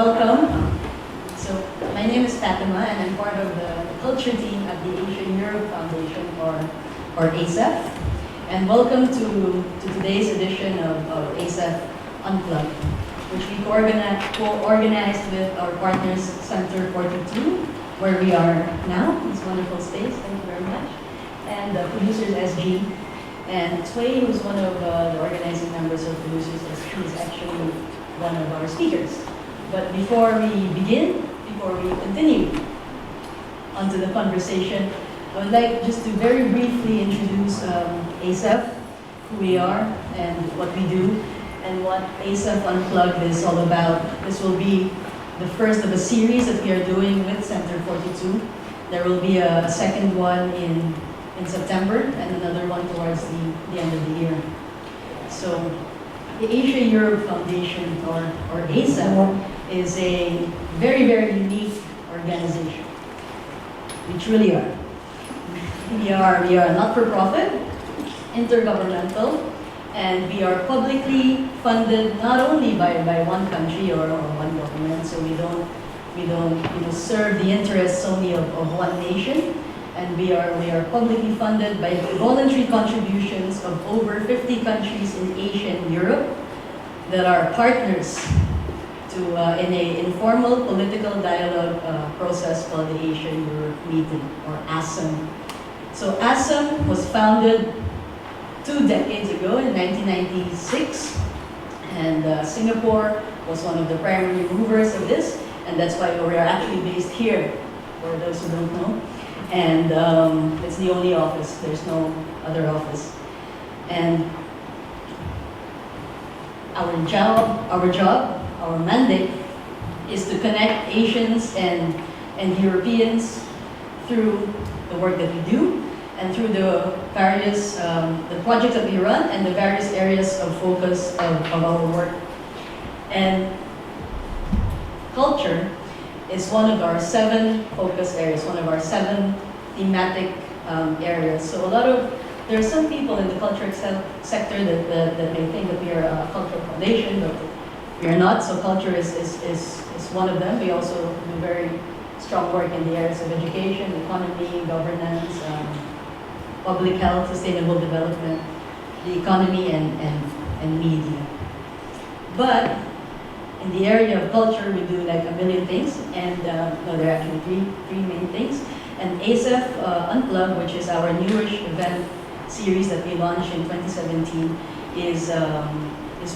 welcome. So my name is Fatima and I'm part of the culture team at the Asia-Europe Foundation or ASEF. And welcome to today's edition of ASEF Unplugged, which we co-organized with our partners Center 42, where we are now, this wonderful space, thank you very much. And producers SG. And Sway, who's one of the organizing members of Producers SG, is actually one of our speakers. But before we continue onto the conversation, I would like just to very briefly introduce ASEF, who we are and what we do, and what ASEF Unplugged is all about. This will be the first of a series that we are doing with Center 42. There will be a second one in September and another one towards the end of the year. So the Asia-Europe Foundation, or ASEF, is a very, very unique organization. We truly are. We are a not-for-profit, intergovernmental, and we are publicly funded not only by one country or one government, so we don't serve the interests only of one nation. And we are publicly funded by voluntary contributions of over 50 countries in Asia and Europe that are partners in an informal political dialogue process called the Asia-Europe Meeting, or ASEM. So ASEM was founded 2 decades ago in 1996, and Singapore was one of the primary movers of this, and that's why we're actually based here, for those who don't know. And it's the only office, there's no other office. And our mandate is to connect Asians and Europeans through the work that we do and through the various the projects that we run and the various areas of focus of our work. And culture is one of our 7 focus areas, one of our 7 thematic areas. So there are some people in the culture sector that may think that we are a cultural foundation, but we are not. So culture is one of them. We also do very strong work in the areas of education, economy, governance, public health, sustainable development, the economy, and media. But in the area of culture, we do like a million things, and there are actually three main things. And ASEF Unplugged, which is our newish event series that we launched in 2017, is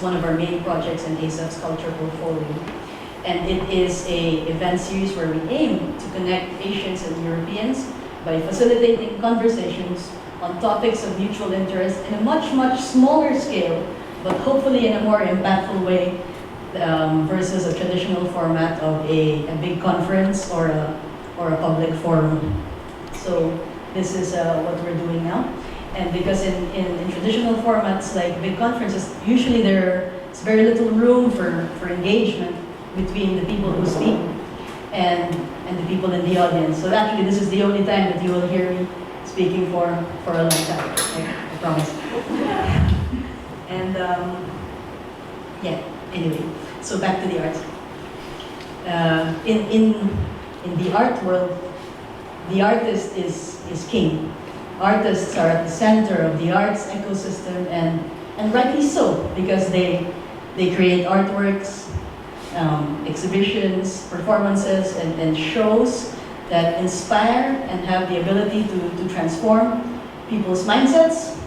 one of our main projects in ASEF's culture portfolio. And it is an event series where we aim to connect Asians and Europeans by facilitating conversations on topics of mutual interest in a much, much smaller scale, but hopefully in a more impactful way, versus a traditional format of a big conference or a public forum. So this is what we're doing now. And because in traditional formats like big conferences, usually there's very little room for engagement between the people who speak and the people in the audience. So actually this is the only time that you will hear me speaking for a long time, I promise. And yeah, anyway. So back to the arts. In the art world, the artist is king. Artists are at the center of the arts ecosystem, and rightly so, because they create artworks, exhibitions, performances, and shows that inspire and have the ability to transform people's mindsets,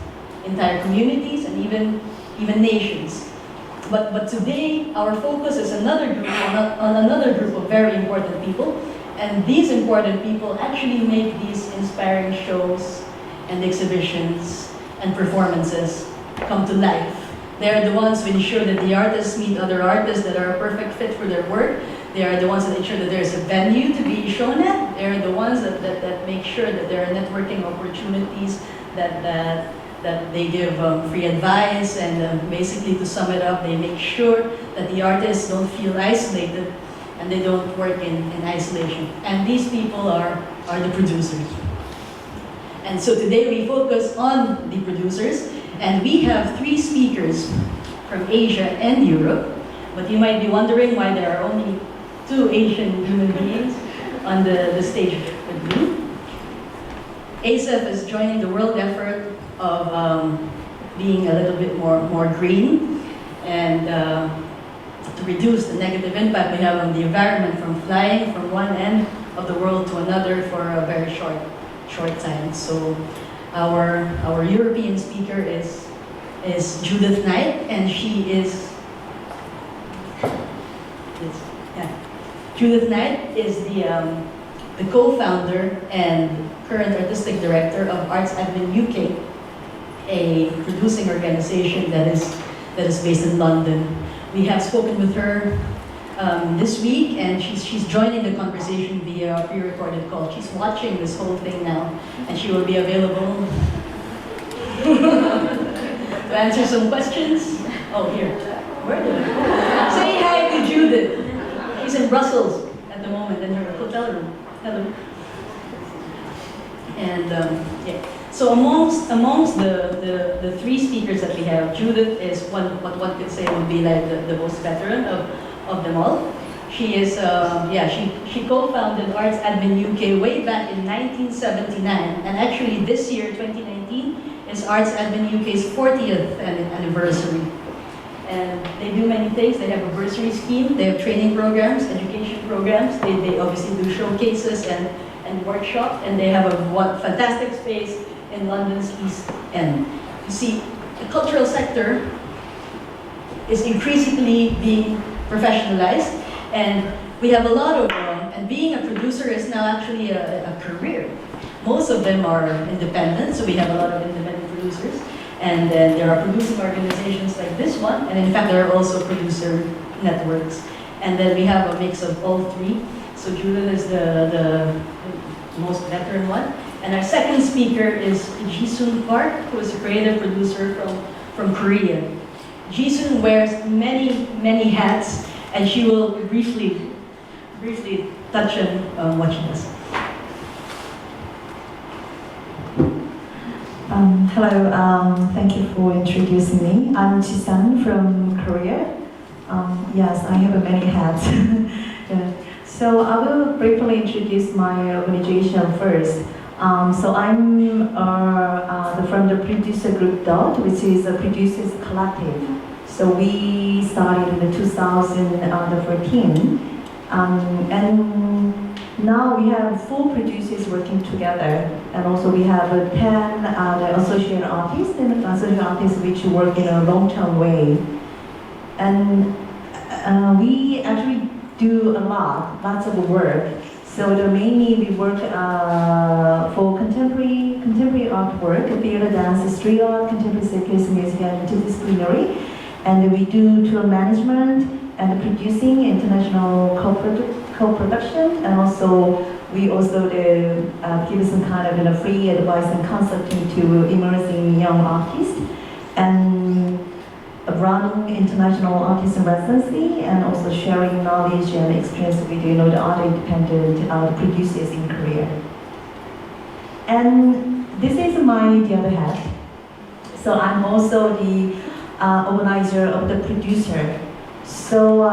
entire communities, and even nations. But today, our focus is on another group of very important people, and these important people actually make these inspiring shows and exhibitions and performances come to life. They are the ones who ensure that the artists meet other artists that are a perfect fit for their work. They are the ones that ensure that there's a venue to be shown at. They are the ones that make sure that there are networking opportunities, that they give free advice, and basically, to sum it up, they make sure that the artists don't feel isolated and they don't work in isolation. And these people are the producers. And so today we focus on the producers, and we have 3 speakers from Asia and Europe. But you might be wondering why there are only two Asian human beings on the stage with me. ASEF is joining the world effort of being a little bit more green and to reduce the negative impact we have on the environment from flying from one end of the world to another for a very short time. So our European speaker is Judith Knight, and she is Judith Knight is the co-founder and current artistic director of Arts Admin UK, a producing organization that is based in London. We have spoken with her this week, and she's joining the conversation via a pre-recorded call. She's watching this whole thing now, and she will be available to answer some questions. Oh, here. Where did I? Say hi to Judith. She's in Brussels at the moment in her hotel room. Hello. And yeah. So amongst the three speakers that we have, Judith is what one could say would be like the most veteran of them all. She is she co-founded Arts Admin UK way back in 1979, and actually this year, 2019, is Arts Admin UK's 40th anniversary. And they do many things. They have a bursary scheme, they have training programs, education programs, they obviously do showcases and workshops, and they have a fantastic space in London's East End. You see, the cultural sector is increasingly being professionalized, and we have a lot of and being a producer is now actually a career. Most of them are independent, so we have a lot of independent producers. And then there are producing organizations like this one, and in fact there are also producer networks. And then we have a mix of all three. So Judith is the most veteran one. And our second speaker is Jisun Park, who is a creative producer from Korea. Jisun wears many hats, and she will briefly touch on what she does. Hello, thank you for introducing me. I'm Jisun from Korea. Yes, I have many hats. Yeah. So I will briefly introduce my organization first. So I'm from the producer group DOT, which is a producers collective. So we started in 2014, and now we have 4 producers working together, and also we have 10 the associate artists which work in a long-term way. And we actually do lots of work. So mainly we work for contemporary artwork, theater, dance, street art, contemporary circus, music, and interdisciplinary. And we do tour management and producing, international co-production, and also we also give some kind of free advice and consulting to emerging young artists, and running international artist residency, and also sharing knowledge and experience with the other independent producers in Korea. And this is the other hat. So I'm also the organizer of the producer. So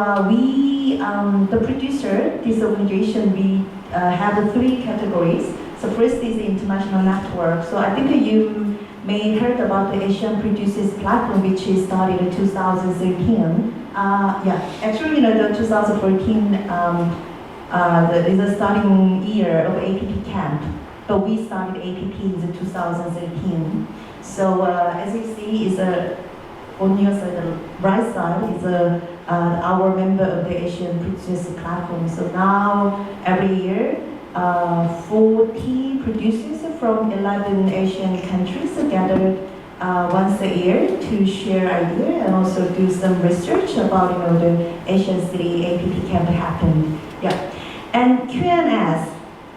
the producer, this organization, we have 3 categories. So first is the international network. So I think you may heard about the Asian Producers Platform, which is started in 2013. Actually, the 2014 is the starting year of APP camp, but we started APP in 2013. So as you see, is on your side, the right side is our member of the Asian Producers Platform. So now every year, 40 producers from 11 Asian countries are gathered once a year to share ideas and also do some research about the Asian City APP camp happened. Yeah, and Q&S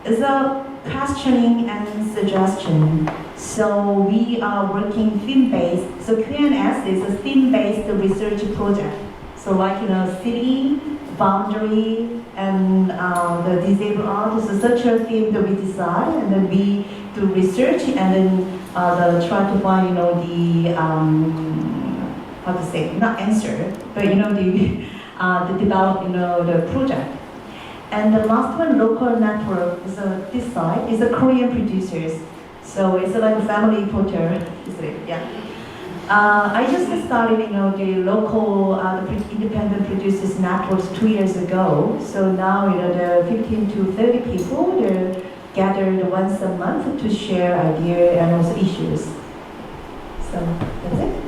is a questioning and suggestion. So we are working theme-based. So Q&S is a theme-based research project. So like city, boundary, and the disabled artists, so such a theme that we decide, and then we do research, and then try to find how to say, not answer, but the develop the project. And the last one, local network, is this side, is the Korean producers. So it's like a family portal, is it? Yeah. I just started, the local, independent producers networks 2 years ago. So now, the 15 to 30 people, they're gathered once a month to share ideas and also issues. So that's it.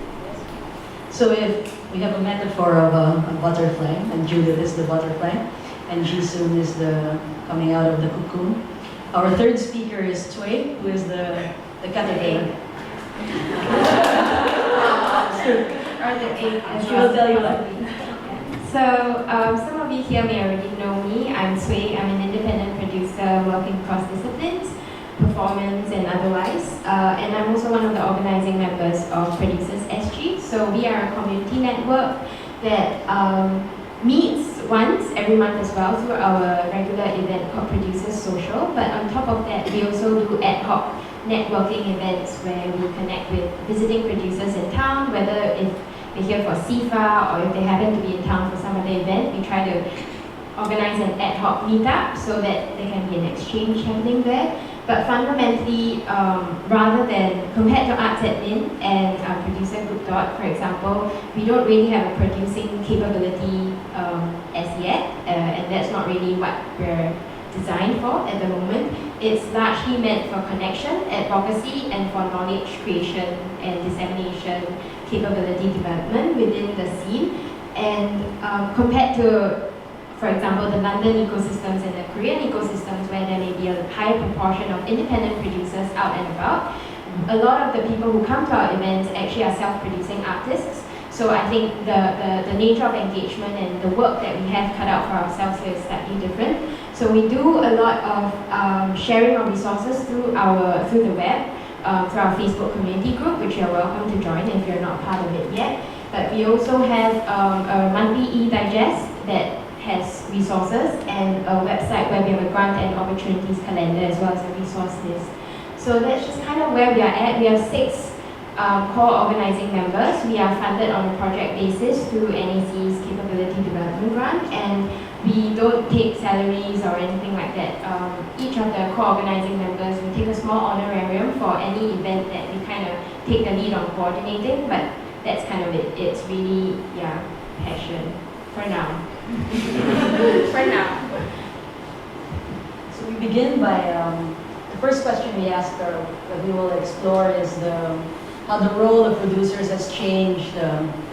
So if we have a metaphor of a butterfly, and Judith is the butterfly, and Jisoo is the coming out of the cocoon. Our third speaker is Tway, who is the caterpillar. Or the egg. And she will tell you what. So some of you here may already know me. I'm Sway. I'm an independent producer working across disciplines, performance and otherwise. And I'm also one of the organizing members of Producers SG. So we are a community network that meets once every month as well through our regular event called Producers Social. But on top of that, we also do ad hoc networking events where we connect with visiting producers in town, whether if they're here for SIFA or if they happen to be in town for some other event. We try to organize an ad hoc meetup so that there can be an exchange happening there. But fundamentally, rather than compared to Arts Admin and Producer Group Dot, for example, we don't really have a producing capability as yet, and that's not really what we're designed for at the moment. It's largely meant for connection, advocacy, and for knowledge creation and dissemination, capability development within the scene. And compared to, for example, the London ecosystems and the Korean ecosystems, where there may be a high proportion of independent producers out and about, a lot of the people who come to our events actually are self-producing artists. So I think the nature of engagement and the work that we have cut out for ourselves here is slightly different. So we do a lot of sharing of resources through the web, through our Facebook community group, which you're welcome to join if you're not part of it yet. But we also have a monthly e-digest that has resources and a website where we have a grant and opportunities calendar as well as a resource list. So that's just kind of where we are at. We have 6 core organizing members. We are funded on a project basis through NAC's Capability Development Grant, and we don't take salaries or anything like that. Each of the core organizing members will take a small honorarium for any event that we kind of take the lead on coordinating, but that's kind of it. It's really, passion for now. For now. So we begin by, the first question we ask, or that we will explore, is how the role of producers has changed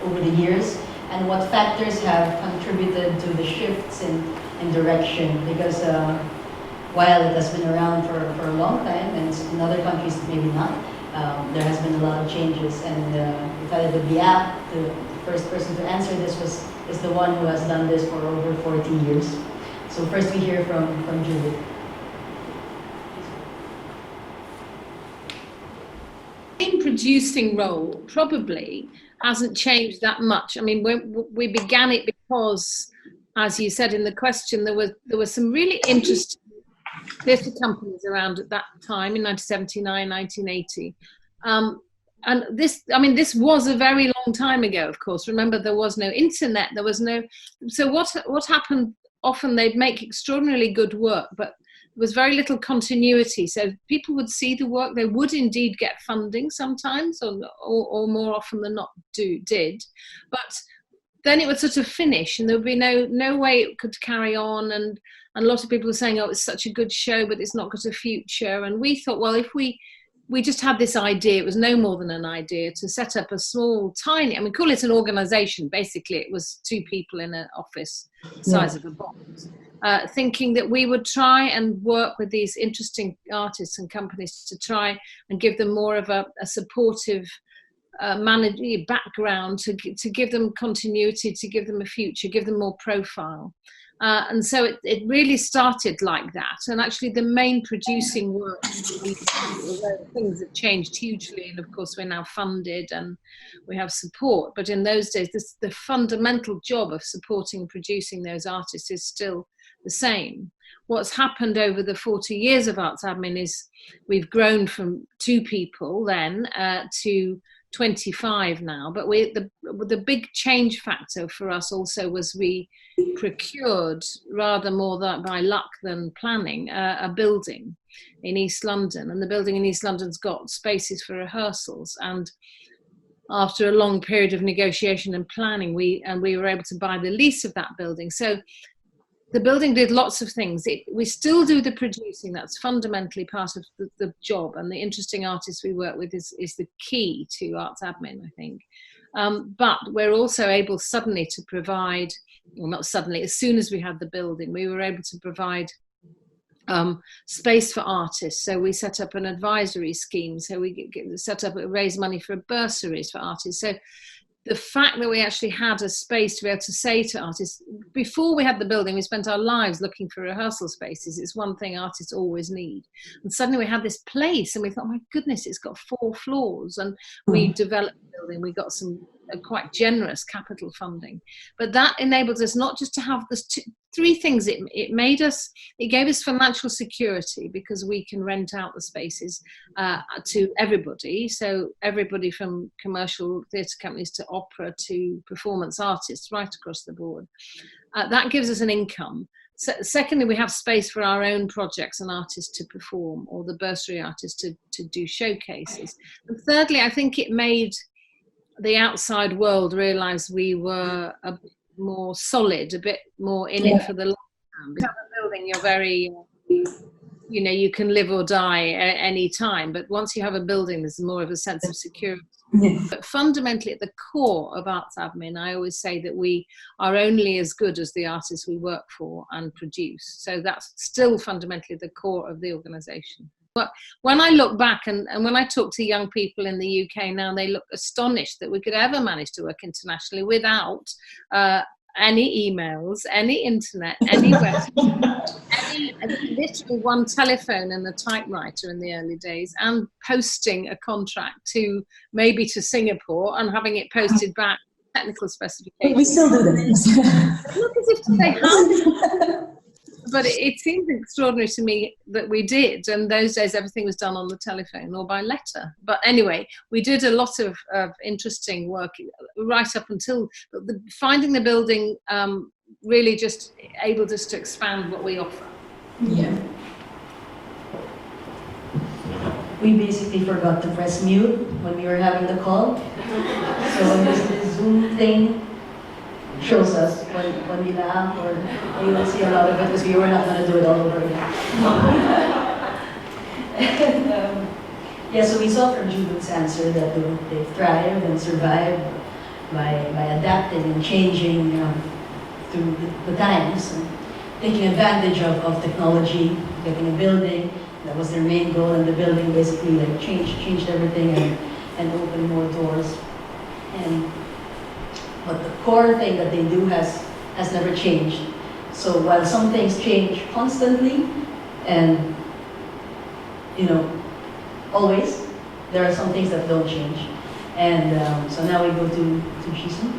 over the years, and what factors have contributed to the shifts in direction. Because while it has been around for a long time, and in other countries maybe not, there has been a lot of changes. And we thought it would be apt, the first person to answer this is the one who has done this for over 40 years. So first we hear from Judith. In producing role probably hasn't changed that much. I mean, we began it because, as you said in the question, there were some really interesting theatre companies around at that time in 1979, 1980. And this was a very long time ago, of course. Remember, there was no internet, there was no... So what happened, often they'd make extraordinarily good work, but there was very little continuity. So people would see the work, they would indeed get funding sometimes, or more often than not did. But then it would sort of finish, and there would be no way it could carry on. And a lot of people were saying, oh, it's such a good show, but it's not got a future. And we thought, well, if we just had this idea, it was no more than an idea, to set up a small, tiny, we call it an organization. Basically, it was 2 people in an office size of a box, thinking that we would try and work with these interesting artists and companies to try and give them more of a supportive background, to give them continuity, to give them a future, give them more profile. And so it really started like that. And actually the main producing work, although things have changed hugely, and of course we're now funded and we have support, but in those days the fundamental job of supporting and producing those artists is still the same. What's happened over the 40 years of Arts Admin is we've grown from 2 people then to 25 now, but the big change factor for us also was we procured, rather more by luck than planning, a building in East London, and the building in East London's got spaces for rehearsals. And after a long period of negotiation and planning, we were able to buy the lease of that building. So the building did lots of things. We still do the producing. That's fundamentally part of the job. And the interesting artists we work with is the key to arts admin, I think. But we're also able suddenly to provide, well, not suddenly, as soon as we had the building, we were able to provide space for artists. So we set up an advisory scheme. So we raise money for bursaries for artists. So the fact that we actually had a space to be able to say to artists, before we had the building, we spent our lives looking for rehearsal spaces. It's one thing artists always need. And suddenly we had this place and we thought, oh my goodness, it's got 4 floors. And we developed the building. We got some quite generous capital funding. But that enabled us not just to have this 3 things. It gave us financial security because we can rent out the spaces to everybody. So everybody from commercial theatre companies to opera to performance artists right across the board. That gives us an income. Secondly, we have space for our own projects and artists to perform, or the bursary artists to do showcases. And thirdly, I think it made the outside world realize we were a bit more solid, a bit more in it for the long term. Because a building, you're very, you can live or die at any time. But once you have a building, there's more of a sense of security. Yes. But fundamentally, at the core of arts admin, I always say that we are only as good as the artists we work for and produce. So that's still fundamentally the core of the organisation. But when I look back and when I talk to young people in the UK now, they look astonished that we could ever manage to work internationally without any emails, any internet, any website, literally one telephone and a typewriter in the early days, and posting a contract maybe to Singapore and having it posted back, technical specifications. We still do that. Look as if to say how. But it seems extraordinary to me that we did. And those days, everything was done on the telephone or by letter. But anyway, we did a lot of interesting work right up until finding the building really just enabled us to expand what we offer. Yeah. We basically forgot to press mute when we were having the call. So this Zoom thing shows us when we laugh, or you will see a lot of it because we were not going to do it all over again. So we saw from Judith's answer that they thrived and survived by adapting and changing through the times, and taking advantage of technology, getting a building. That was their main goal, and the building basically changed everything and opened more doors. But the core thing that they do has never changed. So while some things change constantly, and always, there are some things that don't change. And so now we go to Jisoo,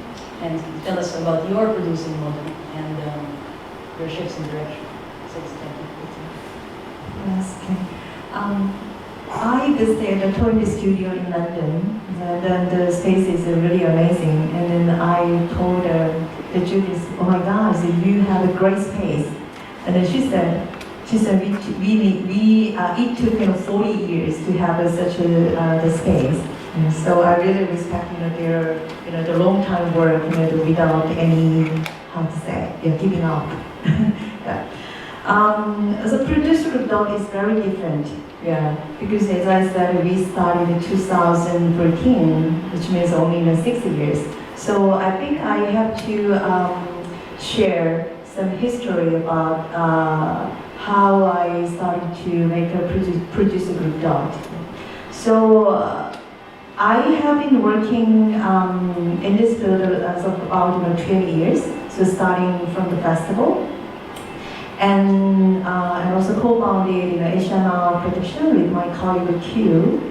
and tell us about your producing model and your shifts in direction. So thank you. Yes, okay. I visited the Toynbee studio in London, and the space is really amazing. And then I told the Judith, oh my gosh, you have a great space. And then she said, it took 40 years to have such the space. And so I really respect their the long time work without any giving up. Yeah. As a producer group, though, is very different. Yeah, because as I said, we started in 2013, which means only in 6 years. So I think I have to share some history about how I started to make a producer group dot. So I have been working in this field as of about 12 years. So starting from the festival. And also co-founded Asian Production with my colleague Q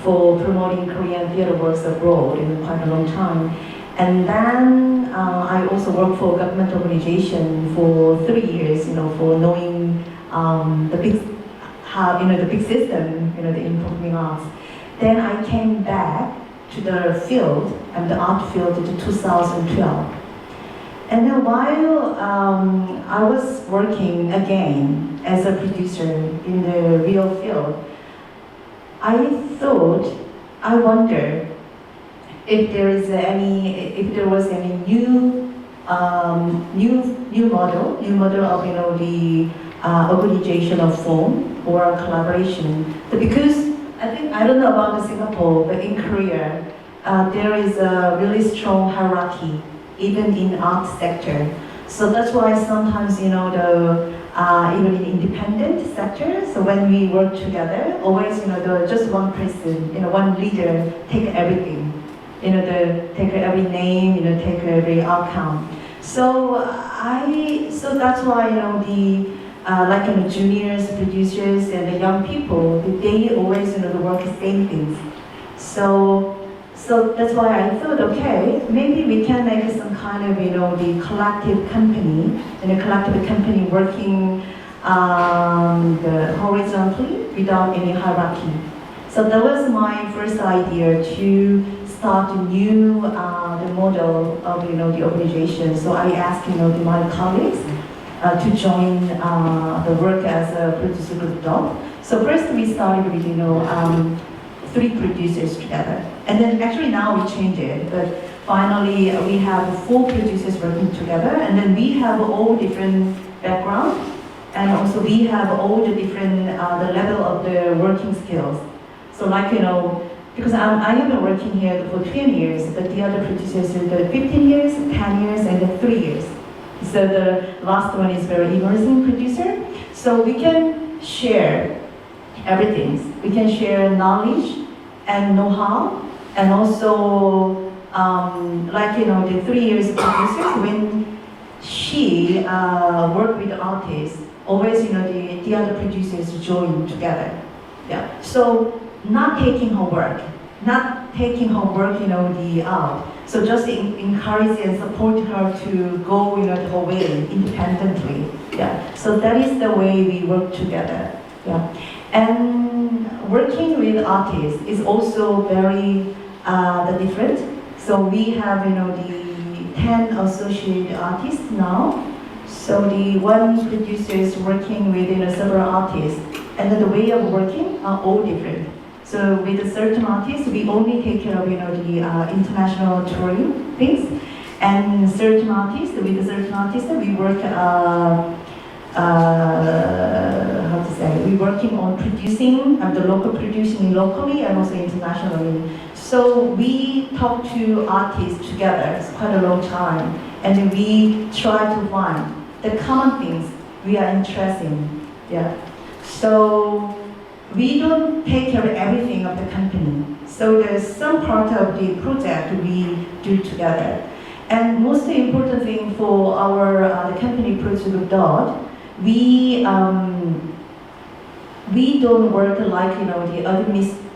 for promoting Korean theater works abroad in quite a long time. And then I also worked for a government organization for 3 years, for knowing the big system, the performing arts. Then I came back to the field, the art field in 2012. And then while I was working again as a producer in the real field, I wonder if there was any new model of the organization of form or collaboration. Because I don't know about Singapore, but in Korea, there is a really strong hierarchy, even in art sector. So that's why sometimes, even in independent sector, so when we work together, always, just one person, one leader take everything, take every name, take every outcome. So that's why, juniors, producers, and the young people, they always, work the same things. So that's why I thought, okay, maybe we can make some kind of, the collective company, and a collective company working horizontally without any hierarchy. So that was my first idea to start a new the model of, the organization. So I asked, my colleagues to join the work as a producer group dog. So first we started with, 3 producers together. And then actually now we changed it, but finally we have 4 producers working together, and then we have all different background, and also we have all the different, the level of the working skills. So because I have been working here for 20 years, but the other producers are 15 years, 10 years, and then 3 years. So the last one is very emerging producer. So we can share everything. We can share knowledge and know-how, and also the 3 years producers, when she worked with the artists, always the other producers join together. Yeah. So not taking her work the out. So just encourage and support her to go her way independently. Yeah. So that is the way we work together. Yeah. And working with artists is also very different. So we have the 10 associate artists now. So the one producer is working with several artists, and then the way of working are all different. So with a certain artist, we only take care of the international touring things, and with certain artists, we work. We're working on producing, the local producing locally and also internationally. So we talk to artists together, it's quite a long time, and then we try to find the common things we are interested in. Yeah. So we don't take care of everything of the company. So there's some part of the project we do together. And most important thing for our the company Producer Group Dot, we don't work like the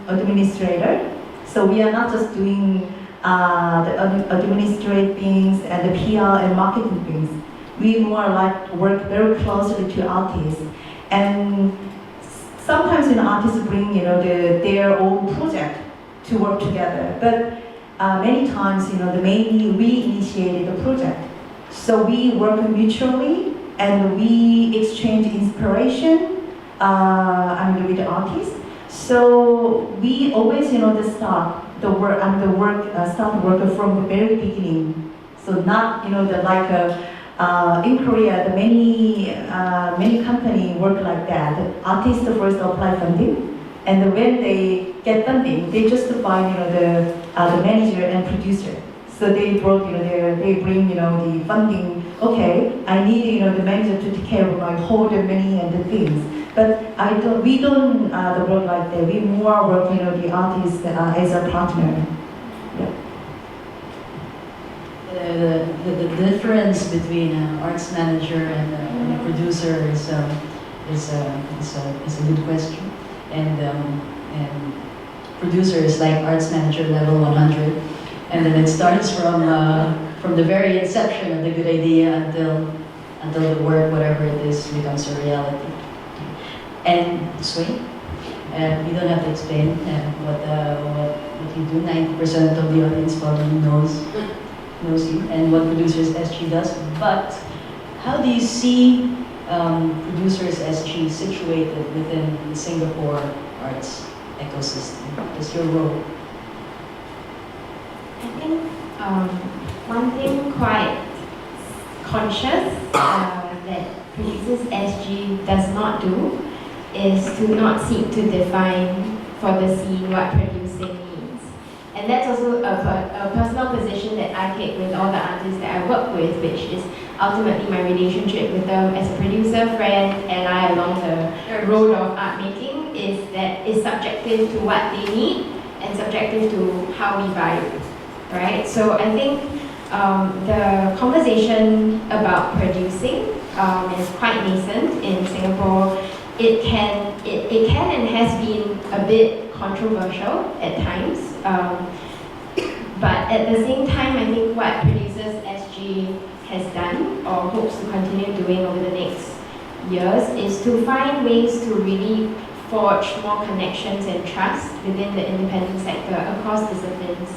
administrator. So we are not just doing the administrative things and the PR and marketing things. We more like work very closely to artists, and sometimes artists bring their own project to work together. But many times mainly we initiated the project. So we work mutually and we exchange inspiration with the artists. So we always start work from the very beginning. So not in Korea, the many companies work like that. The artists first apply funding, and when they get funding, they just find the manager and producer. So they bring the funding. Okay, I need the manager to take care of my whole the money and the things. But we don't work like that. We more work the artist as a partner. Yeah. The difference between an arts manager and a producer is a good question, and producer is like arts manager level 100, and then it starts from the very inception of the good idea until the work, whatever it is, becomes a reality. And Sway? And we don't have to explain what you do. 90% of the audience probably knows you and what Producers SG does. But how do you see Producers SG situated within the Singapore arts ecosystem? What's your role? I think one thing quite conscious that Producers SG does not do is to not seek to define for the scene what producing means. And that's also a personal position that I take with all the artists that I work with, which is ultimately my relationship with them as a producer, friend, ally along the road of art making is that it's subjective to what they need and subjective to how we vibe, right? So I think the conversation about producing is quite nascent in Singapore. It can and has been a bit controversial at times, but at the same time, I think what Producers SG has done or hopes to continue doing over the next years is to find ways to really forge more connections and trust within the independent sector across disciplines.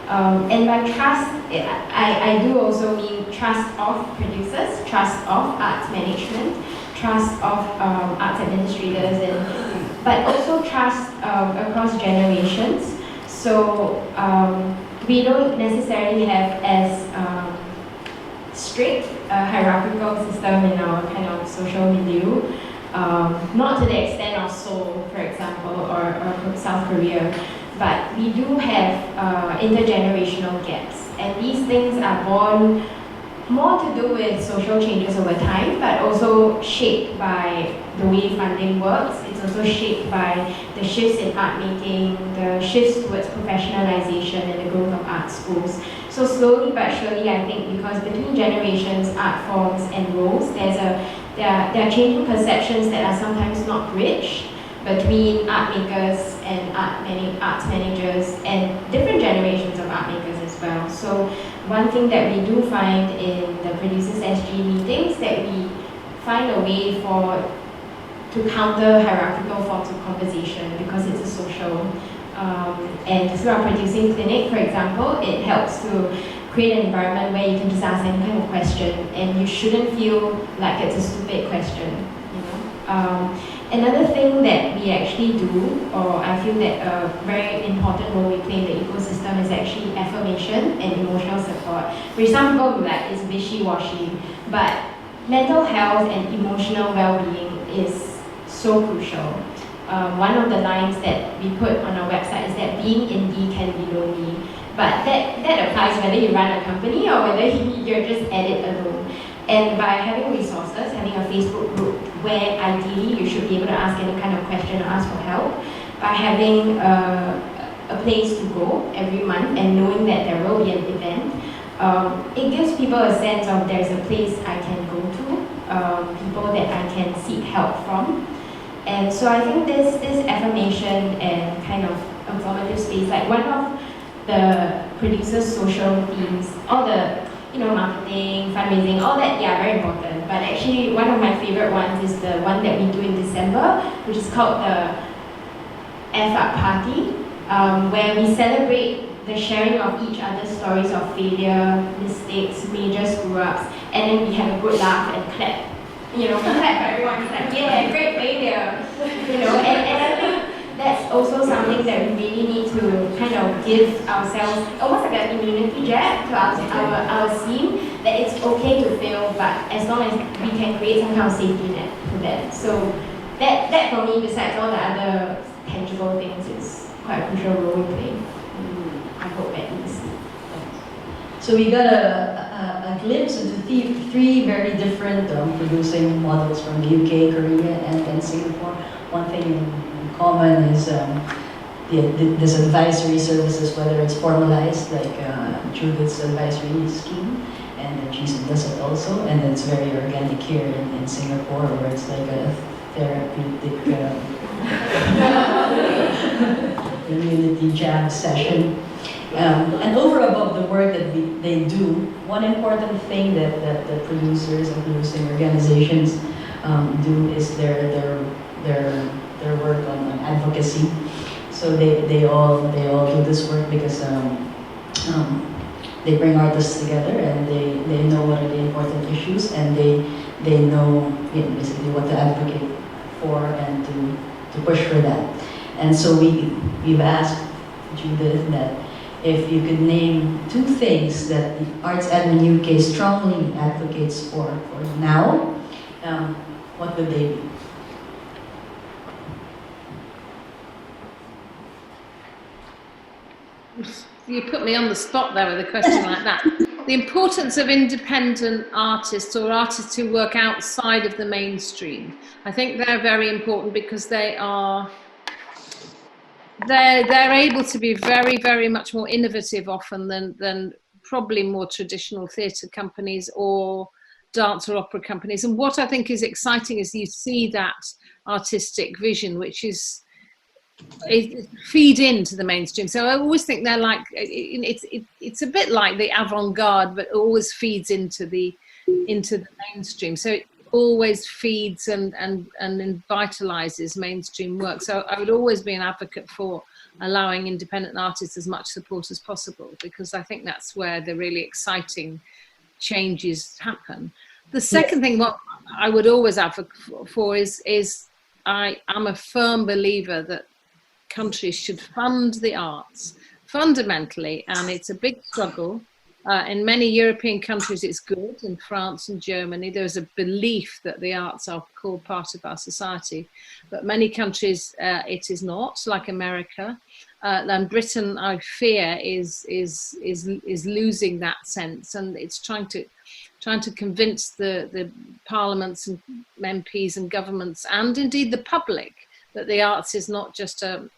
And by trust, I do also mean trust of producers, trust of arts management, trust of arts administrators, but also trust across generations. So we don't necessarily have as strict hierarchical system in our kind of social milieu, not to the extent of Seoul, for example, or South Korea. But we do have intergenerational gaps, and these things are born more to do with social changes over time, but also shaped by the way funding works. It's also shaped by the shifts in art making, the shifts towards professionalization and the growth of art schools. So slowly but surely, I think, because between generations, art forms and roles, there are changing perceptions that are sometimes not bridged between art makers and arts managers and different generations of art makers as well. So one thing that we do find in the Producers SG meetings that we find a way to counter hierarchical forms of conversation because it's a social. And through our producing clinic, for example, it helps to create an environment where you can just ask any kind of question and you shouldn't feel like it's a stupid question, you know. Another thing that we actually do, or I feel that a very important role we play in the ecosystem is actually affirmation and emotional support, which some people will be like is wishy-washy, but mental health and emotional well-being is so crucial. One of the lines that we put on our website is that being indie can be lonely, but that applies whether you run a company or whether you're just at it alone. And by having resources, having a Facebook group where ideally you should be able to ask any kind of question or ask for help, by having a place to go every month and knowing that there will be an event, it gives people a sense of there's a place I can go to, people that I can seek help from. And so I think this affirmation and kind of informative space, like one of the producers' social themes, all the marketing, fundraising, all that, yeah, very important. But actually, one of my favorite ones is the one that we do in December, which is called the F-Up Party, where we celebrate the sharing of each other's stories of failure, mistakes, major screw-ups, and then we have a good laugh and clap. We clap for everyone. It's like, yeah, great failure. And I think that's also something that we really need to kind of give ourselves, almost like an immunity jab to our scene, that it's okay to fail, but as long as we can create some kind of safety net for that. So that for me, besides all the other tangible things, is quite a crucial role we play. I hope at least. So we got a glimpse into three very different producing models from the UK, Korea, and Singapore. One thing in common is this advisory services, whether it's formalized, like Judith's advisory scheme, and then Jason does it also, and it's very organic here in Singapore, where it's like a therapeutic community jam session. And over above the work that they do, one important thing that the producers and producing organizations do is their work on advocacy. So they all do this work because they bring artists together and they know what are the important issues, and they know, basically what to advocate for and to push for that. And so we've asked Judith that if you could name 2 things that the Arts Admin UK strongly advocates for now, what would they be? You put me on the spot there with a question like that. The importance of independent artists, or artists who work outside of the mainstream. I think they're very important because they're able to be very, very much more innovative often than probably more traditional theatre companies or dance or opera companies. And what I think is exciting is you see that artistic vision, which is feed into the mainstream. So I always think they're like, it's a bit like the avant-garde, but always feeds into the mainstream. So it always feeds and vitalizes mainstream work. So I would always be an advocate for allowing independent artists as much support as possible, because I think that's where the really exciting changes happen. The second thing what I would always advocate for is I'm a firm believer that countries should fund the arts fundamentally, and it's a big struggle. In many European countries it's good. In France and Germany there's a belief that the arts are a core part of our society, but many countries it is not, like America. And Britain, I fear, is losing that sense, and it's trying to convince the parliaments and MPs and governments, and indeed the public, that the arts is not just an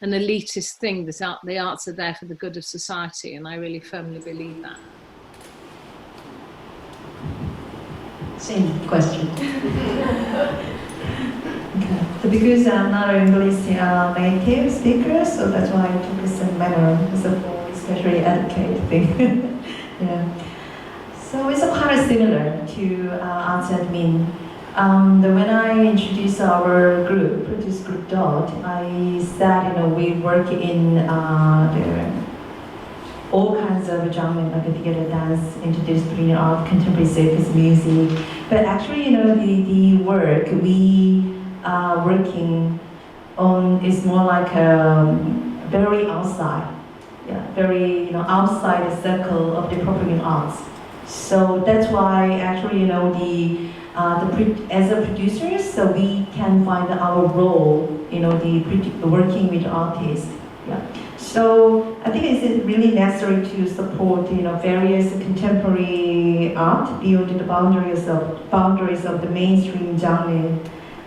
elitist thing. The arts are there for the good of society, and I really firmly believe that. Same question. Okay. So because I'm not an English native speaker, so that's why I took some manner as a for especially advocate thing. Yeah. So it's kind of similar to arts admin. When I introduced our group, Produce Group Dot, I said, we work in all kinds of genres, like theater, dance, interdisciplinary art, contemporary circus, music. But actually, the work we are working on is more like very outside, very outside the circle of the performing arts. So that's why actually, as a producer, so we can find our role, the working with artists. Yeah. So I think it's really necessary to support, various contemporary art beyond the boundaries of the mainstream genre.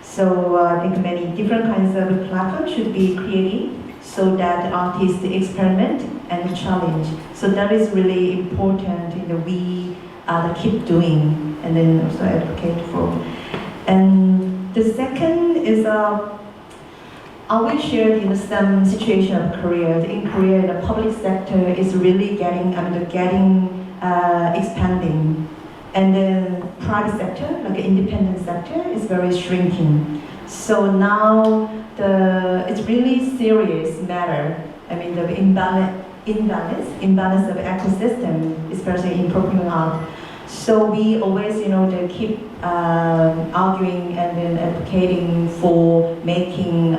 So I think many different kinds of platforms should be created so that artists experiment and challenge. So that is really important. We keep doing and then also advocate for. And the second is I will share some situation of Korea. In Korea, the public sector is really expanding, and the private sector, like the independent sector, is very shrinking. So now it's really serious matter. The imbalance of ecosystem, especially in performing art. So we always, they keep arguing and then advocating for making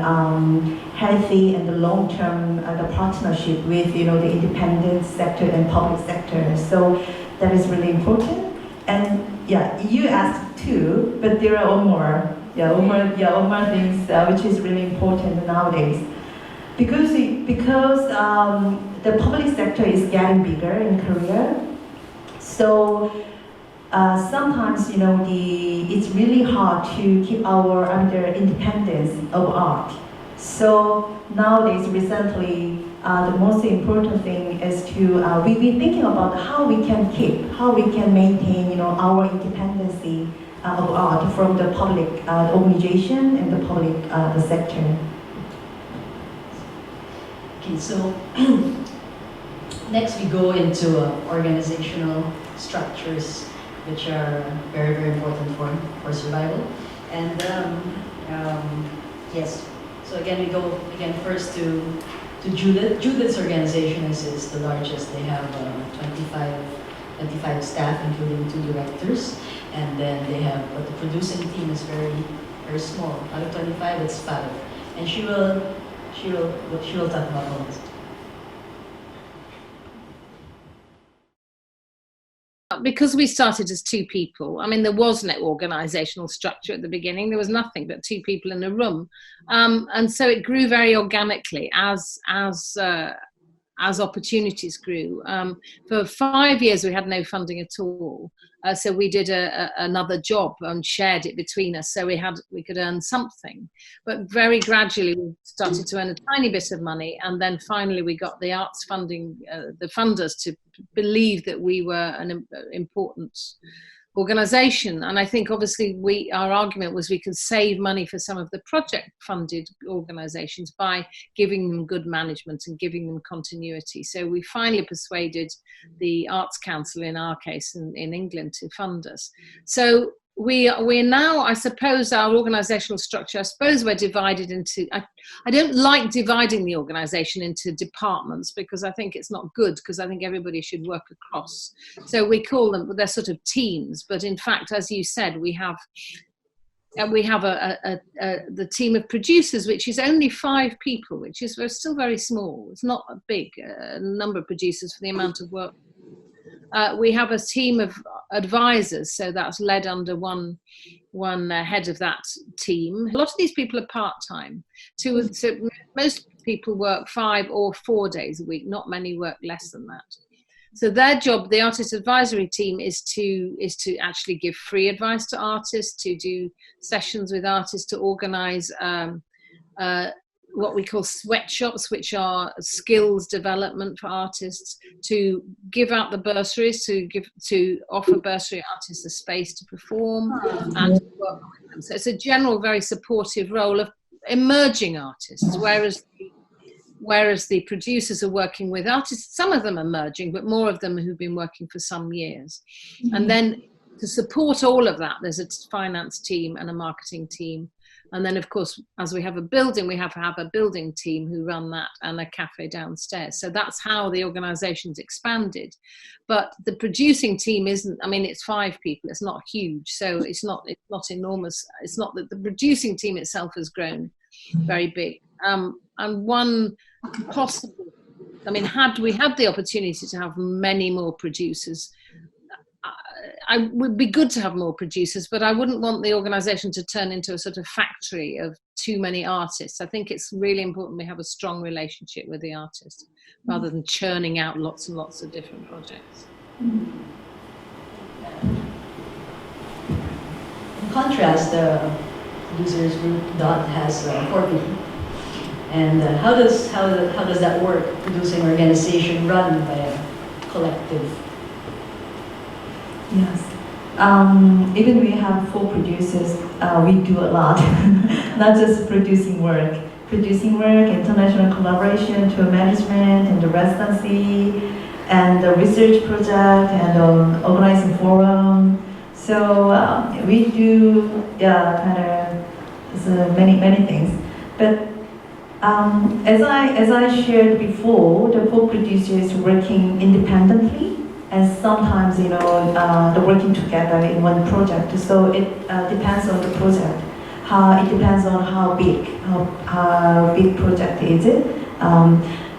healthy and the long-term the partnership with, the independent sector and public sector. So that is really important. And yeah, you asked too, but there are all more things which is really important nowadays. Because the public sector is getting bigger in Korea, so sometimes it's really hard to keep our independence of art. So nowadays, recently, the most important thing is to we've been thinking about how we can maintain our independence of art from the public organization and the public the sector. Okay, so next we go into organizational structures, which are very, very important for survival. And yes, So again, we go again first to Judith. Judith's organization is the largest. They have 25 staff, including 2 directors, and then they have, but the producing team is very small. Out of 25, it's 5, and she will talk about all this. Because we started as 2 people, I mean, there was no organizational structure at the beginning. There was nothing but 2 people in a room. And so it grew very organically as opportunities grew. For 5 years, we had no funding at all. So we did another job and shared it between us, so we could earn something. But very gradually, we started to earn a tiny bit of money, and then finally we got the arts funding, the funders to believe that we were an important organisation. And I think obviously our argument was we could save money for some of the project funded organisations by giving them good management and giving them continuity. So we finally persuaded the Arts Council, in our case in England, to fund us. So we're now, I suppose, our organisational structure, I suppose we're divided into, I don't like dividing the organisation into departments, because I think it's not good, because I think everybody should work across. So we call them, they're sort of teams, but in fact, as you said, we have the team of producers, which is only 5 people, which is still very small. It's not a big number of producers for the amount of work. We have a team of advisors, so that's led under one head of that team. A lot of these people are part-time. So most people work 5 or 4 days a week. Not many work less than that. So their job, the artist advisory team, is to actually give free advice to artists, to do sessions with artists, to organise what we call sweatshops, which are skills development for artists, to give out the bursaries, to offer bursary artists a space to perform and to work with them. So it's a general, very supportive role of emerging artists, whereas the producers are working with artists, some of them emerging, but more of them who've been working for some years. And then to support all of that, there's a finance team and a marketing team. And then, of course, as we have a building, we have to have a building team who run that, and a cafe downstairs. So that's how the organisation's expanded. But the producing team isn't, I mean, it's 5 people, it's not huge. So it's not enormous. It's not that the producing team itself has grown very big. And one possible, I mean, had we had the opportunity to have many more producers, it would be good to have more producers, but I wouldn't want the organisation to turn into a sort of factory of too many artists. I think it's really important we have a strong relationship with the artist, rather than churning out lots and lots of different projects. In contrast, the producers group DOT has 4 people. And how does that work? Producing organization run by a collective? Yes. Even we have 4 producers, we do a lot, not just producing work, international collaboration, tour management, and the residency, and the research project, and organizing forum. So we do kind of many things. But as I shared before, the 4 producers working independently, and sometimes, they're working together in one project. So it depends on the project. It depends on how big project is it.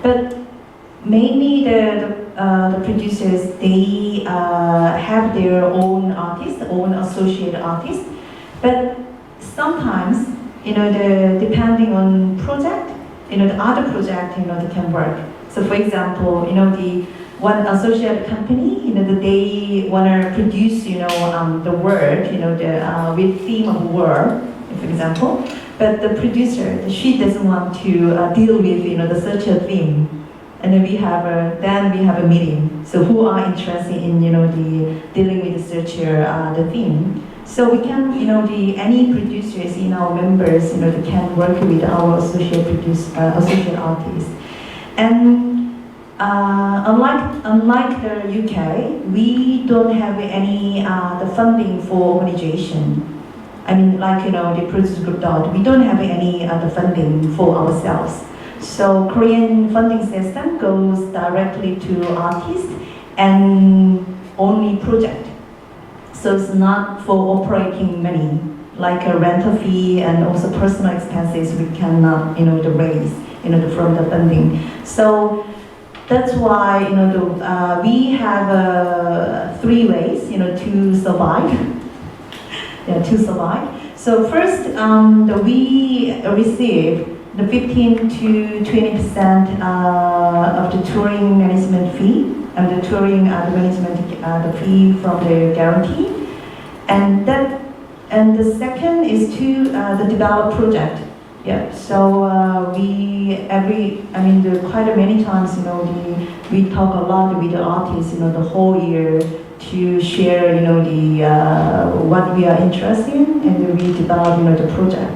But mainly the producers, they have their own artists, own associate artists. But sometimes, depending on project, the other project, they can work. So for example, the one associate company, they want to produce, the word, with theme of war, for example. But the producer, she doesn't want to deal with, such a theme. And then we have a meeting. So who are interested in, dealing with such the theme? So we can, any producers in our members, they can work with our associate artists. And unlike the UK, we don't have any the funding for organization. I mean, like, the producer group dot, we don't have any other funding for ourselves. So Korean funding system goes directly to artists and only project. So it's not for operating money, like a rental fee and also personal expenses we cannot, raise, from the funding. So that's why, we have 3 ways, to survive. Yeah, to survive. So first, we receive the 15 to 20% of the touring management fee, and the touring management the fee from the guarantee, and the second is to the develop project. Yeah. So quite many times, we talk a lot with the artists, the whole year to share, what we are interested in, and we develop, the project.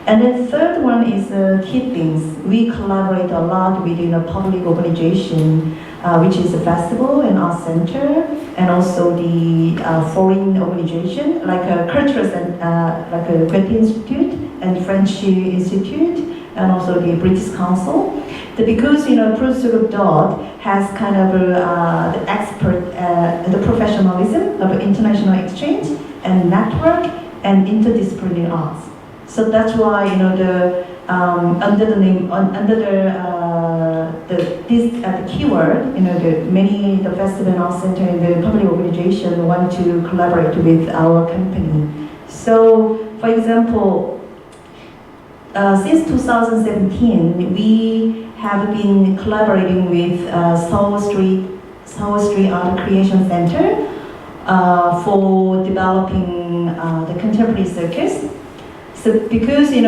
And then third one is key things. We collaborate a lot with a public organization, which is a festival and art center, and also the foreign organization like a cultural like a Goethe Institute and French Institute, and also the British Council. Because Producer Group Dot has kind of the expert, the professionalism of international exchange and network and interdisciplinary arts. So that's why the under the name the keyword, the festival and art center and the public organization want to collaborate with our company. So for example, since 2017 we have been collaborating with Seoul Street Art Creation Center for developing the contemporary circus. So because we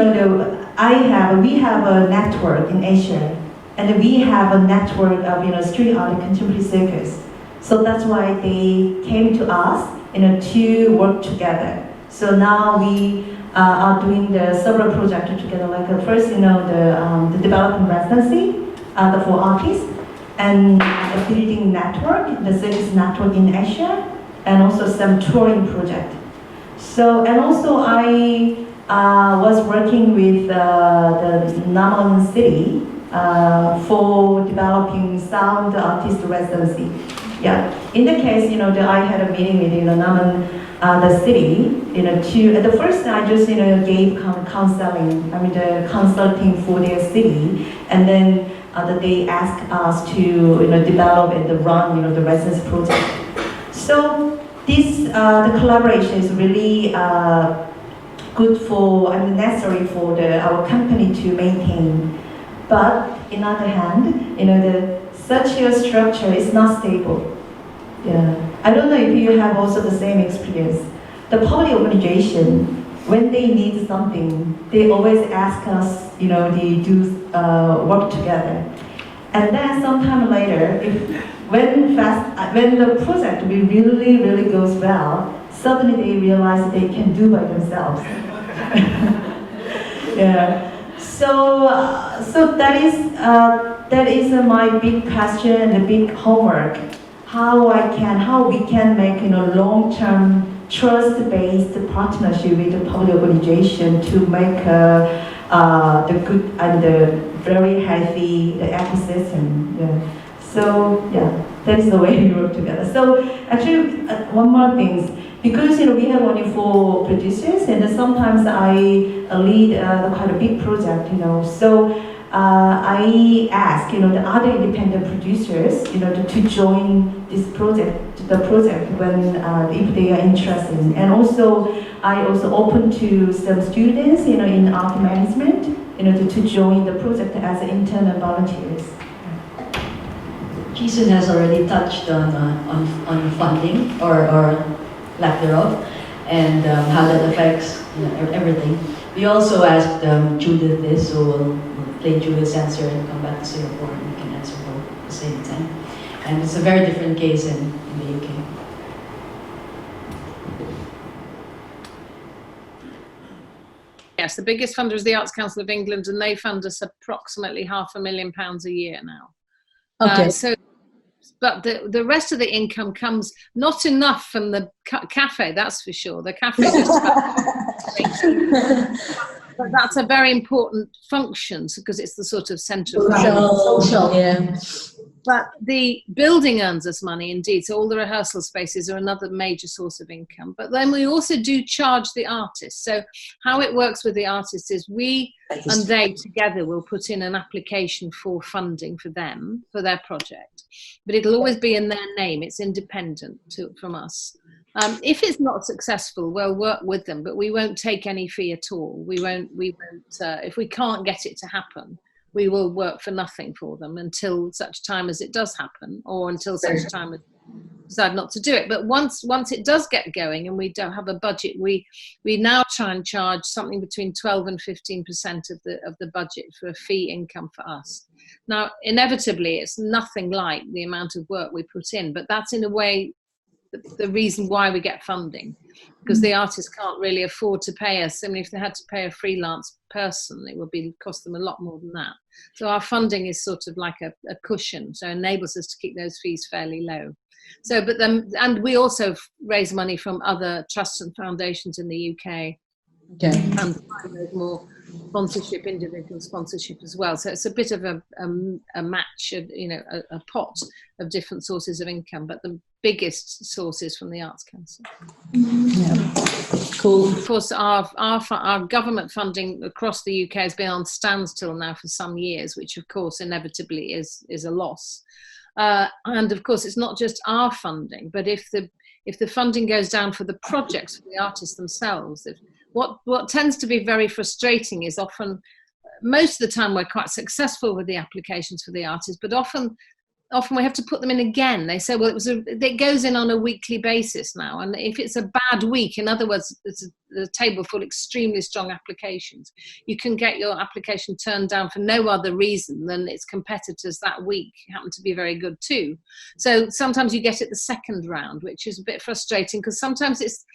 have a network in Asia, and we have a network of street art and contemporary circus. So that's why they came to us to work together. So now we are doing the several projects together. Like first the development residency for artists, and the building network, the circus network in Asia, and also some touring project. So and also I was working with the Namon City for developing sound artist residency. Yeah, in the case, I had a meeting with Namon, the city, at the first I just gave counseling, the consulting for their city, and then they asked us to develop and run the residence project. So this the collaboration is really good for, necessary for our company to maintain. But in other hand, such a structure is not stable. Yeah, I don't know if you have also the same experience. The public organization, when they need something, they always ask us, they do work together. And then sometime later, when the project really goes well, suddenly they realize they can do by themselves. Yeah. So that is my big question and the big homework. How we can make long-term trust-based partnership with the public organization to make the good and the very healthy ecosystem. Yeah. So yeah, that is the way we work together. So actually, one more thing. Because we have only 4 producers, and sometimes I lead quite a big project, So I ask the other independent producers, to join this project, when if they are interested. And also I also open to some students, in art management, to join the project as internal volunteers. Jason has already touched on funding or lack thereof, and how that affects everything. We also asked Judith this, so we'll play Judith's answer and come back to Singapore, and we can answer both at the same time. And it's a very different case in the UK. Yes, the biggest funder is the Arts Council of England, and they fund us approximately £500,000 a year now. Okay. So but the rest of the income comes not enough from the cafe, that's for sure. The cafe is just but that's a very important function because it's the sort of centre of social, yeah. But the building earns us money indeed, so all the rehearsal spaces are another major source of income. But then we also do charge the artists. So how it works with the artists is we and they together will put in an application for funding for them, for their project. But it'll always be in their name, it's independent from us. If it's not successful, we'll work with them, but we won't take any fee at all. We won't. If we can't get it to happen, we will work for nothing for them until such time as it does happen, or until such time as we decide not to do it. But once it does get going and we don't have a budget, we now try and charge something between 12 and 15% of the budget for a fee income for us. Now, inevitably, it's nothing like the amount of work we put in, but that's in a way the reason why we get funding, because the artists can't really afford to pay us. I mean, if they had to pay a freelance person, it would cost them a lot more than that. So our funding is sort of like a cushion, so it enables us to keep those fees fairly low. So, but then, and we also raise money from other trusts and foundations in the UK. Okay. And there's more sponsorship, individual sponsorship as well. So it's a bit of a match, a pot of different sources of income, but the biggest source is from the Arts Council. Yeah. Cool. Of course, our government funding across the UK has been on standstill now for some years, which of course inevitably is a loss. And of course, it's not just our funding, but if the funding goes down for the projects for the artists themselves, what tends to be very frustrating is often, most of the time we're quite successful with the applications for the artists, but often we have to put them in again. They say, well, it goes in on a weekly basis now. And if it's a bad week, in other words, it's a table full of extremely strong applications, you can get your application turned down for no other reason than its competitors that week happen to be very good too. So sometimes you get it the second round, which is a bit frustrating because sometimes it's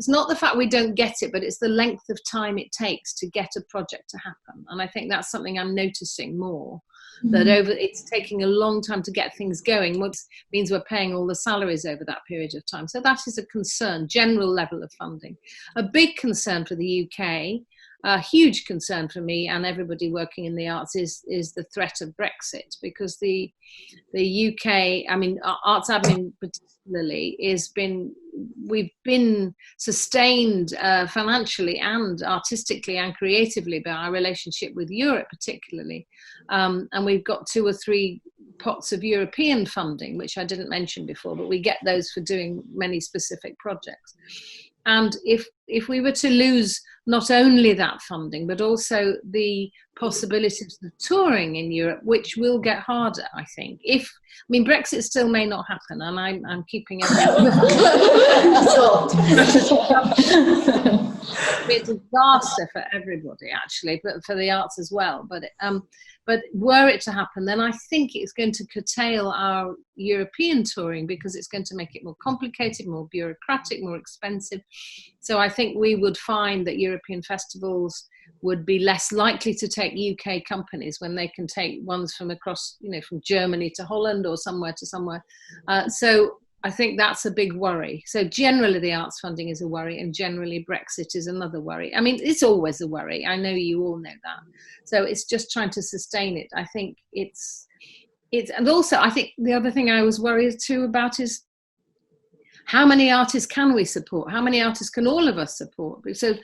not the fact we don't get it, but it's the length of time it takes to get a project to happen. And I think that's something I'm noticing more. That it's taking a long time to get things going, which means we're paying all the salaries over that period of time. So that is a concern, general level of funding. A big concern for the UK, a huge concern for me and everybody working in the arts is the threat of Brexit, because the UK, I mean, arts admin particularly, we've been sustained financially and artistically and creatively by our relationship with Europe particularly. And we've got 2 or 3 pots of European funding, which I didn't mention before, but we get those for doing many specific projects. And if we were to lose not only that funding, but also the possibilities of touring in Europe, which will get harder, I think. Brexit still may not happen, and I'm keeping everything. It'll be a disaster for everybody, actually, but for the arts as well. But were it to happen, then I think it's going to curtail our European touring, because it's going to make it more complicated, more bureaucratic, more expensive. So I think we would find that European festivals would be less likely to take UK companies when they can take ones from across, from Germany to Holland or somewhere to somewhere. So I think that's a big worry. So generally the arts funding is a worry, and generally Brexit is another worry. I mean, it's always a worry. I know you all know that. So it's just trying to sustain it. I think and also I think the other thing I was worried too about is how many artists can we support? How many artists can all of us support? So,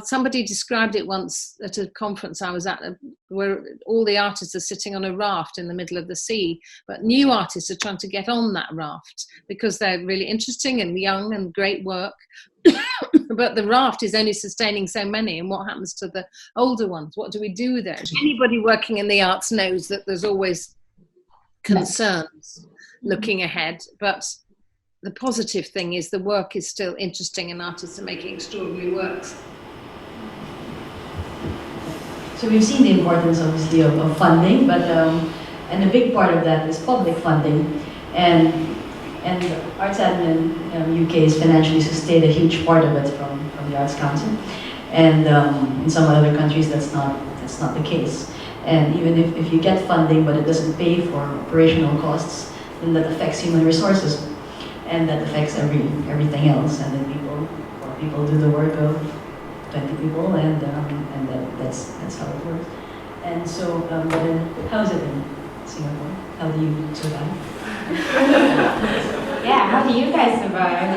somebody described it once at a conference I was at, where all the artists are sitting on a raft in the middle of the sea, but new artists are trying to get on that raft because they're really interesting and young and great work. But the raft is only sustaining so many, and what happens to the older ones? What do we do there? Anybody working in the arts knows that there's always concerns looking ahead, but the positive thing is the work is still interesting and artists are making extraordinary works. So we've seen the importance, obviously, of funding, but and a big part of that is public funding, and Arts Admin UK has financially sustained a huge part of it from the Arts Council, and in some other countries that's not the case. And even if you get funding but it doesn't pay for operational costs, then that affects human resources. And that affects everything else. And then people do the work of 20 people, and that's how it works. And so, but then, how's it in Singapore? How do you survive? Yeah, how do you guys survive?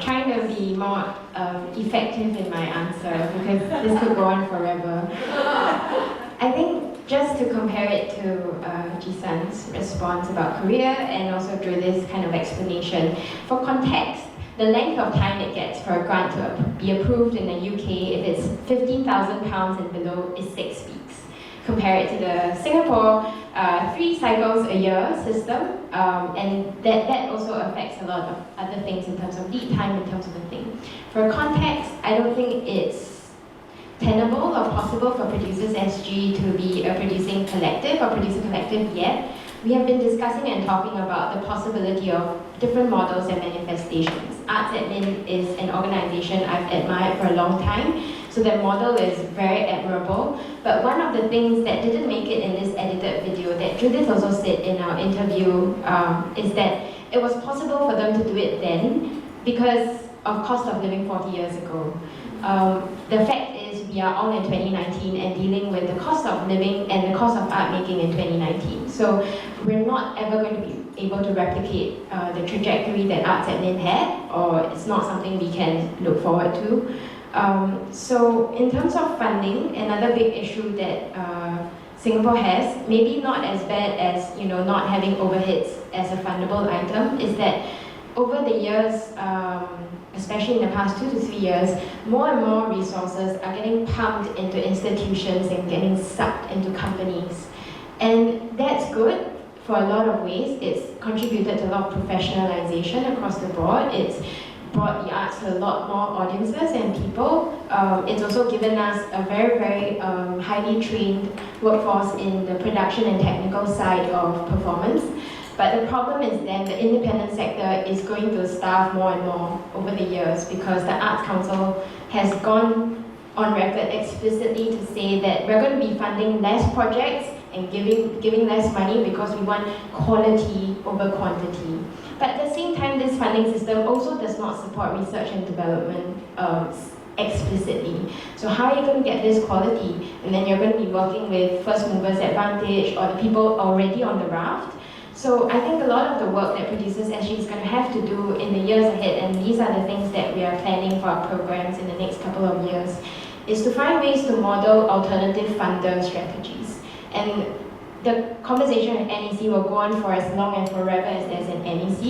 Trying to be more effective in my answer because this could go on forever. I think just to compare it to Ji-san's response about Korea and also through this kind of explanation, for context, the length of time it gets for a grant to be approved in the UK, if it's £15,000 and below, is 6 weeks. Compare it to the Singapore 3 cycles a year system, and that also affects a lot of other things in terms of lead time, in terms of the thing. For context, I don't think it's tenable or possible for Producers SG to be a producing collective or producer collective yet. We have been discussing and talking about the possibility of different models and manifestations. Arts Admin is an organization I've admired for a long time, so that model is very admirable. But one of the things that didn't make it in this edited video that Judith also said in our interview is that it was possible for them to do it then because of cost of living 40 years ago. The fact is we are all in 2019 and dealing with the cost of living and the cost of art making in 2019. So we're not ever going to be able to replicate the trajectory that Arts Admin had, or it's not something we can look forward to. So in terms of funding, another big issue that Singapore has, maybe not as bad as not having overheads as a fundable item, is that over the years, especially in the past 2 to 3 years, more and more resources are getting pumped into institutions and getting sucked into companies. And that's good for a lot of ways. It's contributed to a lot of professionalization across the board. It's brought the arts to a lot more audiences and people. It's also given us a very, very highly trained workforce in the production and technical side of performance. But the problem is then the independent sector is going to starve more and more over the years because the Arts Council has gone on record explicitly to say that we're going to be funding less projects and giving less money because we want quality over quantity. But at the same time, this funding system also does not support research and development explicitly. So how are you going to get this quality? And then you're going to be working with first movers advantage or the people already on the raft. So I think a lot of the work that Producers SG is going to have to do in the years ahead, and these are the things that we are planning for our programs in the next couple of years, is to find ways to model alternative funder strategies. And the conversation at NEC will go on for as long and forever as there's an NEC.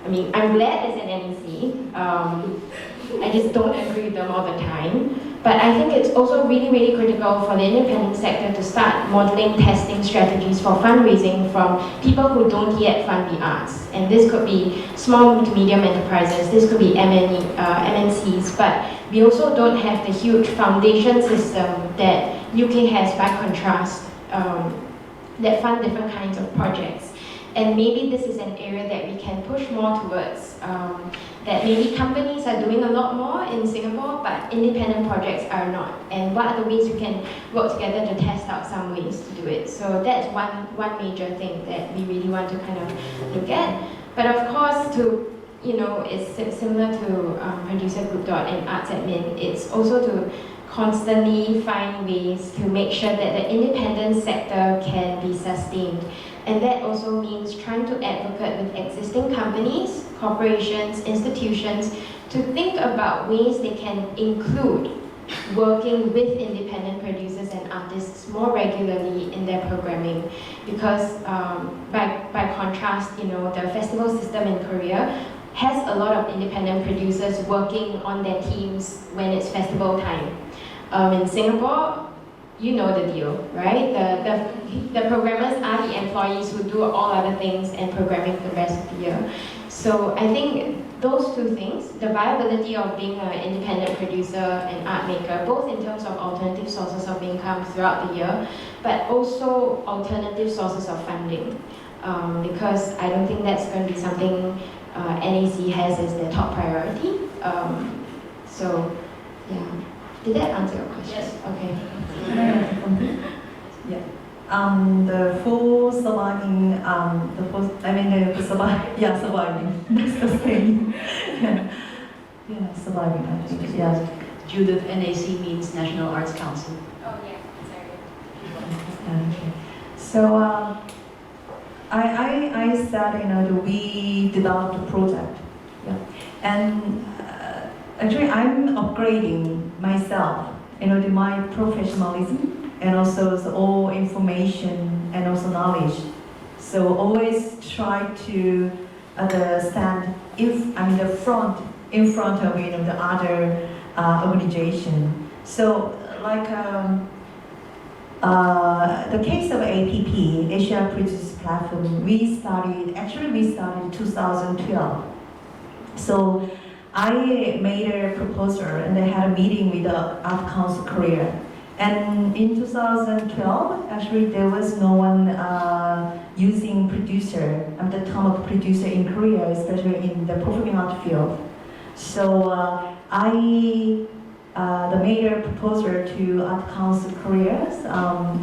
I mean, I'm glad there's an NEC. I just don't agree with them all the time. But I think it's also really, really critical for the independent sector to start modeling testing strategies for fundraising from people who don't yet fund the arts. And this could be small to medium enterprises, this could be MNCs, but we also don't have the huge foundation system that UK has by contrast, that fund different kinds of projects. And maybe this is an area that we can push more towards, that maybe companies are doing a lot more in Singapore, but independent projects are not. And what are the ways we can work together to test out some ways to do it? So that's one major thing that we really want to kind of look at. But of course, it's similar to Producer Group and Arts Admin, it's also to constantly find ways to make sure that the independent sector can be sustained. And that also means trying to advocate with existing companies, corporations, institutions, to think about ways they can include working with independent producers and artists more regularly in their programming. Because by contrast, the festival system in Korea has a lot of independent producers working on their teams when it's festival time. In Singapore, you know the deal, right? The programmers are the employees who do all other things and programming for the rest of the year. So I think those two things, the viability of being an independent producer and art maker, both in terms of alternative sources of income throughout the year, but also alternative sources of funding. Because I don't think that's going to be something NAC has as their top priority. So, yeah. Did that answer your question? Yes. Okay. The full surviving, surviving. That's the thing. Yeah, surviving, I think, yeah. Judith, NAC means National Arts Council. Oh, yeah. Sorry. Okay. So, I said, that we developed a project. Yeah. And actually, I'm upgrading myself, my professionalism and also the all information and also knowledge. So always try to stand in front of the other organization. So like the case of APP, Asia Produce Platform, we started in 2012. So I made a proposal and I had a meeting with the Art Council Korea. And in 2012, actually there was no one using producer, the term of producer in Korea, especially in the performing art field. So I made a proposal to Art Council Korea.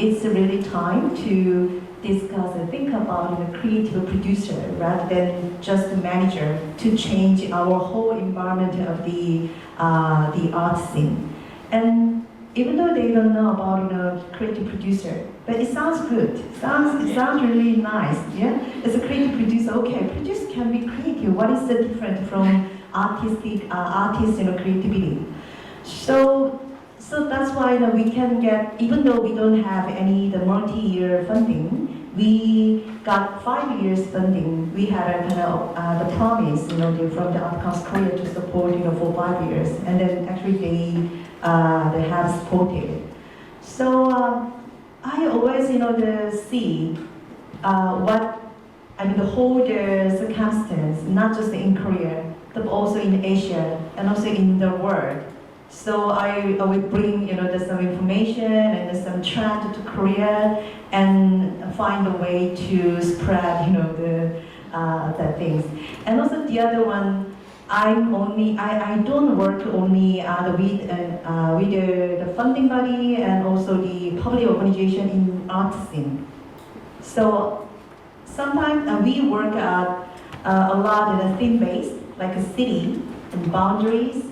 It's really time to discuss and think about the creative producer rather than just the manager to change our whole environment of the art scene. And even though they don't know about creative producer, but it sounds good. It sounds really nice. Yeah, as a creative producer, okay, producer can be creative. What is the difference from artist creativity? So that's why we can get, even though we don't have the multi-year funding, we got 5 years funding. We had a kind of the promise, from the Art Council Korea to support, for 5 years, and then actually they have supported. So I always, see the whole circumstance, not just in Korea, but also in Asia and also in the world. So I will bring, some information and some trend to Korea and find a way to spread, the things. And also the other one, I don't work only with the funding body and also the public organization in art scene. So sometimes we work a lot in a theme-based, like a city and boundaries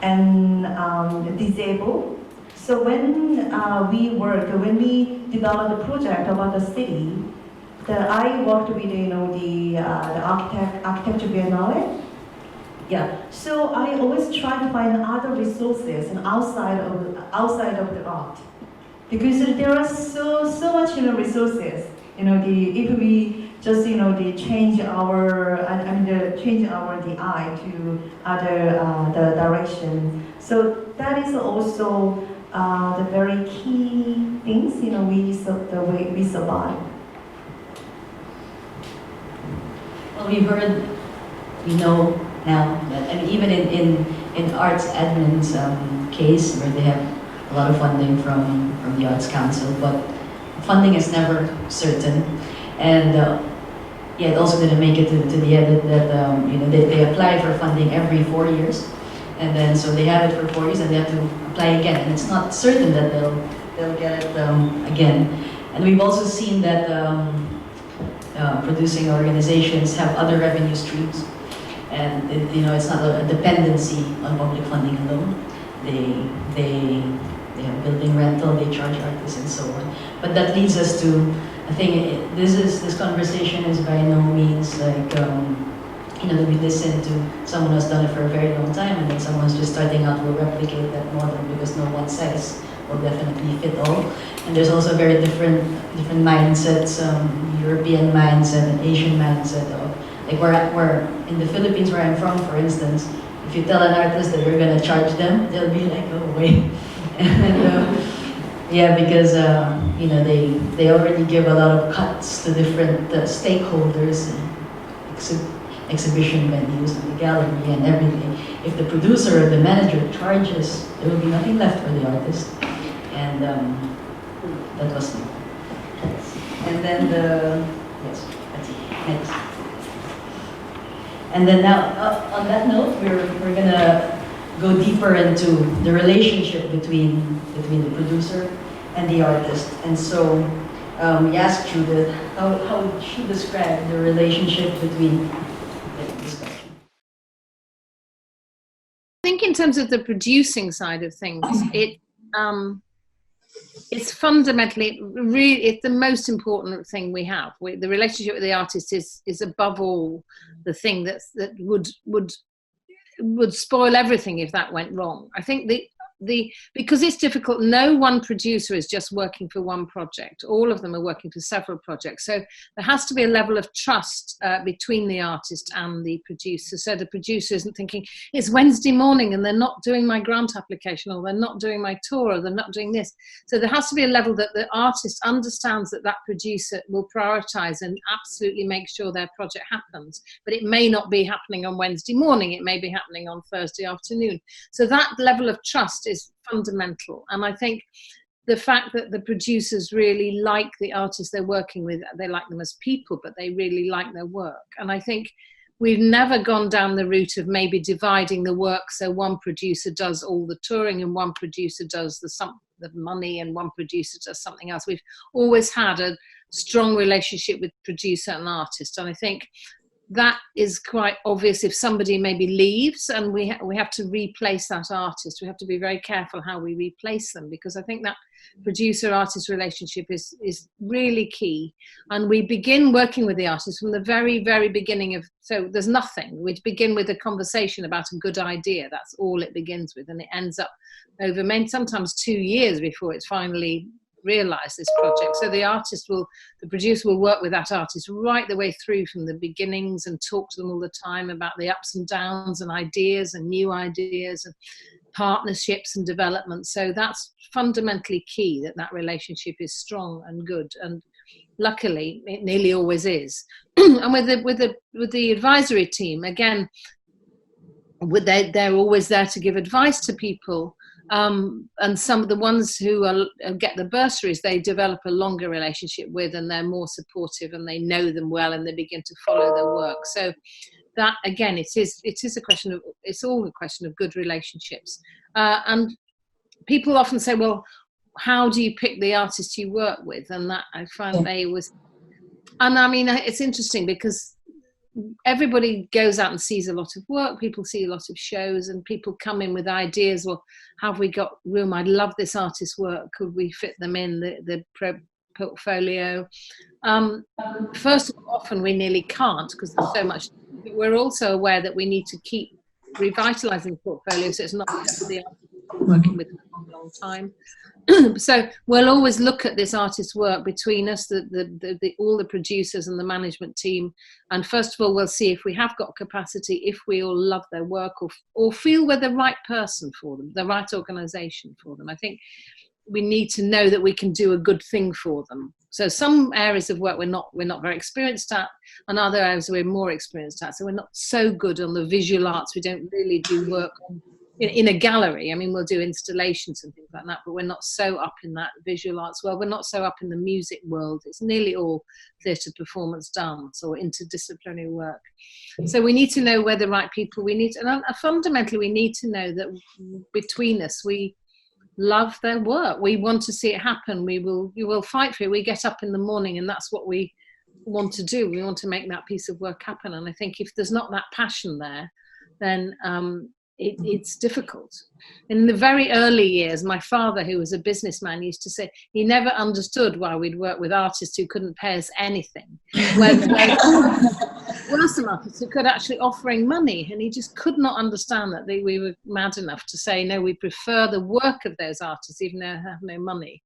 and disabled. So when we developed the project about the city, I worked with the architecture biennale. Yeah. So I always try to find other resources and outside of the art, because there are so much resources. If we just change our the eye to other the direction. So that is also the very key things. The way we survive. Well, we know now that, even in arts admin's case, where they have a lot of funding from the Arts Council, but funding is never certain, and it also didn't make it to the edit that they apply for funding every 4 years, and then so they have it for 4 years and they have to apply again, and it's not certain that they'll get it again. And we've also seen that producing organizations have other revenue streams, and it's not a dependency on public funding alone. They have building rental, they charge artists and so on. But that leads us to, I think this conversation is by no means like that we listen to someone who's done it for a very long time, and then someone who's just starting out will replicate that model, because no one size will definitely fit all. And there's also very different mindsets, European mindset and Asian mindset. Like where in the Philippines, where I'm from, for instance, if you tell an artist that you're gonna charge them, they'll be like, oh wait. And because they already give a lot of cuts to different stakeholders, and exhibition venues, and the gallery and everything. If the producer or the manager charges, there will be nothing left for the artist. And that was me. And then yes, that's it. Next. And then now, on that note, we're gonna go deeper into the relationship between the producer and the artist. And so we asked Judith how would she describe the relationship between this question. I think in terms of the producing side of things, it's fundamentally it's the most important thing we have. The relationship with the artist is above all the thing that would spoil everything if that went wrong. I think because it's difficult, no one producer is just working for one project. All of them are working for several projects. So there has to be a level of trust between the artist and the producer. So the producer isn't thinking, it's Wednesday morning and they're not doing my grant application, or they're not doing my tour, or they're not doing this. So there has to be a level that the artist understands that that producer will prioritize and absolutely make sure their project happens. But it may not be happening on Wednesday morning. It may be happening on Thursday afternoon. So that level of trust is fundamental. And I think the fact that the producers really like the artists they're working with, they like them as people, but they really like their work. And I think we've never gone down the route of maybe dividing the work so one producer does all the touring and one producer does the money and one producer does something else. We've always had a strong relationship with producer and artist, and I think that is quite obvious if somebody maybe leaves and we have to replace that artist. We have to be very careful how we replace them, because I think that producer-artist relationship is really key. And we begin working with the artist from the very, very beginning of, so there's nothing. We begin with a conversation about a good idea. That's all it begins with. And it ends up over sometimes 2 years before it's finally realize this project. So the producer will work with that artist right the way through from the beginnings and talk to them all the time about the ups and downs and ideas and new ideas and partnerships and development. So that's fundamentally key, that relationship is strong and good. And luckily it nearly always is. And with the advisory team, again, they're always there to give advice to people. And some of the ones who get the bursaries, they develop a longer relationship with, and they're more supportive and they know them well and they begin to follow their work. So that, again, it's all a question of good relationships. And people often say, well, how do you pick the artists you work with? And that I find and I mean, it's interesting because everybody goes out and sees a lot of work, people see a lot of shows, and people come in with ideas. Well, have we got room? I'd love this artist's work. Could we fit them in the portfolio? First of all, often we nearly can't because there's so much. But we're also aware that we need to keep revitalizing the portfolio, so it's not just the artist working with for a long time. So we'll always look at this artist's work between us, all the producers and the management team. And first of all, we'll see if we have got capacity, if we all love their work or feel we're the right person for them, the right organization for them. I think we need to know that we can do a good thing for them. So some areas of work we're not very experienced at, and other areas we're more experienced at. So we're not so good on the visual arts. We don't really do work in a gallery. I mean, we'll do installations and things like that, but we're not so up in that visual arts world. We're not so up in the music world. It's nearly all theatre, performance, dance, or interdisciplinary work. So we need to know where the right people we need. And fundamentally, we need to know that between us, we love their work. We want to see it happen. We will fight for it. We get up in the morning and that's what we want to do. We want to make that piece of work happen. And I think if there's not that passion there, then it's difficult. In the very early years, my father, who was a businessman, used to say he never understood why we'd work with artists who couldn't pay us anything. Where were some artists who could actually offering money, and he just could not understand that we were mad enough to say, no, we prefer the work of those artists, even though they have no money.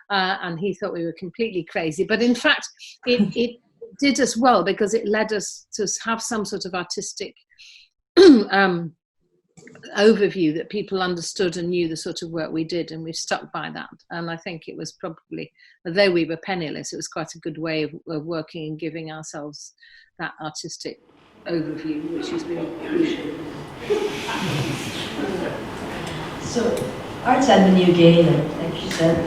And he thought we were completely crazy. But in fact, it did us well because it led us to have some sort of artistic overview that people understood and knew the sort of work we did, and we've stuck by that. And I think it was probably, although we were penniless, it was quite a good way of working and giving ourselves that artistic overview, which has been crucial. So Arts Avenue Gay, like she said,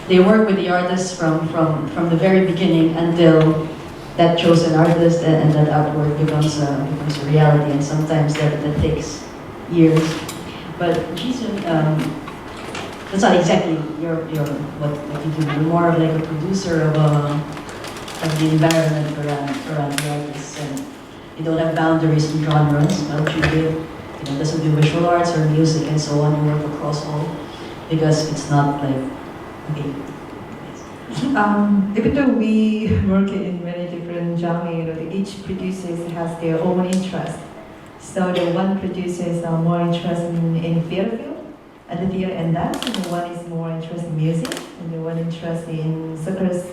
they work with the artists from the very beginning until that chosen artist and that artwork becomes a reality, and sometimes that takes years. But she's that's not exactly what you do. You're more of like a producer of the environment around the artists, and you don't have boundaries in genres. What you did, doesn't do visual arts or music and so on. You work across all because it's not like okay. Even though we work in many different genres, each producer has their own interest. So the one producer is more interested in theater field, and the theater and dance, and the one is more interested in music, and the one interested in circus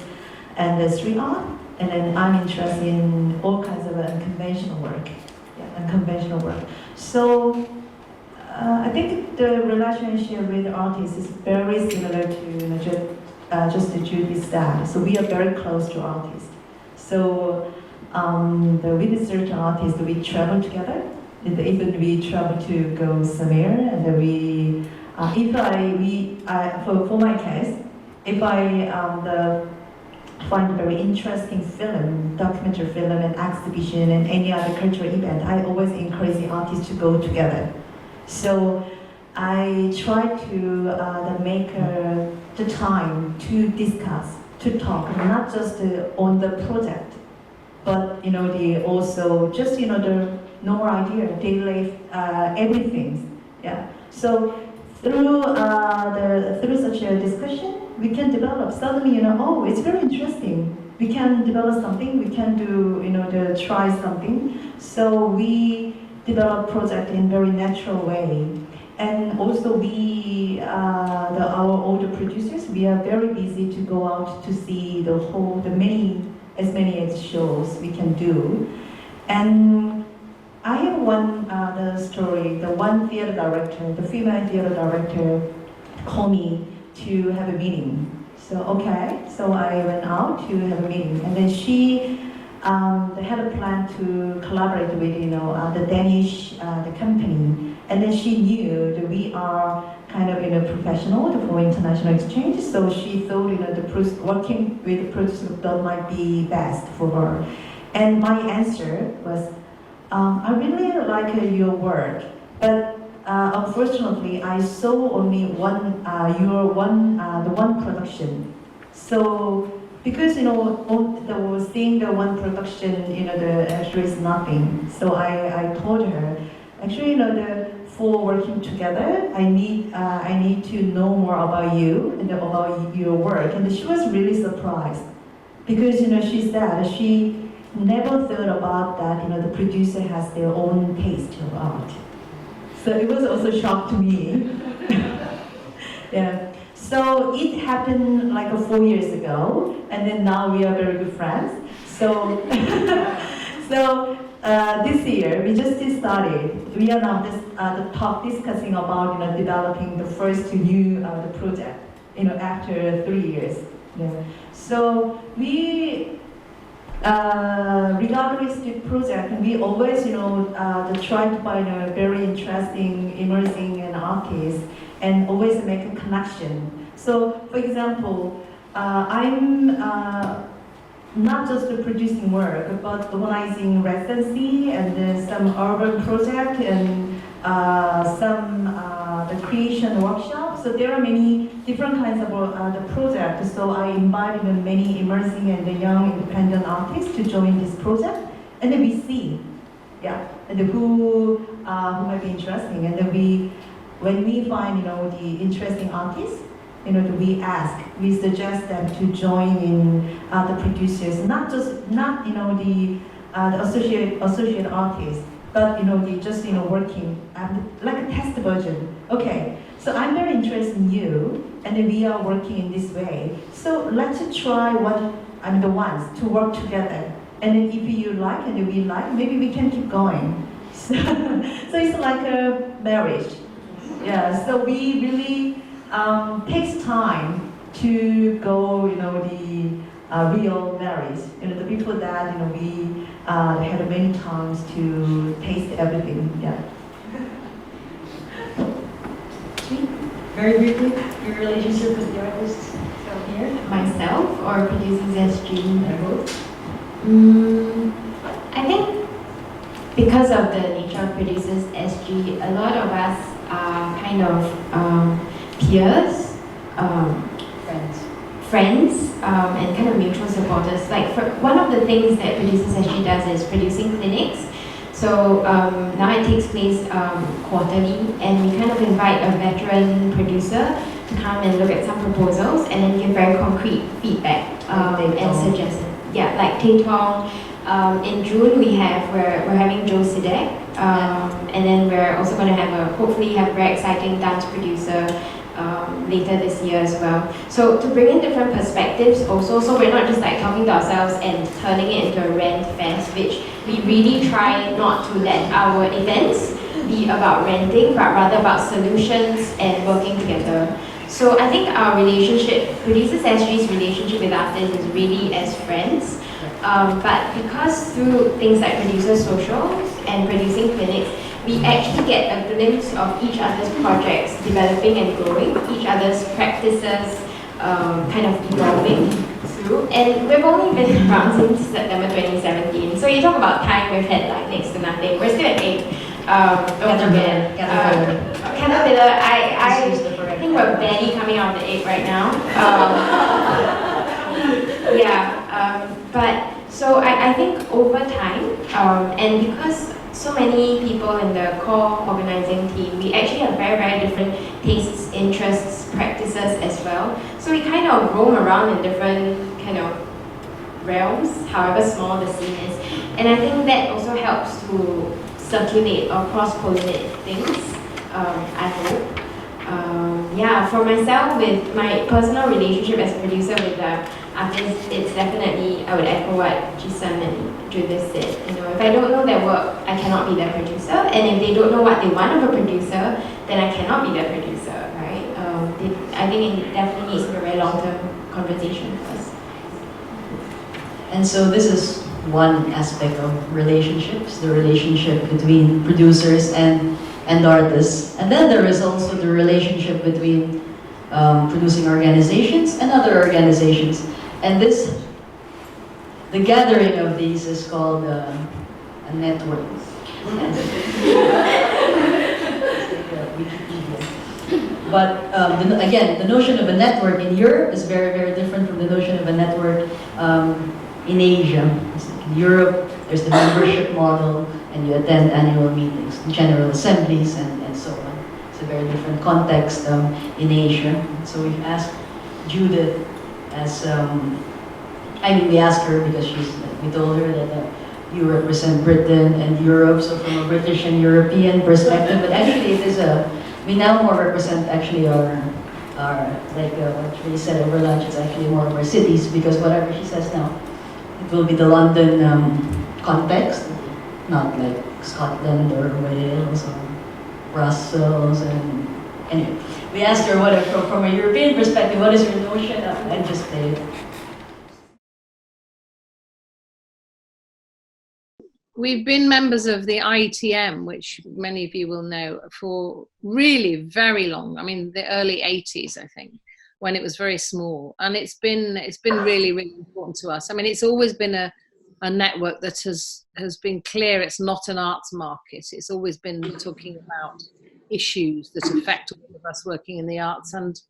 and the street art, and then I'm interested in all kinds of unconventional work. Yeah, unconventional work. So I think the relationship with artists is very similar to just the Judy said. So we are very close to artists. So with the certain artists, we travel together. Even we travel to go somewhere, and we, for my case, if I find a very interesting film, documentary film, and exhibition, and any other cultural event, I always encourage the artists to go together. So I try to make the time to discuss, to talk, not just on the project, but the also just the normal idea, daily everything. Yeah. So through through such a discussion, we can develop suddenly. Oh, it's very interesting. We can develop something. We can do try something. So we develop project in very natural way. And also we, our older producers, we are very busy to go out to see as many shows we can do. And I have one the story, the one theater director, the female theater director called me to have a meeting. So okay, so I went out to have a meeting, and then she had a plan to collaborate with the Danish the company, and then she knew that we are kind of professional for international exchange, so she thought working with the producer that might be best for her. And my answer was, I really like your work, but unfortunately I saw only the one production. So because seeing the one production, the actually is nothing. So I told her, actually, for working together, I need to know more about you and about your work. And she was really surprised because she said she never thought about that. The producer has their own taste of art. So it was also a shock to me. Yeah. So it happened like 4 years ago, and then now we are very good friends. So, this year we just started. We are now discussing about developing the first new the project. After 3 years. Yeah. So we. Regardless the project, we always, try to find a very interesting, immersing an artist, and always make a connection. So, for example, I'm not just producing work, but organizing residency and some urban project and some the creation workshop. So there are many different kinds of the projects. So I invited many emerging and the young independent artists to join this project, and then we see, yeah, and who might be interesting, and then when we find the interesting artists, we suggest them to join in the producers, not the associate artists, but they just working like a test version. Okay, so I'm very interested in you, and then we are working in this way. So let's try the ones to work together, and then if you like and we like, maybe we can keep going. So it's like a marriage. Yeah. So we really takes time to go, the real marriage. The people that we had many times to taste everything. Yeah. Very briefly, your relationship with the artists. So here, Myself or producing SG? both. I think because of the nature of producers SG, a lot of kind of peers, friends, and kind of mutual supporters. Like one of the things that Producers SG does is producing clinics. So now it takes place quarterly, and we kind of invite a veteran producer to come and look at some proposals and then give very concrete feedback and suggestions. Yeah, like Tay Tong. In June we're having Joe Sidek, and then we're also going to hopefully have a very exciting dance producer later this year as well. So to bring in different perspectives also, so we're not just like talking to ourselves and turning it into a rent fest, which we really try not to let our events be about renting, but rather about solutions and working together. So I think our relationship, Producers SG's relationship with artists is really as friends. But because through things like Producer Socials and producing clinics, we actually get a glimpse of each other's projects developing and growing, each other's practices kind of evolving through. And we've only been around since September 2017. So you talk about time we've had like next to nothing. We're still at 8. Caterpillar. I think we're barely coming out of the 8 right now. But so I think over time, and because so many people in the core organizing team, we actually have very, very different tastes, interests, practices as well. So we kind of roam around in different kind of realms, however small the scene is. And I think that also helps to circulate or cross-pollinate things, I hope. For myself, with my personal relationship as a producer with the artists, it's definitely, I would echo what Jisun and Judith said. You know, if I don't know their work, I cannot be their producer. And if they don't know what they want of a producer, then I cannot be their producer, right? I think it definitely needs to be a very long-term conversation for us. And so this is one aspect of relationships, the relationship between producers and artists. And then there is also the relationship between producing organizations and other organizations. And the gathering of these is called a network. But again, the notion of a network in Europe is very, very different from the notion of a network in Asia. In Europe, there's the membership model, and you attend annual meetings, general assemblies, and so on. It's a very different context in Asia. So we've asked Judith we asked her because we told her that you represent Britain and Europe, so from a British and European perspective, but actually we now more represent actually our like what we said over lunch, it's actually more of our cities, because whatever she says now, it will be the London context, not like Scotland or Wales or Brussels. And anyway, we asked her from a European perspective, what is your notion of, and just play it. We've been members of the ITM, which many of you will know, for really very long. I mean, the early 80s, I think, when it was very small. And it's been really, really important to us. I mean, it's always been a network that has been clear it's not an arts market. It's always been talking about issues that affect all of us working in the arts. And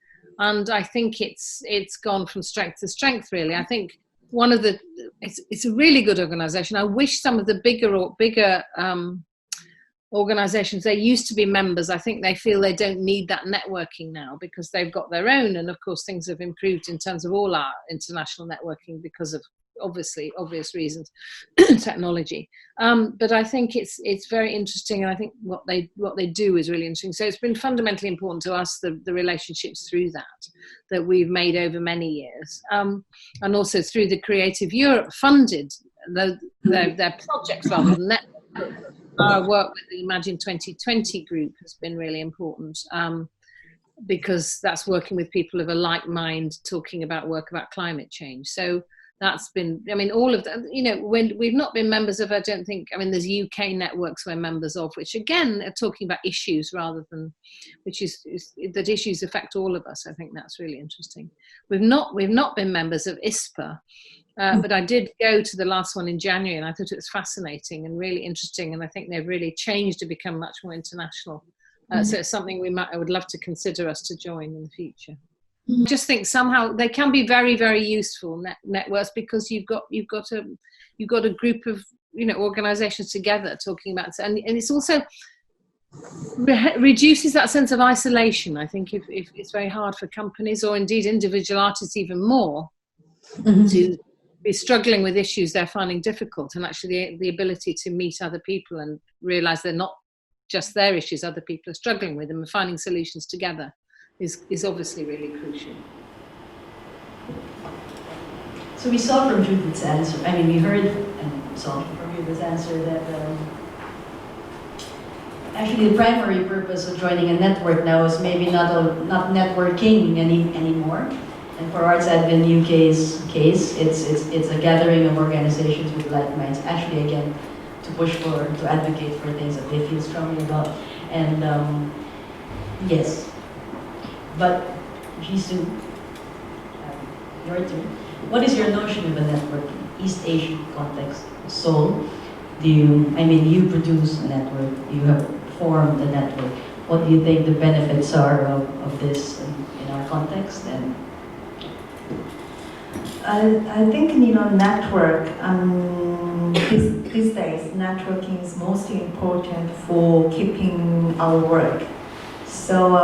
I think it's gone from strength to strength, really. I think it's a really good organization. I wish some of the bigger organizations, they used to be members, I think they feel they don't need that networking now because they've got their own. And of course things have improved in terms of all our international networking because of obvious reasons, technology. But I think it's very interesting, and I think what they do is really interesting. So it's been fundamentally important to us, the relationships through that we've made over many years, and also through the Creative Europe funded their projects rather than network. Our work with the Imagine 2020 group has been really important. Because that's working with people of a like mind, talking about work about climate change. So that's been, I mean, all of that, when we've not been members of, I don't think, I mean, there's UK networks we're members of, which again are talking about issues rather than, which is that issues affect all of us. I think that's really interesting. We've not been members of ISPA, but I did go to the last one in January, and I thought it was fascinating and really interesting. And I think they've really changed to become much more international So it's something I would love to consider us to join in the future. I just think somehow they can be very, very useful networks, because you've got a group of organisations together talking about, and it's also reduces that sense of isolation. I think if it's very hard for companies, or indeed individual artists even more, to be struggling with issues they're finding difficult, and actually the ability to meet other people and realise they're not just their issues, other people are struggling with them, and finding solutions together is obviously really crucial. So we saw from Judith's answer, we heard and saw from Judith's answer that actually the primary purpose of joining a network now is maybe not networking anymore. And for Arts Advent UK's case, it's a gathering of organizations with like minds, actually again, to advocate for things that they feel strongly about. And yes, but Jisoo, your turn. What is your notion of a network in East Asian context? Seoul, you produce a network, you have formed a network. What do you think the benefits are of this in our context? And I think network. These days, networking is most important for keeping our work. So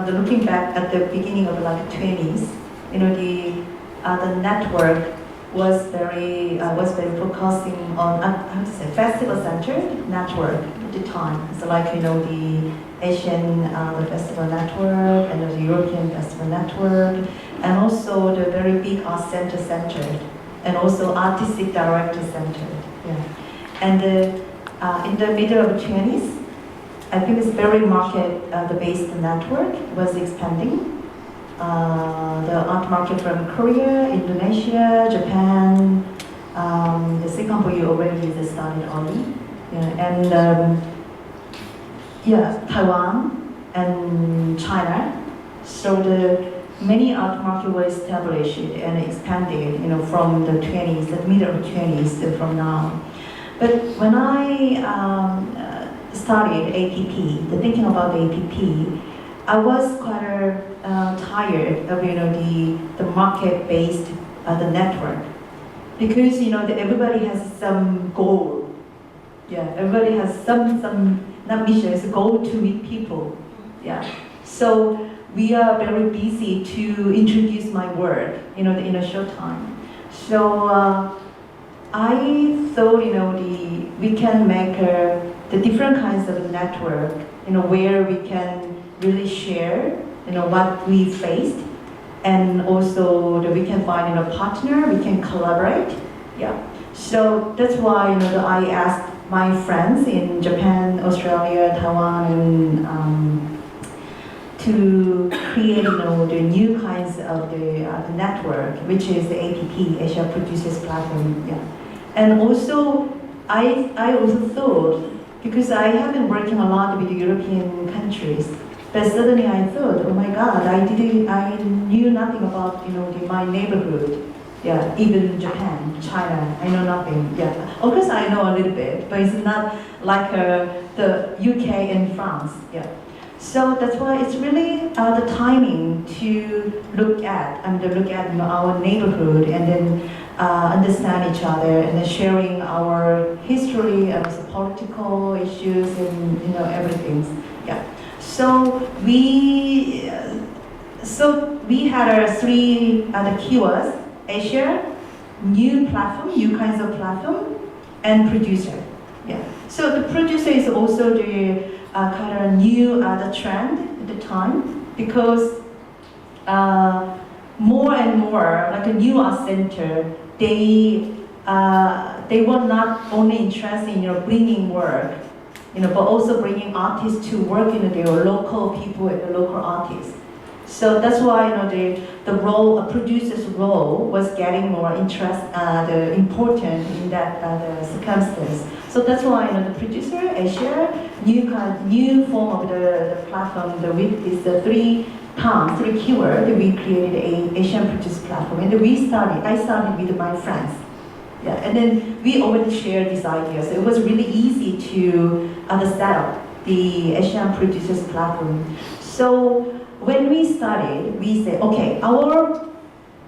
looking back at the beginning of like 20s, the network was very focusing on festival centered network at the time. So like the Asian the festival network and the European festival network, and also the very big art center centered, and also artistic director centered. Yeah, and in the middle of the 20s, I think it's very market-based network was expanding. The art market from Korea, Indonesia, Japan, the Singapore you already started early, and Taiwan and China. So the many art market were established and expanded, from the 20s, the middle of 20s from now. But when I started APP, thinking about the APP, I was quite tired of the market-based the network, because everybody has some goal. Yeah, everybody has some not mission, it's a goal to meet people. Yeah, so we are very busy to introduce my work, in a short time. So I thought we can make the different kinds of network, where we can really share, what we faced, and also that we can find a partner, we can collaborate. Yeah. So that's why I asked my friends in Japan, Australia, Taiwan, and to create the new kinds of the network, which is the APP, Asia Producers Platform. Yeah. And also I also thought, because I have been working a lot with the European countries, but suddenly I thought, oh my God, I knew nothing about my neighborhood. Yeah, even Japan, China, I know nothing. Yeah, of course I know a little bit, but it's not like the UK and France. Yeah, so that's why it's really the timing to look at our neighborhood, and then understand each other, and then sharing our history and political issues and everything. Yeah. So we had three other keywords: Asia, new platform, new kinds of platform, and producer. Yeah. So the producer is also the kind of new the trend at the time, because more and more like a new art center, they were not only interested in bringing work, but also bringing artists to work their local people and the local artists. So that's why the role, a producer's role, was getting more important in that the circumstance. So that's why the producer, Asia, new form of the platform. With these three keywords, we created a Asian producer platform, and I started with my friends. Yeah, and then we already shared this idea, so it was really easy to set up the Asian Producers Platform. So when we started, we said, okay, our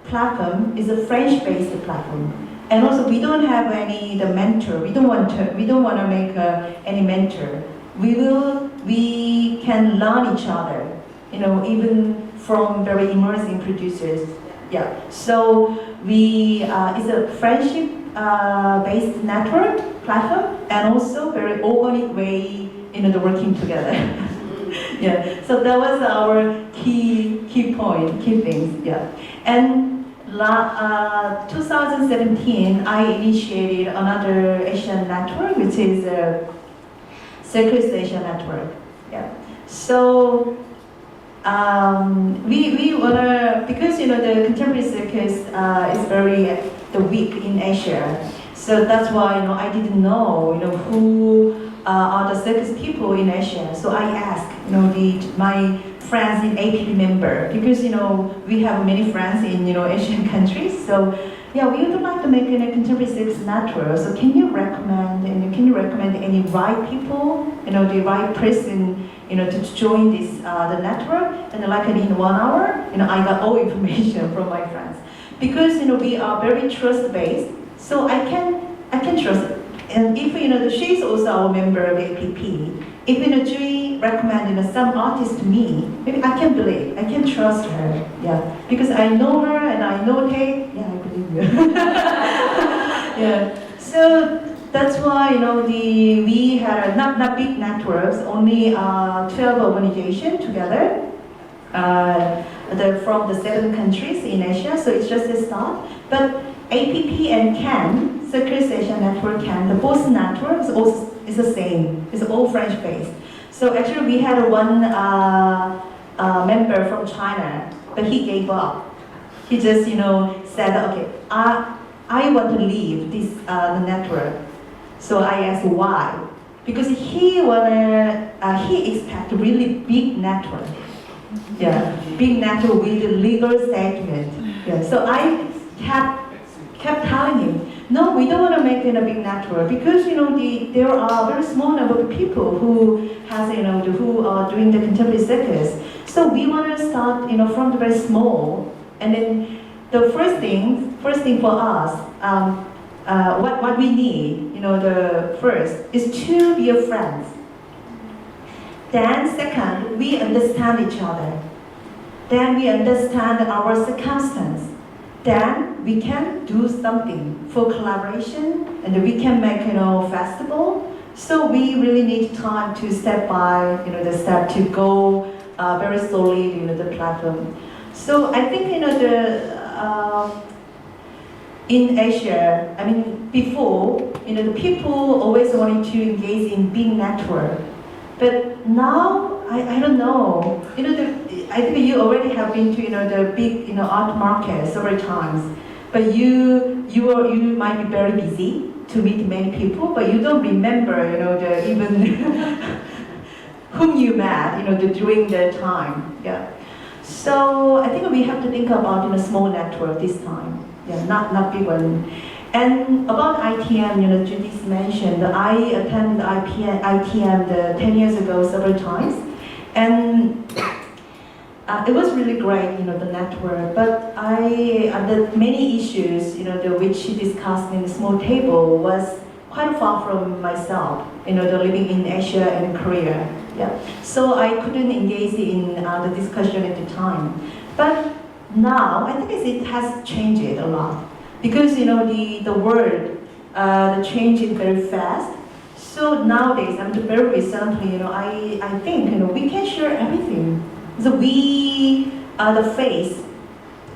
platform is a French-based platform, and also we don't have any mentor. We don't want to make any mentor. We can learn each other, even from very emerging producers. Yeah. So it's a friendship based network platform, and also very organic way, the working together. Yeah. So that was our key things. Yeah. And 2017, I initiated another Asian network, which is Circus Asia Network. Yeah. So we wanna, because the contemporary circus is very weak in Asia. So that's why I didn't know who are the circus people in Asia. So I asked my friends in APP member, because we have many friends in Asian countries. So yeah, we would like to make a contemporary circus network. So can you recommend any right people, the right person, to join this the network? And like in 1 hour, I got all information from my friends, because we are very trust based. So I can trust it. And if she's also our member of APP, if Jui recommend some artist to me, maybe I can believe, I can trust her. Yeah, because I know her and I know Kate. Yeah, I believe you. Yeah. So that's why we had not big networks, only 12 organizations together. They're from the 7 countries in Asia, so it's just a start. But APP and CAN, Circus Asia Network CAN, the both networks also is the same. It's all French-based. So actually we had one member from China, but he gave up. He just said, okay, I want to leave this the network. So I asked why, because he expect really big network. Yeah, big network with a legal statement. Yeah, so I kept telling him, no, we don't want to make it a big network, because there are very small number of people who has who are doing the contemporary circus. So we want to start from the very small, and then the first thing for us, what we need, the first is to be a friends. Then second, we understand each other. Then we understand our circumstance. Then we can do something for collaboration, and we can make festival. So we really need time to step by the step to go very slowly the platform. So I think in Asia, I mean before the people always wanted to engage in big network, but now I don't know. I think you already have been to the big art market several times, but you might be very busy to meet many people, but you don't remember the even whom you met during the time. Yeah. So I think we have to think about a small network this time. Yeah, not big one. And about ITM, Judith mentioned, I attended ITM 10 years ago several times, and it was really great, the network. But the many issues, which she discussed in the small table was quite far from myself, the living in Asia and Korea. Yeah, so I couldn't engage in the discussion at the time. But now I think it has changed a lot, because the world changing very fast. So nowadays, very recently, I think we can share everything. So we are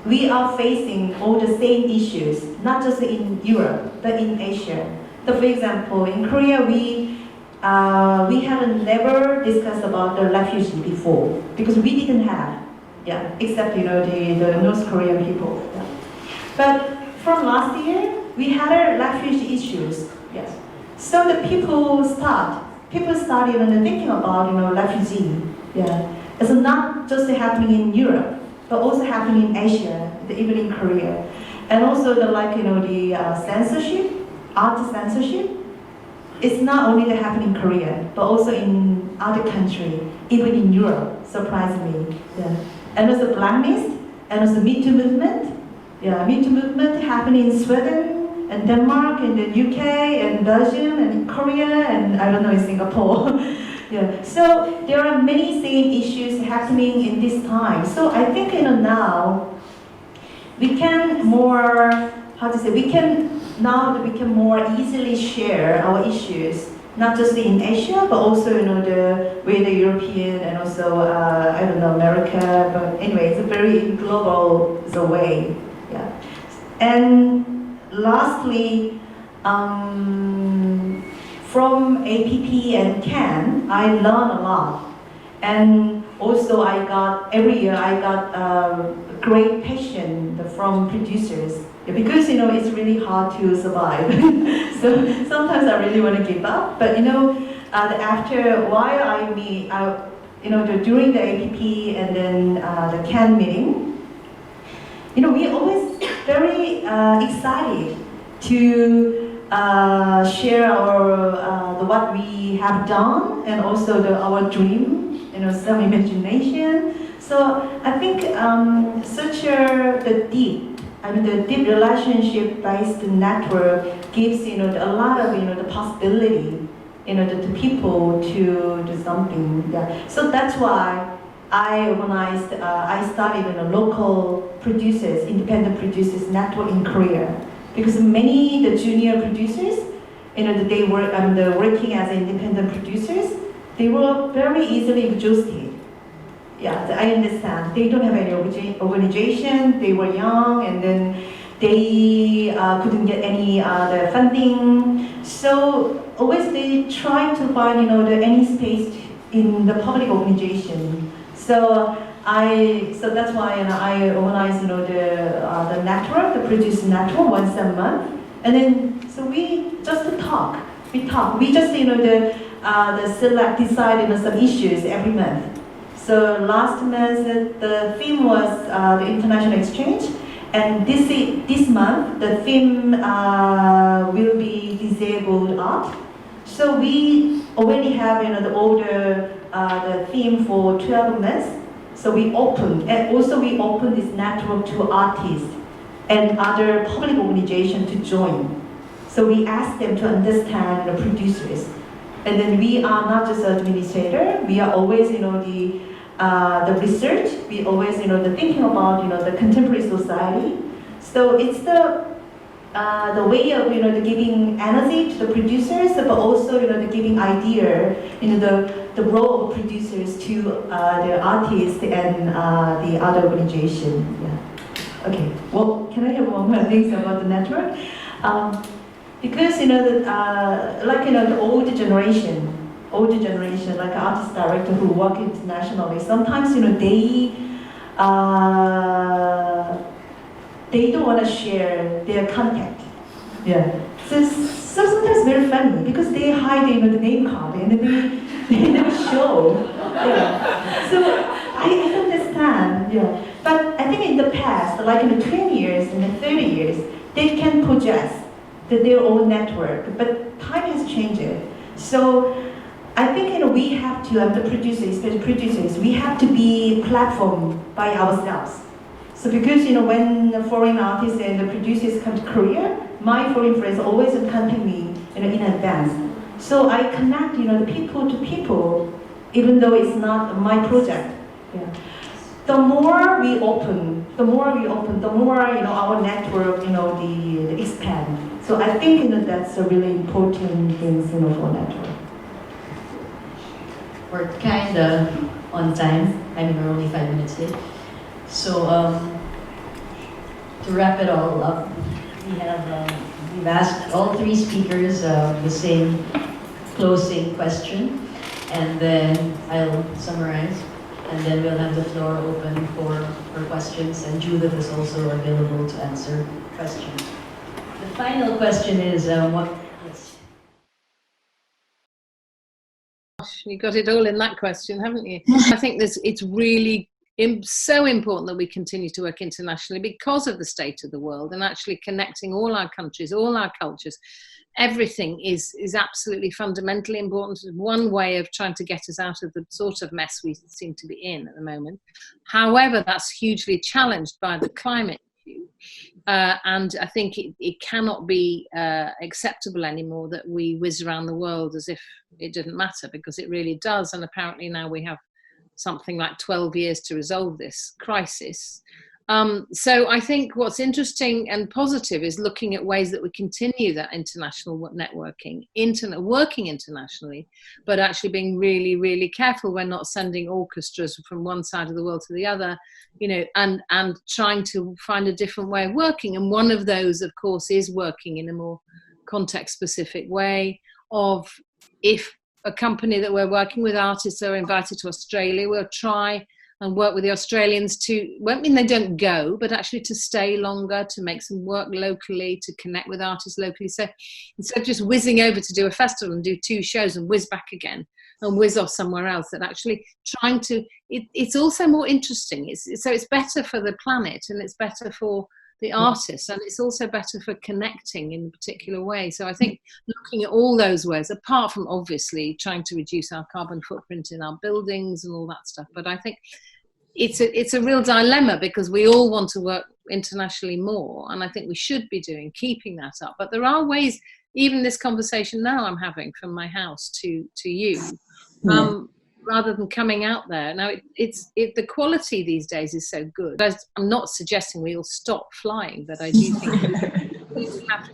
we are facing all the same issues, not just in Europe, but in Asia. So for example, in Korea, we had never discussed about the refugee before, because we didn't have, except the North Korean people. Yeah. But from last year, we had refugee issues. Yes. So the people started thinking about refugee. Yeah. It's not just happening in Europe, but also happening in Asia, even in Korea, and also the censorship. art censorship, it's not only happening in Korea, but also in other countries, even in Europe, surprisingly. Yeah. And also blacklist, and also Me Too movement. Yeah, Me Too movement happening in Sweden, and Denmark, and the UK, and Belgium, and Korea, and I don't know, in Singapore. Yeah. So there are many same issues happening in this time. So I think now we can more, we can more easily share our issues, not just in Asia, but also with the European and also I don't know, America. But anyway, it's a very global way. Yeah. And lastly, from APP and CAN, I learn a lot. And also every year I got great passion from producers. Yeah, because it's really hard to survive. So sometimes I really want to give up. But after a while during the APP and then the CAN meeting, we always very excited to share our what we have done and also our dream, some imagination. So I think the deep relationship-based network gives a lot of the possibility to people to do something. Yeah. So that's why I started local producers, independent producers network in Korea, because many the junior producers, they were working as independent producers. They were very easily exhausted. Yeah, I understand. They don't have any organization. They were young, and then they couldn't get any the funding. So always they try to find any space in the public organization. So that's why I organize the network, the producer network, once a month, and then so we just talk. We just decide some issues every month. So last month the theme was the international exchange, and this month the theme will be disabled art. So we already have the theme for 12 months. So we open this network to artists and other public organizations to join. So we ask them to understand the producers. And then we are not just administrator, we are always the research, we always the thinking about the contemporary society. So it's the way of the giving energy to the producers, but also the giving idea, the role of producers to the artists and the other organization. Yeah. Okay. Well, can I have one more thing about the network? Because the older generation, like artist director who work internationally, sometimes they don't want to share their contact. Yeah. So sometimes very funny because they hide the name card and they never show. Yeah. So I understand. Yeah. But I think in the past, like in the 20 years and the 30 years, they can possess their own network. But time has changed. So I think we have to, the producers, especially producers, we have to be platformed by ourselves. So because when the foreign artists and the producers come to Korea, my foreign friends always contact me in advance. So I connect the people to people, even though it's not my project. Yeah. The more we open, the more our network the expand. So I think that's a really important thing for network. We're kind of on time. I mean, we're only 5 minutes late. So to wrap it all up, we've asked all three speakers the same closing question, and then I'll summarize, and then we'll have the floor open for questions, and Judith is also available to answer questions. The final question is what? Yes. You got it all in that question, haven't you? I think it's really so important that we continue to work internationally because of the state of the world and actually connecting all our countries, all our cultures, everything is absolutely fundamentally important. One way of trying to get us out of the sort of mess we seem to be in at the moment. However, that's hugely challenged by the climate issue. And I think it cannot be acceptable anymore that we whiz around the world as if it didn't matter, because it really does. And apparently now we have something like 12 years to resolve this crisis. So I think what's interesting and positive is looking at ways that we continue that international networking, working internationally, but actually being really, really careful. We're not sending orchestras from one side of the world to the other, you know, and trying to find a different way of working. And one of those, of course, is working in a more context-specific way of, if a company that we're working with, artists are invited to Australia, we'll try and work with the Australians to, won't mean they don't go, but actually to stay longer, to make some work locally, to connect with artists locally. So instead of just whizzing over to do a festival and do 2 shows and whiz back again and whiz off somewhere else, that actually trying to, it's also more interesting. So it's better for the planet, and it's better for the artists, and it's also better for connecting in a particular way. So I think looking at all those ways, apart from obviously trying to reduce our carbon footprint in our buildings and all that stuff, but I think it's a real dilemma, because we all want to work internationally more, and I think we should be keeping that up. But there are ways, even this conversation now I'm having from my house to you, rather than coming out there. Now, the quality these days is so good. I'm not suggesting we all stop flying, but I do think we have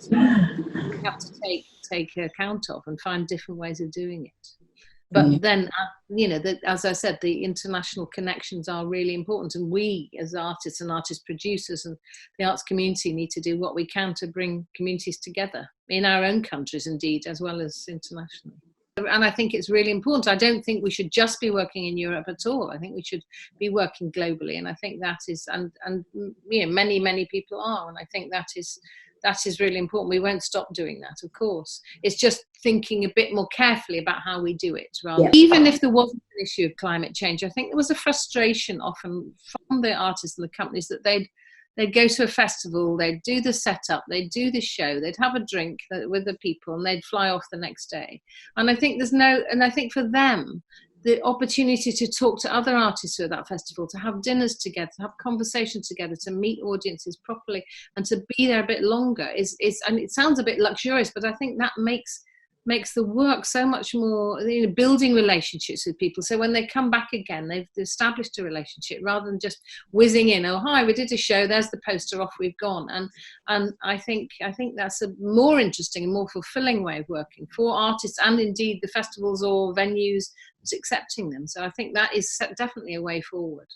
to take account of and find different ways of doing it. But then, you know, as I said, the international connections are really important, and we as artists and artist producers and the arts community need to do what we can to bring communities together in our own countries, indeed, as well as internationally. And I think it's really important. I don't think we should just be working in Europe at all. I think we should be working globally, and I think that is, and you know, many people are, and I think that is really important. We won't stop doing that, of course. It's just thinking a bit more carefully about how we do it. Even if there wasn't an issue of climate change, I think there was a frustration often from the artists and the companies that they'd go to a festival, they'd do the setup, they'd do the show, they'd have a drink with the people, and they'd fly off the next day. And I think I think for them, the opportunity to talk to other artists who are at that festival, to have dinners together, to have conversations together, to meet audiences properly, and to be there a bit longer is, and it sounds a bit luxurious, but I think that makes the work so much more, you know, building relationships with people. So when they come back again, they've established a relationship rather than just whizzing in. Oh, hi, we did a show. There's the poster, off we've gone. And I think that's a more interesting and more fulfilling way of working for artists, and indeed the festivals or venues accepting them. So I think that is definitely a way forward.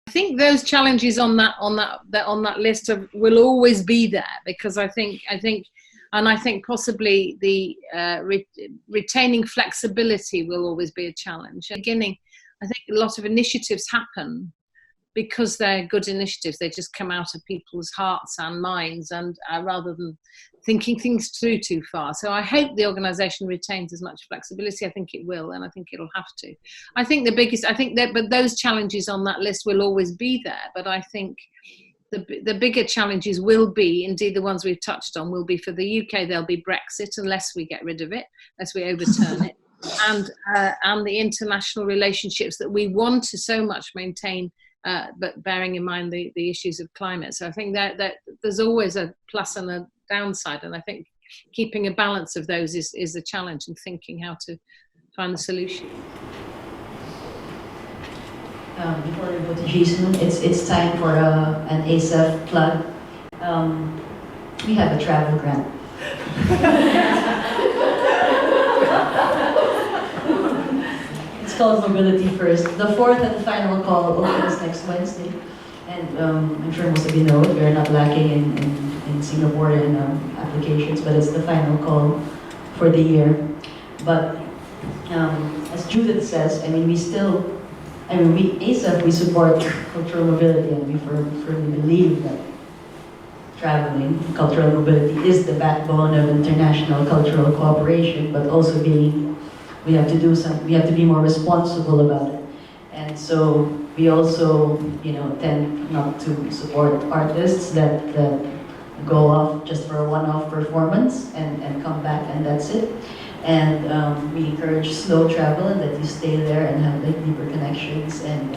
I think those challenges on that list will always be there, because I think possibly the retaining flexibility will always be a challenge. At the beginning, I think a lot of initiatives happen because they're good initiatives. They just come out of people's hearts and minds, and rather than thinking things through too far. So I hope the organisation retains as much flexibility. I think it will, and I think it'll have to. I think but those challenges on that list will always be there. But I think the bigger challenges will be, indeed the ones we've touched on, will be for the UK. There'll be Brexit, unless we get rid of it, unless we overturn it, and the international relationships that we want to so much maintain. But bearing in mind the issues of climate. So I think that there's always a plus and a downside, and I think keeping a balance of those is the challenge, and thinking how to find the solution. Before we go to Jason, it's time for an ASEF plug. We have a travel grant. It's called Mobility First. The 4th and final call opens next Wednesday, and I'm sure most of you know it. We're not lacking in Singaporean applications, but it's the final call for the year. But as Judith says, I mean, we ASEF, we support cultural mobility, and we firmly believe that traveling, cultural mobility, is the backbone of international cultural cooperation, but also we have to be more responsible about it. And so we also, tend not to support artists that go off just for a one-off performance and come back and that's it. And we encourage slow travel and that you stay there and have like deeper connections and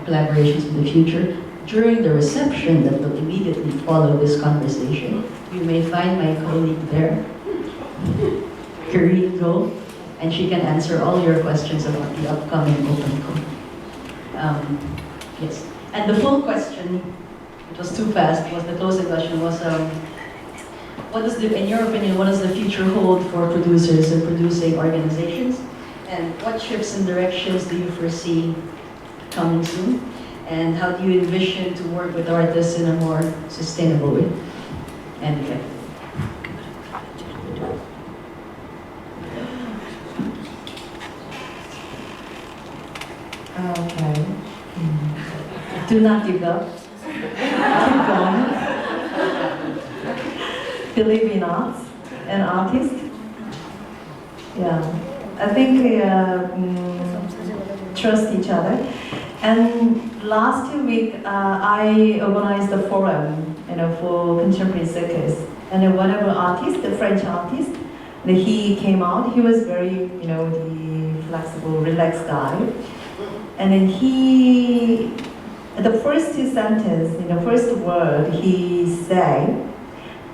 collaborations in the future. During the reception that will immediately follow this conversation, you may find my colleague there, Kiriko, and she can answer all your questions about the upcoming open call. Yes, and the full question, it was too fast, was the closing question was, in your opinion, what does the future hold for producers and producing organizations? And what shifts and directions do you foresee coming soon? And how do you envision to work with artists in a more sustainable way and effective? Okay. Do not give up. Keep going. Believe in us and artists. Yeah. I think we trust each other. And last week, I organized a forum, for contemporary circus. And then one of the artists, the French artist, he came out. He was very, the flexible, relaxed guy. And then the first sentence, in the first word, he said,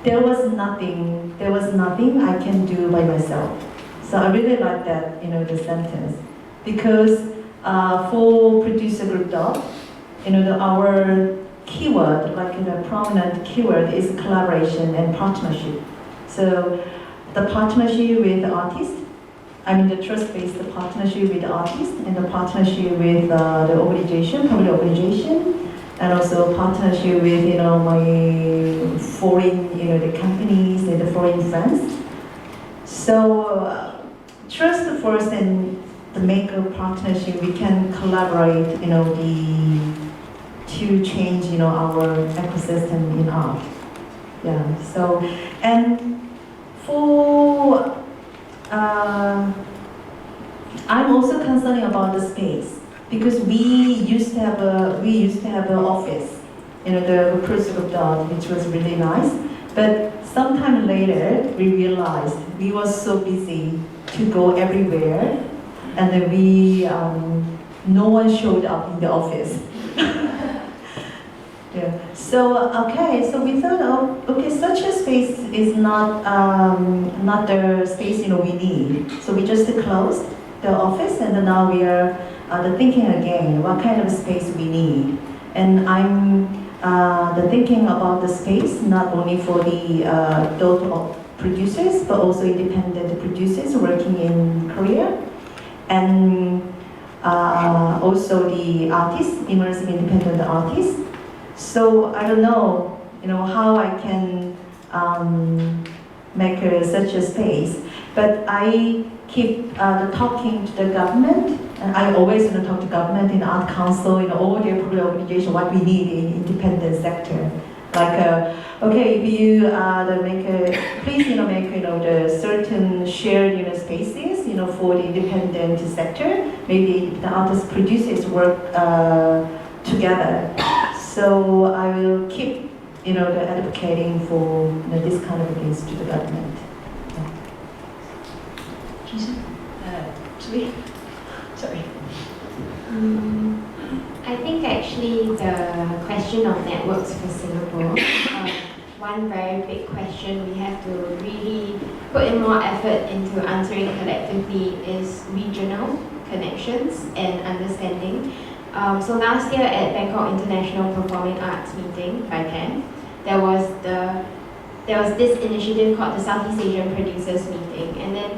there was nothing I can do by myself. So I really like that, the sentence. Because for producer group dot, our keyword, the prominent keyword is collaboration and partnership. So the partnership with the artist, the trust-based partnership with the artist, and the partnership with the organization, public organization, and also partnership with my foreign, the companies and the foreign friends. So trust first and the make a partnership, we can collaborate, to change, our ecosystem in art. Yeah. So and for I'm also concerned about the space because we used to have an office, the Cruise of Dot, which was really nice. But sometime later, we realized we were so busy to go everywhere, and then no one showed up in the office. Yeah. So we thought, okay, such a space is not the space we need. So we just closed the office, and then now we are thinking again what kind of space we need. And I'm thinking about the space not only for the adult producers but also independent producers working in Korea, and also the artists, emerging independent artists. So I don't know, how I can make such a space, but I keep talking to the government, and I always talk to government in art council, all their public organization, what we need in independent sector. Like, okay, if you please make the certain shared spaces, for the independent sector, maybe the artist producers work together. So I will keep, the advocating for this kind of things to the government. Sweet. Sorry. I think actually the question of networks for Singapore, one very big question we have to really put in more effort into answering collectively is regional connections and understanding. So last year at Bangkok International Performing Arts Meeting by PAM, there was this initiative called the Southeast Asian Producers Meeting, and then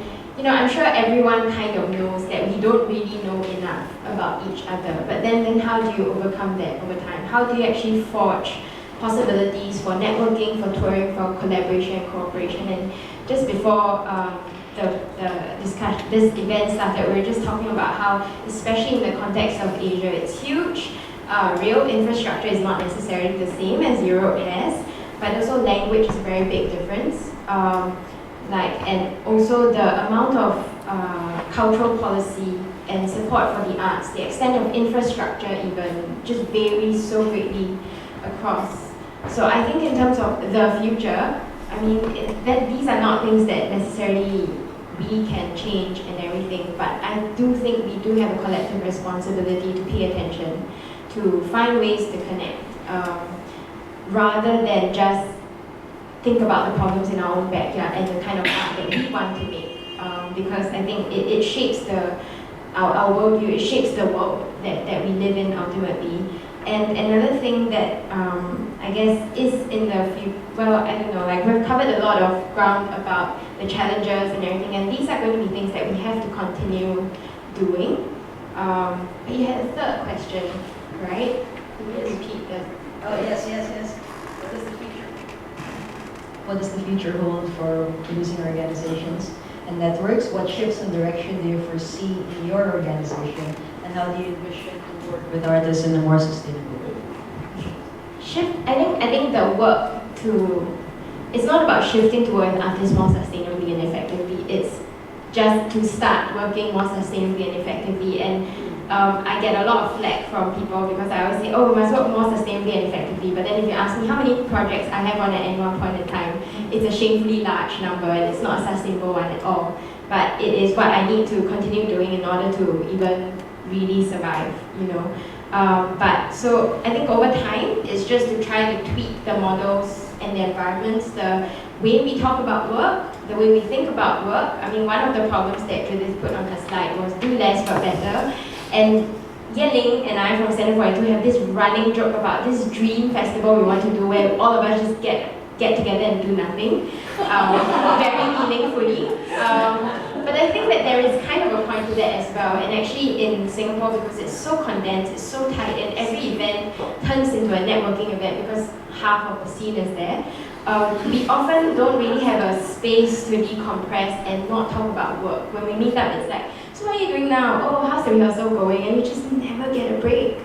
I'm sure everyone kind of knows that we don't really know enough about each other. But then how do you overcome that over time? How do you actually forge possibilities for networking, for touring, for collaboration and cooperation? And just before this event started, we were just talking about how, especially in the context of Asia, it's huge. Real infrastructure is not necessarily the same as Europe has, but also language is a very big difference. And also the amount of cultural policy and support for the arts, the extent of infrastructure even, just varies so greatly across. So I think in terms of the future, I mean, these are not things that necessarily we can change and everything, but I do think we do have a collective responsibility to pay attention, to find ways to connect, rather than just think about the problems in our own backyard and the kind of art that we want to make. Because I think it shapes our worldview, it shapes the world that we live in ultimately. And another thing that I guess is in the future, well, I don't know, like we've covered a lot of ground about the challenges and everything, and these are going to be things that we have to continue doing. But you had a third question, right? Can you repeat that? Oh, yes. What is the future? What does the future hold for producing organizations and networks? What shifts and direction do you foresee in your organization? And how do you envision to work with artists in a more sustainable way? I think the work it's not about shifting towards artists more sustainably and effectively, it's just to start working more sustainably and effectively. And I get a lot of flack from people because I always say, oh, we must work more sustainably and effectively. But then if you ask me how many projects I have on at any one point in time, it's a shamefully large number and it's not a sustainable one at all. But it is what I need to continue doing in order to even really survive, you know. But so I think over time, it's just to try to tweak the models and the environments, the way we talk about work, the way we think about work. I mean, one of the problems that Judith put on her slide was do less but better. And Yeling and I from Center 42 have this running joke about this dream festival we want to do where all of us just get together and do nothing, very meaningfully. But I think that there is kind of a point to that as well. And actually in Singapore, because it's so condensed, it's so tight, and every event turns into a networking event because half of the scene is there. We often don't really have a space to decompress and not talk about work. When we meet up, it's like, so what are you doing now? Oh, how's the rehearsal going? And we just never get a break.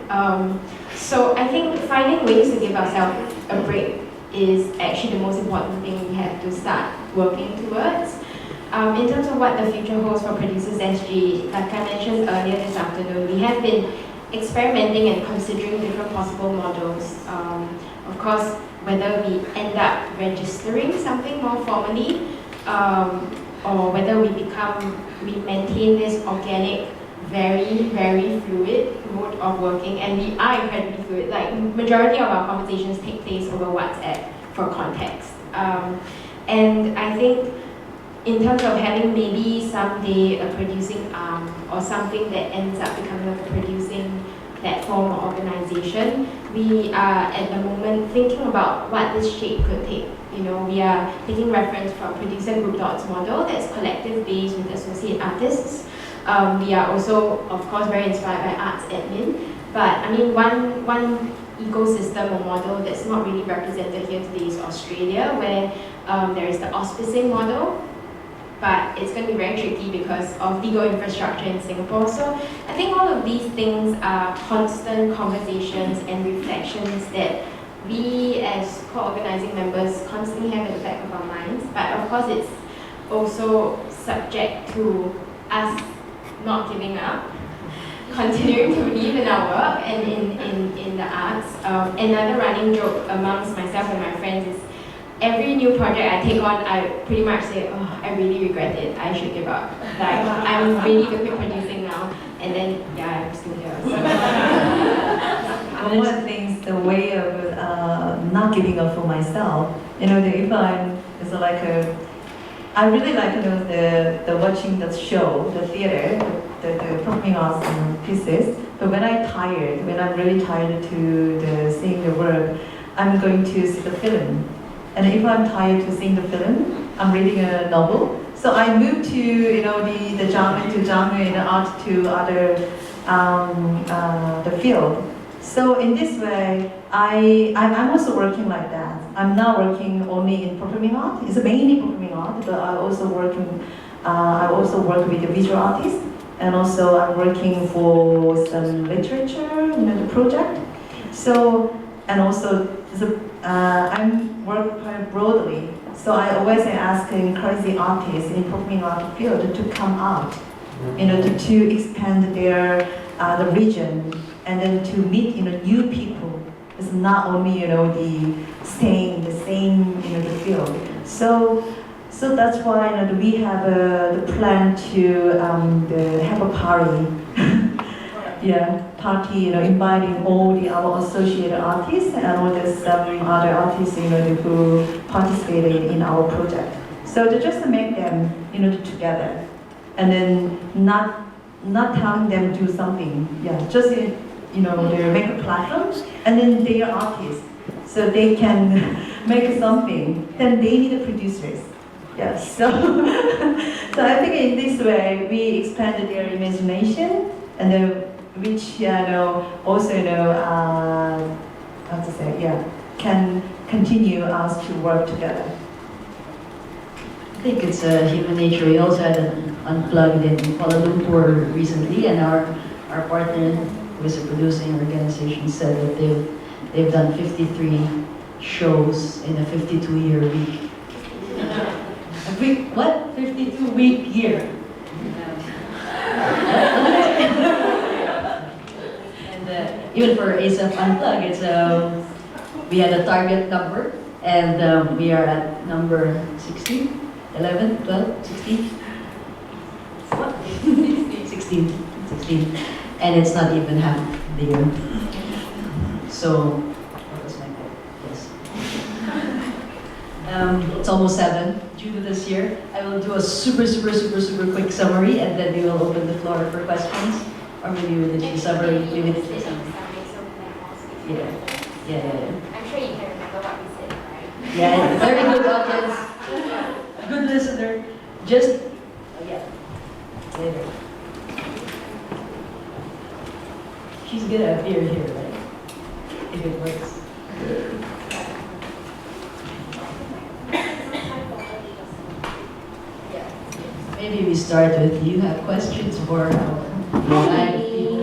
So I think finding ways to give ourselves a break is actually the most important thing we have to start working towards. In terms of what the future holds for Producers SG, like I mentioned earlier this afternoon, we have been experimenting and considering different possible models. Of course, whether we end up registering something more formally, or whether we maintain this organic, very, very fluid mode of working, and we are incredibly fluid. Like, majority of our conversations take place over WhatsApp for context. And I think in terms of having maybe someday a producing arm or something that ends up becoming like a producing platform or organization, we are at the moment thinking about what this shape could take. You know, we are taking reference from Producer Group Dot's model that's collective based with associate artists. We are also, of course, very inspired by arts admin. But I mean, one ecosystem or model that's not really represented here today is Australia, where there is the auspicing model, but it's going to be very tricky because of legal infrastructure in Singapore. So I think all of these things are constant conversations and reflections that we as co-organizing members constantly have at the back of our minds. But of course, it's also subject to us not giving up, continuing to believe in our work and in the arts. Another running joke amongst myself and my friends is every new project I take on, I pretty much say, oh, I really regret it, I should give up. Like, I'm ready to quit producing now. And then, yeah, I'm still here. One of the things, the way of not giving up for myself, you know, if I'm, it's like I really like, you know, the watching the show, the theater, the performing arts pieces. But when I'm really tired to seeing the work, I'm going to see the film. And if I'm tired to seeing the film, I'm reading a novel. So I move to, you know, the genre and art to other the field. So in this way, I'm also working like that. I'm not working only in performing art. It's mainly performing art, but I also work with the visual artists, and also I'm working for some literature, you know, the project. So, and also I'm work quite broadly. So I always encourage the artists in performing art field to come out to expand their the region, and then to meet new people. It's not only the staying in the same the field. So that's why we have the plan to have a party. Yeah, party, inviting all the our associated artists and all the some other artists, who participated in our project. So to just make them, together, and then not telling them do something. Yeah, just they make a platform, and then they are artists, so they can make something. Then they need the producers. Yes, so so I think in this way we expanded their imagination, and then which also how to say, can continue us to work together. I think it's human nature. We also had an Unplugged in Kuala Lumpur recently, and our partner, who is a producing organization, said that they've done 53 shows in a 52-year week. A week, what? 52-week year. And even for ASEF Unplugged, it's we had a target number, and we are at number 16, 11, 12, 16. What? 16, and it's not even half the year. So, what was my goal? Yes. It's almost 7 due to this year. I will do a super quick summary, and then we will open the floor for questions. Or maybe we did the summary. Maybe the summary. Yeah. I'm sure you can remember what we said, right? Yeah, very good audience. Good listener. Just, later. She's gonna appear here, right? If it works. Maybe we start with, you have questions for our people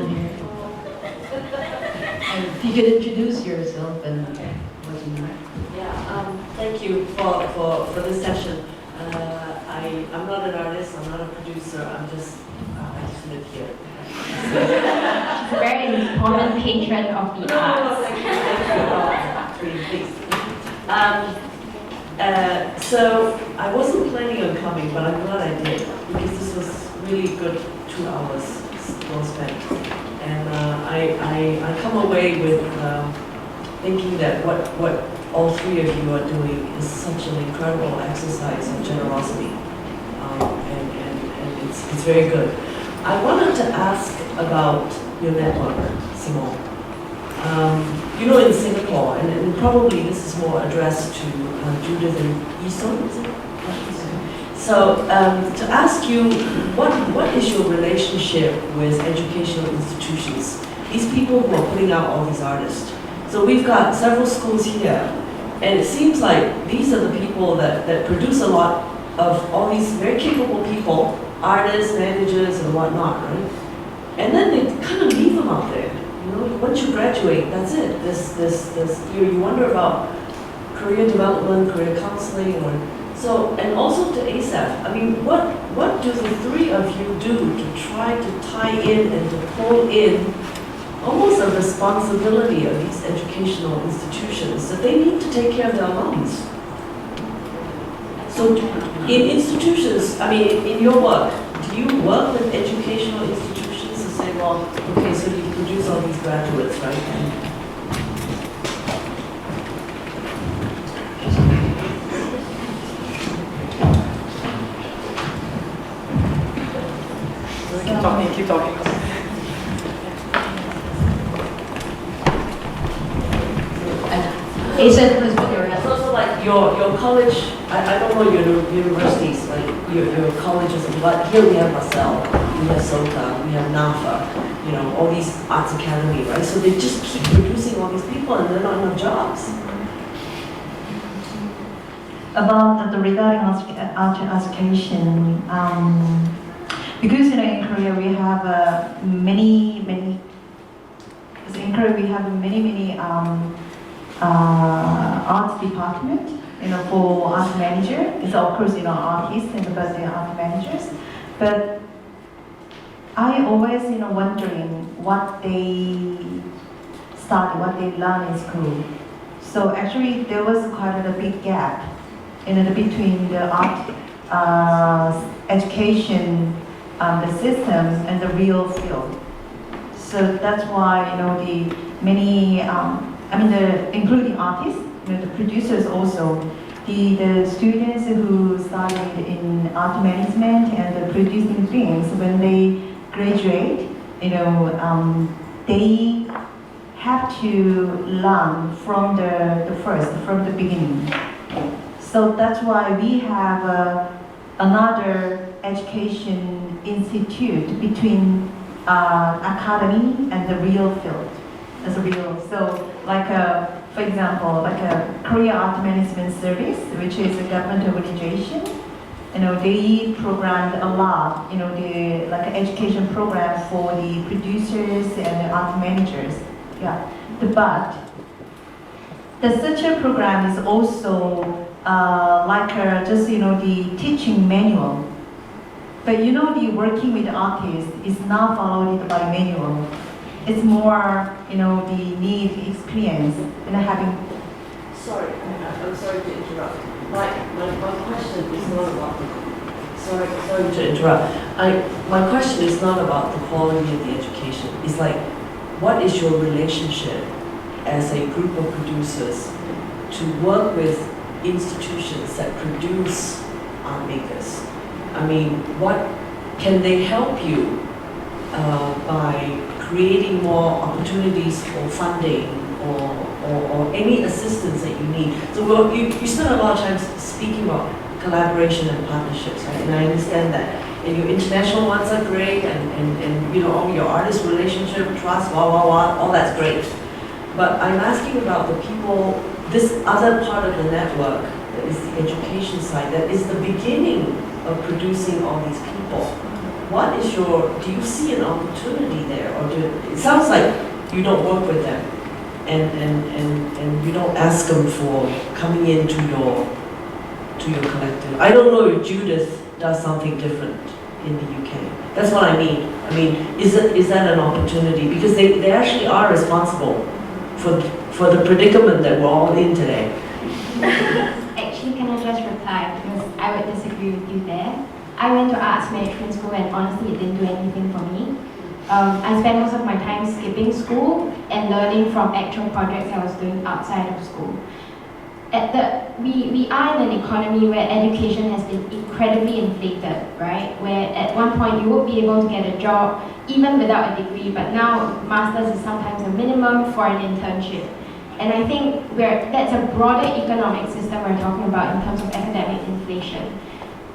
here? And if you could introduce yourself and what you do. Thank you for this session. I'm not an artist, I'm not a producer, I just live here. She's a very important patron of the arts. So I wasn't planning on coming, but I'm glad I did, because this was really good 2 hours well spent. And I come away with thinking that what all three of you are doing is such an incredible exercise of generosity, and it's very good. I wanted to ask about your network, Simone. In Singapore, and probably this is more addressed to Judith and Ison, is it? So to ask you, what is your relationship with educational institutions? These people who are putting out all these artists. So we've got several schools here, and it seems like these are the people that produce a lot of all these very capable people, artists, managers, and whatnot, right? And then they kind of leave them out there. Once you graduate, that's it. You wonder about career development, career counseling, and also to ASEF. I mean, what do the three of you do to try to tie in and to pull in almost a responsibility of these educational institutions that they need to take care of their alums? So in institutions, I mean, in your work, do you work with educational institutions to say, well, okay, so you produce all these graduates, right? Keep talking. ASEF was what you're It's also like your college, I don't know your universities, like your colleges, but here we have LaSalle, we have SOTA, we have NAFA, all these arts academy, right? So they just keep producing all these people and there are not enough jobs. About regarding art education, because in Korea we have many arts department, for art manager. It's of course artists and but they are art managers, but I always, wondering what they study, what they learn in school. So actually, there was quite a big gap, between the art education, the system, and the real field. So that's why, the many, including artists, the producers also, the students who studied in art management and the producing things, when they graduate, they have to learn from from the beginning. So that's why we have another education institute between academy and the real field. So like for example, like a Korea Art Management Service, which is a government organization. They programmed a lot, the like an education program for the producers and the art managers. Yeah, but such a program is also just the teaching manual. But the working with artists is not followed by manual. It's more the need experience and having. Sorry, I'm sorry to interrupt. My question is not about sorry to interrupt. My question is not about the quality of the education. It's like, what is your relationship as a group of producers to work with institutions that produce art makers? I mean, what can they help you by creating more opportunities for funding or any assistance that you need? So you spend a lot of time speaking about collaboration and partnerships, right? And I understand that. And your international ones are great, and all your artist relationship, trust, all that's great. But I'm asking about the people, this other part of the network, that is the education side, that is the beginning of producing all these people. What is do you see an opportunity there? Or it sounds like you don't work with them and you don't ask them for coming into your collective. I don't know if Judith does something different in the UK. That's what I mean. I mean, is that an opportunity? Because they actually are responsible for the predicament that we're all in today. Actually, can I just reply? Because I would disagree with you there. I went to arts management school and honestly it didn't do anything for me. I spent most of my time skipping school and learning from actual projects I was doing outside of school. We are in an economy where education has been incredibly inflated, right? Where at one point you would be able to get a job even without a degree, but now master's is sometimes a minimum for an internship. And I think that's a broader economic system we're talking about in terms of academic inflation.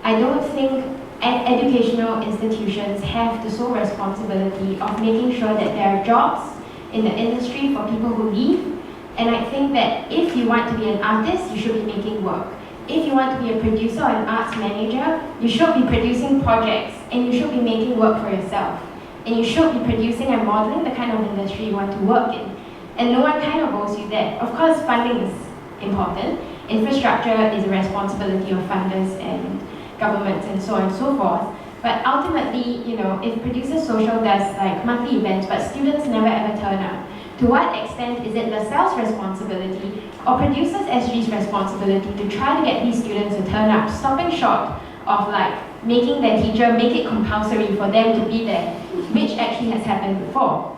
I don't think educational institutions have the sole responsibility of making sure that there are jobs in the industry for people who leave. And I think that if you want to be an artist, you should be making work. If you want to be a producer or an arts manager, you should be producing projects and you should be making work for yourself. And you should be producing and modeling the kind of industry you want to work in. And no one kind of owes you that. Of course, funding is important. Infrastructure is a responsibility of funders and governments and so on and so forth. But ultimately, if Producer Social does like monthly events, but students never ever turn up, to what extent is it LaSalle's responsibility or Producers SG's responsibility to try to get these students to turn up, stopping short of like making their teacher make it compulsory for them to be there, which actually has happened before,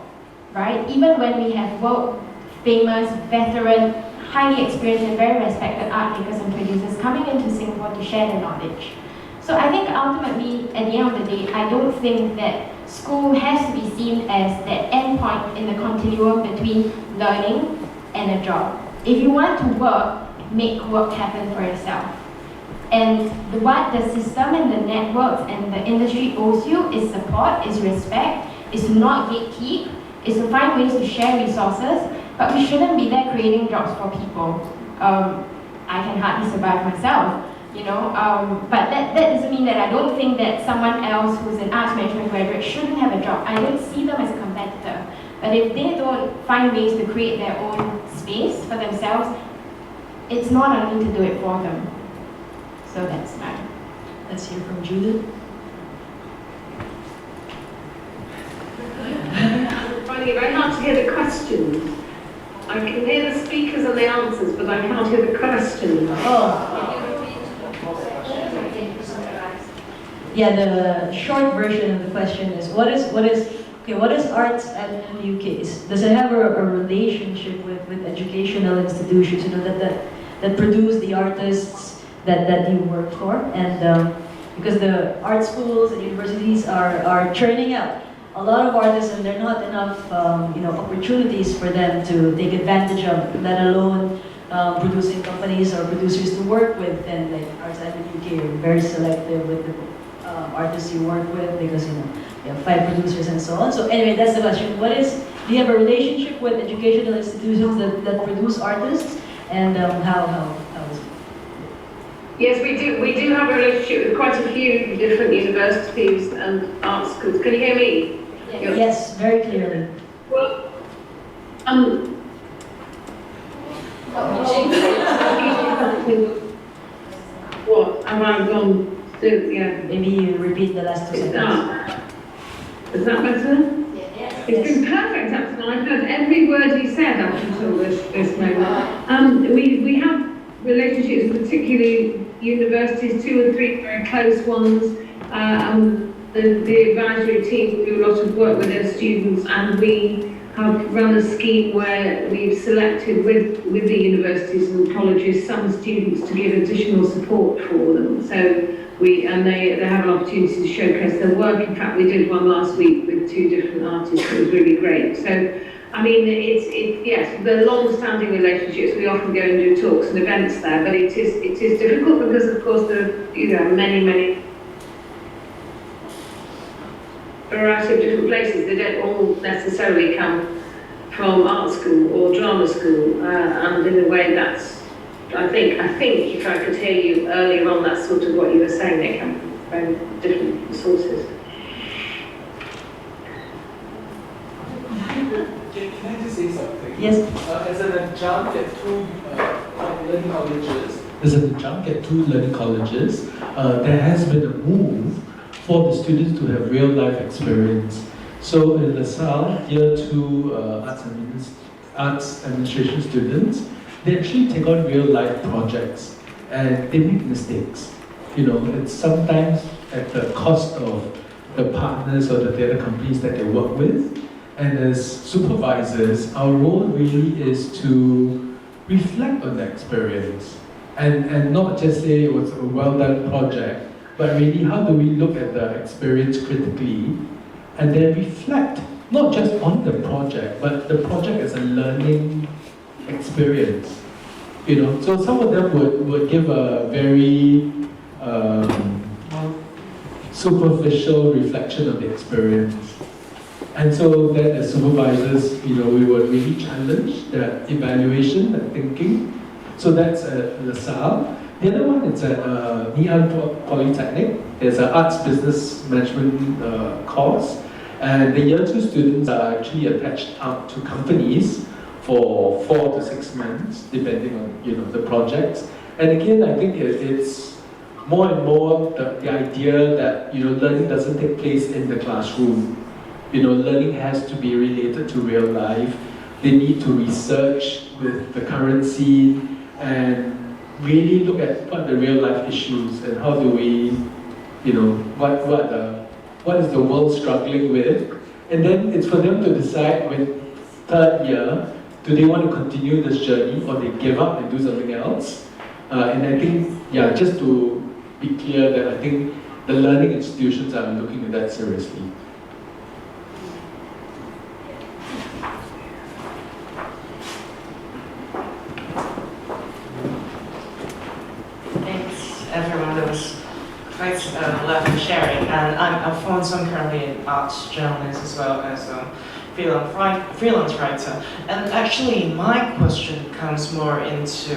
right? Even when we have world famous, veteran, highly experienced and very respected art makers and producers coming into Singapore to share their knowledge. So I think ultimately, at the end of the day, I don't think that school has to be seen as that end point in the continuum between learning and a job. If you want to work, make work happen for yourself. And what the system and the networks and the industry owes you is support, is respect, is to not gatekeep, is to find ways to share resources, but we shouldn't be there creating jobs for people. I can hardly survive myself. But that doesn't mean that I don't think that someone else who's an arts management graduate shouldn't have a job. I don't see them as a competitor. But if they don't find ways to create their own space for themselves, it's not on me to do it for them. So that's mine. Let's hear from Judith. finding it very hard to hear the questions. I can hear the speakers and the answers, but I can't hear the questions. Oh. Yeah, the short version of the question is what is arts at UK? Does it have a relationship with educational institutions, that produce the artists that you work for? And because the art schools and universities are churning out a lot of artists, and there are not enough opportunities for them to take advantage of, let alone producing companies or producers to work with. And like Arts at UK are very selective with the artists you work with, because you have 5 producers and so on. So anyway, that's the question. Do you have a relationship with educational institutions that produce artists, and how is it? Yes, we do. We do have a relationship with quite a few different universities and art schools. Can you hear me? Yes, very clearly. Well, what have I gone to? Yeah. Maybe you repeat the last 2 sentences. Is that better? It's been perfect up to now. I've heard every word you said up until this moment. We have relationships with particularly universities, 2 or 3 very close ones. The advisory team do a lot of work with their students, and we have run a scheme where we've selected with the universities and colleges some students to give additional support for them. So they have an opportunity to showcase their work. In fact, we did one last week with 2 different artists. It was really great. So, I mean, yes, the long-standing relationships. We often go and do talks and events there, but it is difficult because, of course, there are many variety of different places. They don't all necessarily come from art school or drama school, and in a way that's, I think if I could hear you earlier on, that's sort of what you were saying, they come from very different sources. Can I just say something? Yes. As an adjunct at 2 learning colleges, there has been a move for the students to have real life experience. So in LaSalle, year 2 arts administration students, they actually take on real life projects and they make mistakes. It's sometimes at the cost of the partners or the theatre companies that they work with. And as supervisors, our role really is to reflect on the experience and not just say it was a well done project, but really how do we look at the experience critically and then reflect not just on the project, but the project as a learning experience. So some of them would give a very superficial reflection of the experience. And so then as supervisors, we would really challenge that evaluation, that thinking. So that's at LaSalle. The other one is at Polytechnic. There's an arts business management course. And the year 2 students are actually attached out to companies for 4 to 6 months, depending on the projects. And again, I think it's more and more the idea that learning doesn't take place in the classroom. Learning has to be related to real life. They need to research with the current scene and really look at what the real life issues and how do we, what is the world struggling with, and then it's for them to decide when 3rd year, do they want to continue this journey or they give up and do something else? And I think, just to be clear that I think the learning institutions are looking at that seriously. Thanks, everyone. That was quite a lot of sharing. And I'm Alphonse. I'm currently an arts journalist as well as a freelance writer. And actually, my question comes more into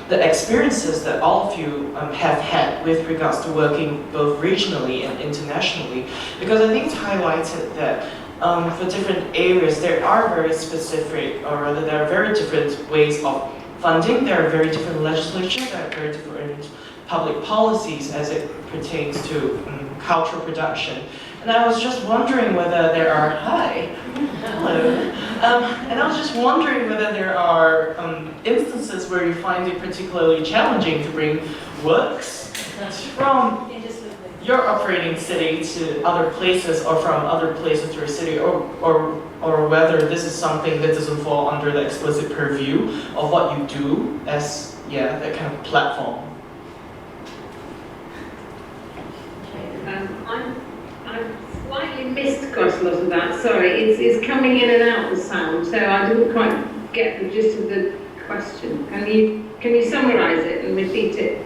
the experiences that all of you have had with regards to working both regionally and internationally. Because I think it's highlighted that for different areas, there are very specific, or rather, there are very different ways of funding. There are very different legislation. There are very different public policies as it pertains to cultural production. And I was just wondering whether there are, Hello. And I was just wondering whether there are instances where you find it particularly challenging to bring works from your operating city to other places, or from other places to your city, or whether this is something that doesn't fall under the explicit purview of what you do as, yeah, that kind of platform. I've slightly missed quite a lot of that. Sorry, it's coming in and out, the sound, so I didn't quite get the gist of the question. Can you summarise it and repeat it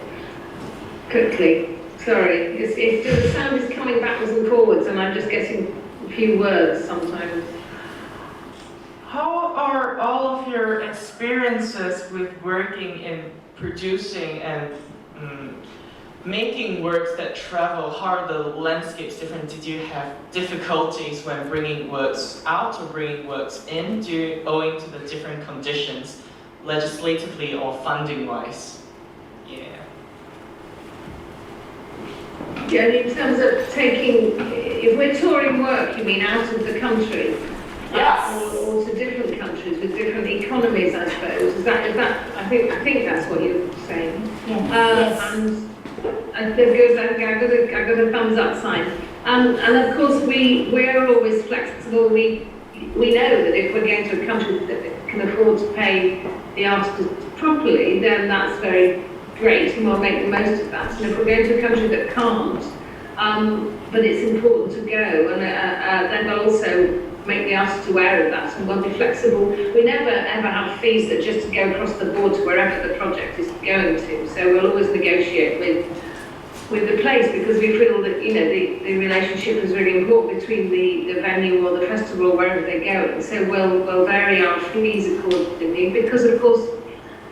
quickly? Sorry, it's the sound is coming backwards and forwards, and I'm just getting a few words sometimes. How are all of your experiences with working in producing and making works that travel? How are the landscapes different? Did you have difficulties when bringing works out or bringing works in, owing to the different conditions, legislatively or funding-wise? Yeah. Yeah, in terms of taking, if we're touring work, you mean out of the country? Yes. Or to different countries with different economies, I suppose. Is that? I think that's what you're saying. Yes. And I think I got a thumbs up sign. And of course we're always flexible. We know that if we're going to a country that can afford to pay the artists properly, then that's very great, and we'll make the most of that. And if we're going to a country that can't, but it's important to go, and then we'll also make the artist aware of that, and we'll be flexible. We never ever have fees that just go across the board to wherever the project is going to. So we'll always negotiate with the place, because we feel that the relationship is really important between the venue or the festival, wherever they go. And so we'll vary our fees accordingly, because of course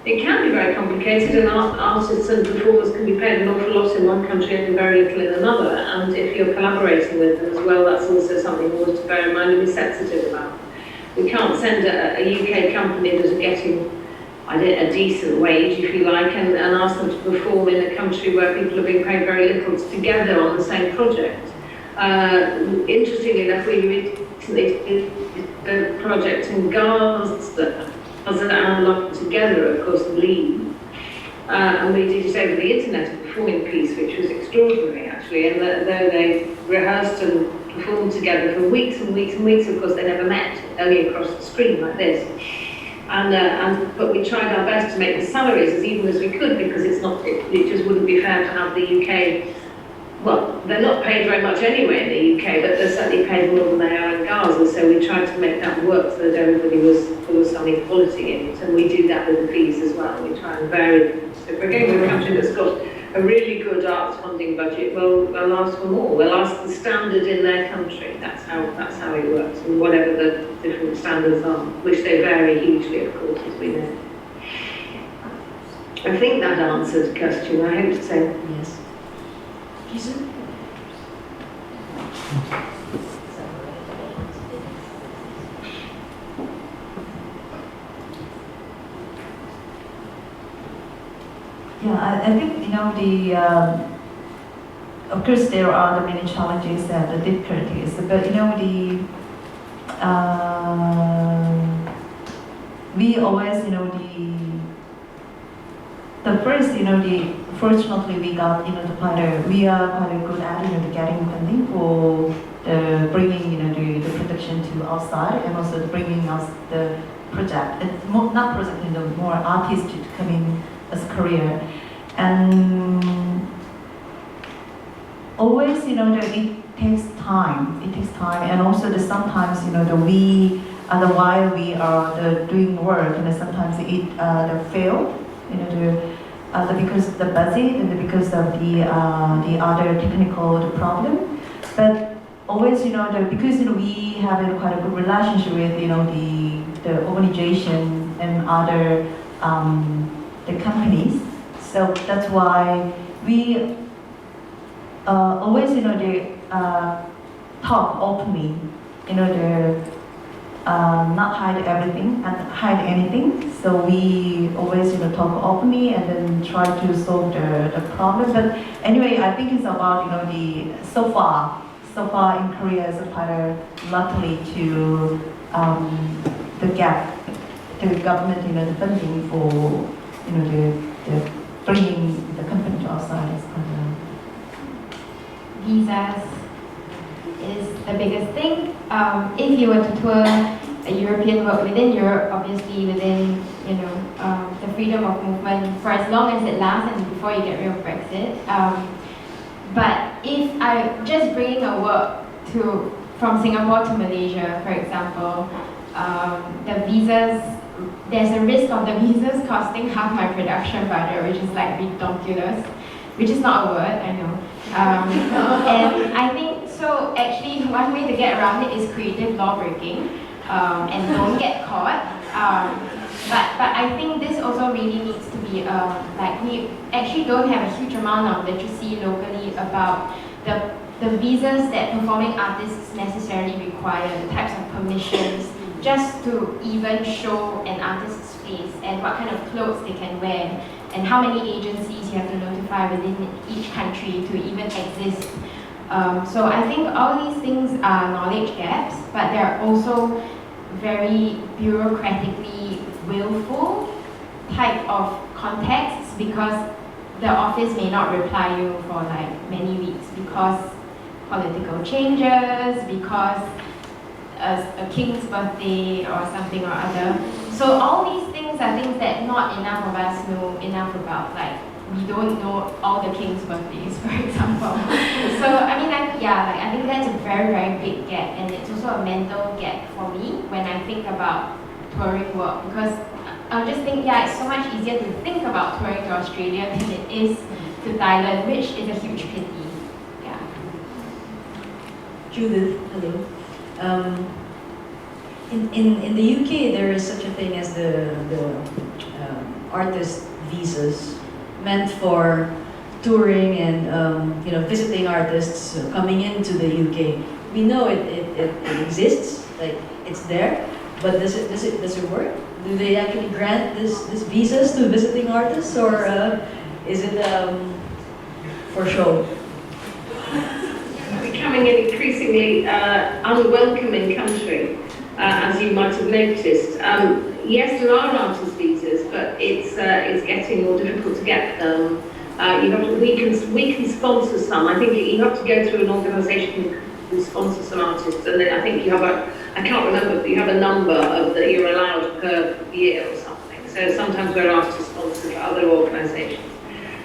it can be very complicated, and artists and performers can be paid an awful lot in one country and very little in another. And if you're collaborating with them as well, that's also something always to bear in mind and be sensitive about. We can't send a UK company that are getting a decent wage, if you like, and ask them to perform in a country where people are being paid very little together on the same project. Interestingly enough, we recently did a project in Gaza and together, of course, Lee, and we did it over the internet, a performing piece, which was extraordinary actually. And though they rehearsed and performed together for weeks and weeks and weeks, of course they never met, only across the screen like this. But we tried our best to make the salaries as even as we could, because it just wouldn't be fair to have the UK. Well, they're not paid very much anyway in the UK, but they're certainly paid more than they are in Gaza, so we tried to make that work so that there was some equality in it, and we do that with the fees as well. We try and vary them. So if we're going to a country that's got a really good arts funding budget, we'll ask for more. We'll ask the standard in their country. That's how it works, and whatever the different standards are, which they vary hugely, of course, as we know. I think that answered the question. I hope so. Yes. Yeah, I think of course there are the many challenges and the difficulties, but we always the first fortunately we got we are quite good at getting funding for bringing the production to outside, and also bringing us the project. It's not project, more artists to come in as career, and always it takes time. It takes time, and also sometimes while we are doing work, and sometimes it failed. Because of the budget and because of the other technical problem, but always because we have quite a good relationship with the organization and other the companies, so that's why we always talk openly, not hide everything and hide anything. So we always talk openly and then try to solve the problem. But anyway, I think it's about so far so far in Korea is quite luckily to the gap, the government, the funding for, the bringing the company to outside is kind Visas is the biggest thing. If you were to tour a European work within Europe, obviously within the freedom of movement for as long as it lasts and before you get rid of Brexit. But if I just bringing a work from Singapore to Malaysia, for example, the visas, there's a risk of the visas costing half my production budget, which is like ridiculous, which is not a word, I know. And I think so. Actually, one way to get around it is creative law breaking, and don't get caught. But I think this also really needs to be like we actually don't have a huge amount of literacy locally about the visas that performing artists necessarily require, the types of permissions, just to even show an artist's face and what kind of clothes they can wear and how many agencies you have to notify within each country to even exist. So I think all these things are knowledge gaps, but they're also very bureaucratically willful type of contexts because the office may not reply you for like many weeks because political changes, because a king's birthday or something or other. So all these things are things that not enough of us know enough about. Like we don't know all the king's birthdays, for example. So I mean, I think that's a very, very big gap, and it's also a mental gap for me when I think about touring work, because I just think, it's so much easier to think about touring to Australia than it is to Thailand, which is a huge pity. Yeah. Judith, hello. In the UK, there is such a thing as the artist visas, meant for touring and visiting artists coming into the UK. We know it exists, like it's there, but does it work? Do they actually grant this visas to visiting artists, or is it for show? Becoming an increasingly unwelcoming country, as you might have noticed. Yes, there are artist visas, but it's getting more difficult to get them. We can sponsor some. I think you have to go through an organisation who sponsor some artists, and then I think you have I can't remember, but you have a number that you're allowed per year or something. So sometimes we're asked to sponsor for other organisations.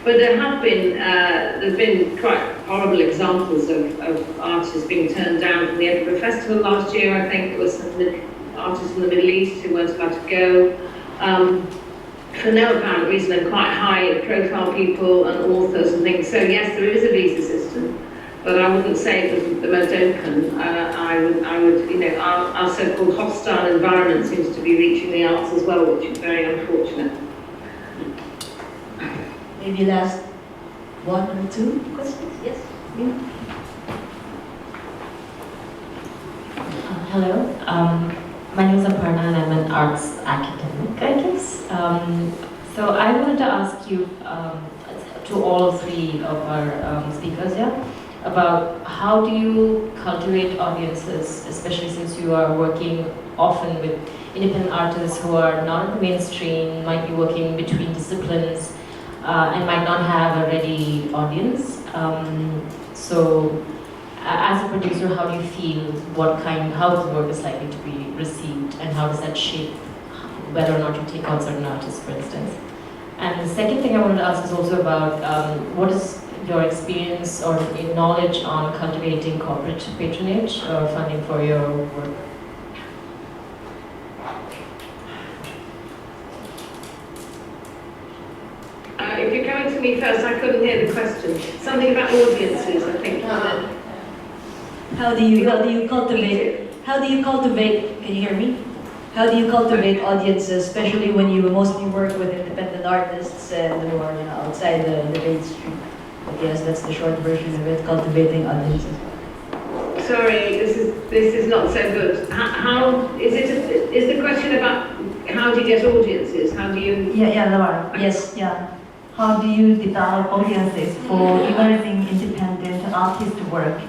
But there's been quite horrible examples of artists being turned down from the Edinburgh Festival last year. I think there was some artists from the Middle East who weren't allowed to go. For no apparent reason, and quite high profile people and authors and things. So yes, there is a visa system, but I wouldn't say it was the most open. I would, our so-called hostile environment seems to be reaching the arts as well, which is very unfortunate. Maybe last one or two questions? Yes? Hello, my name is Aparna and I'm an arts academic, I guess. So I wanted to ask you, to all three of our speakers here, about how do you cultivate audiences, especially since you are working often with independent artists who are not in the mainstream, might be working between disciplines, and might not have a ready audience. So, as a producer, how do you feel how the work is likely to be received, and how does that shape whether or not you take on certain artists, for instance? And the second thing I wanted to ask is also about what is your experience or knowledge on cultivating corporate patronage or funding for your work? If you're coming to me first, I couldn't hear the question. Something about audiences, I think. How do you cultivate, can you hear me? How do you cultivate audiences, especially when you mostly work with independent artists and who are outside the mainstream? But yes, that's the short version of it, cultivating audiences. Sorry, this is not so good. How is the question about how do you get audiences? How do you? Laura. Yes, yeah. How do you develop audiences for emerging independent artist work?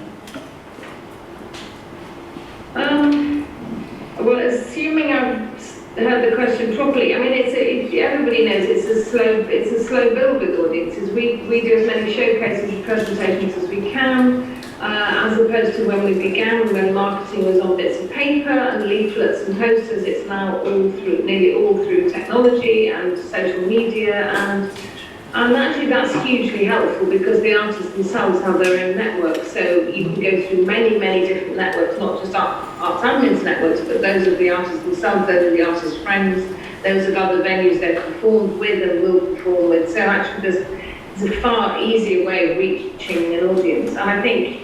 Well, assuming I've heard the question properly, I mean, everybody knows it's a slow build with audiences. We do as many showcases and presentations as we can, as opposed to when we began, when marketing was on bits of paper and leaflets and posters. It's now nearly all through technology and social media, and actually that's hugely helpful because the artists themselves have their own networks, so you can go through many, many different networks, not just arts admin's networks, but those of the artists themselves, those of the artists' friends, those of other venues they've performed with and will perform with. So actually there's a far easier way of reaching an audience. And I think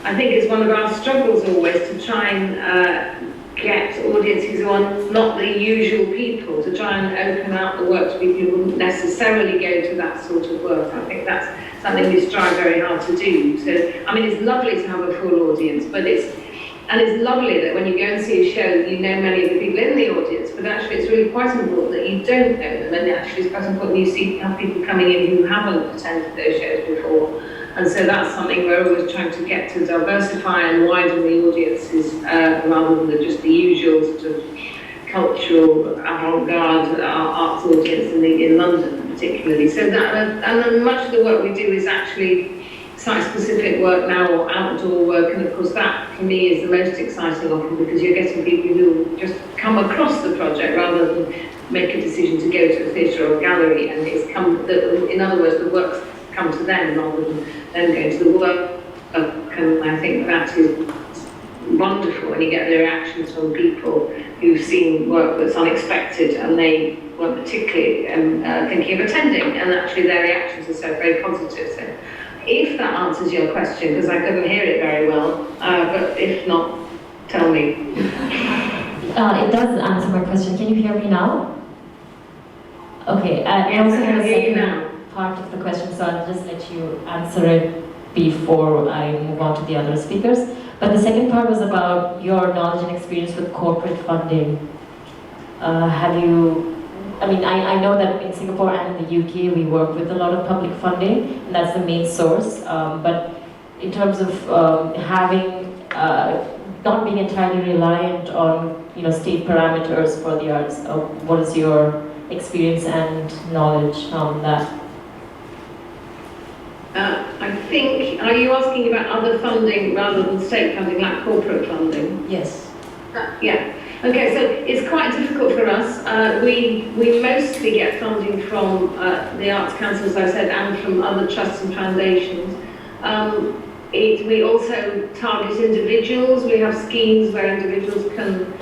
it's one of our struggles always to try and get audiences who are not the usual people, to try and open out the work to people who wouldn't necessarily go to that sort of work. I think that's something we strive very hard to do. So, I mean, it's lovely to have a full audience, but it's lovely that when you go and see a show, you know many of the people in the audience, but actually it's really quite important that you don't know them, and actually it's quite important you have people coming in who haven't attended those shows before. And so that's something we're always trying to get to diversify and widen the audiences rather than just the usual sort of cultural avant-garde arts audience in London particularly. So that, and then much of the work we do is actually site-specific work now or outdoor work, and of course that for me is the most exciting often because you're getting people who just come across the project rather than make a decision to go to a theatre or a gallery, and in other words the work's come to them rather than them going to the work. And I think that is wonderful when you get the reactions from people who've seen work that's unexpected and they weren't particularly thinking of attending, and actually their reactions are so very positive. So if that answers your question, because I couldn't hear it very well, but if not, tell me. It does answer my question. Can you hear me now? Okay, I also have a second part of the question, so I'll just let you answer it before I move on to the other speakers. But the second part was about your knowledge and experience with corporate funding. I know that in Singapore and in the UK we work with a lot of public funding, and that's the main source. But in terms of not being entirely reliant on state parameters for the arts, what is your experience and knowledge on that? I think, are you asking about other funding rather than state funding, like corporate funding? Yes. Yeah. Okay, so it's quite difficult for us. We mostly get funding from the Arts Council, as I said, and from other trusts and foundations. We also target individuals. We have schemes where individuals can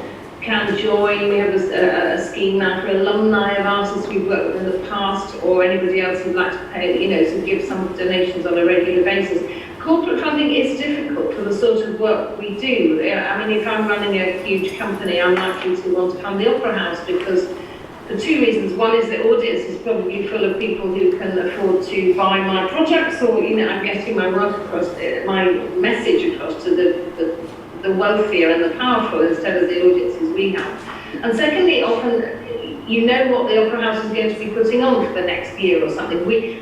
join. We have a scheme now for alumni of artists we've worked with in the past, or anybody else who'd like to pay, to give some donations on a regular basis. Corporate funding is difficult for the sort of work we do. I mean, if I'm running a huge company, I'm likely to want to fund the Opera House because for two reasons. One is the audience is probably full of people who can afford to buy my projects, or I'm getting my work across, my message across to the wealthier and the powerful instead of the audiences we have. And secondly, often you know what the Opera House is going to be putting on for the next year or something.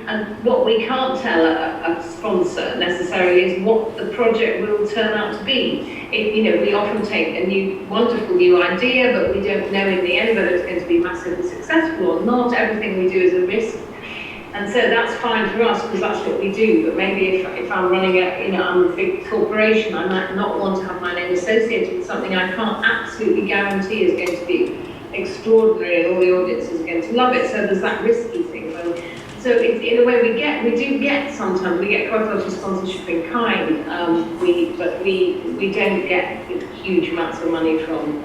And what we can't tell a sponsor necessarily is what the project will turn out to be. We often take a wonderful new idea, but we don't know in the end whether it's going to be massively successful or not. Everything we do is a risk. And so that's fine for us because that's what we do. But maybe if I'm running I'm a big corporation, I might not want to have my name associated with something I can't absolutely guarantee is going to be extraordinary and all the audiences are going to love it. So there's that risky thing. So in a way we do get sometimes, we get quite a lot of sponsorship in kind, but we don't get huge amounts of money from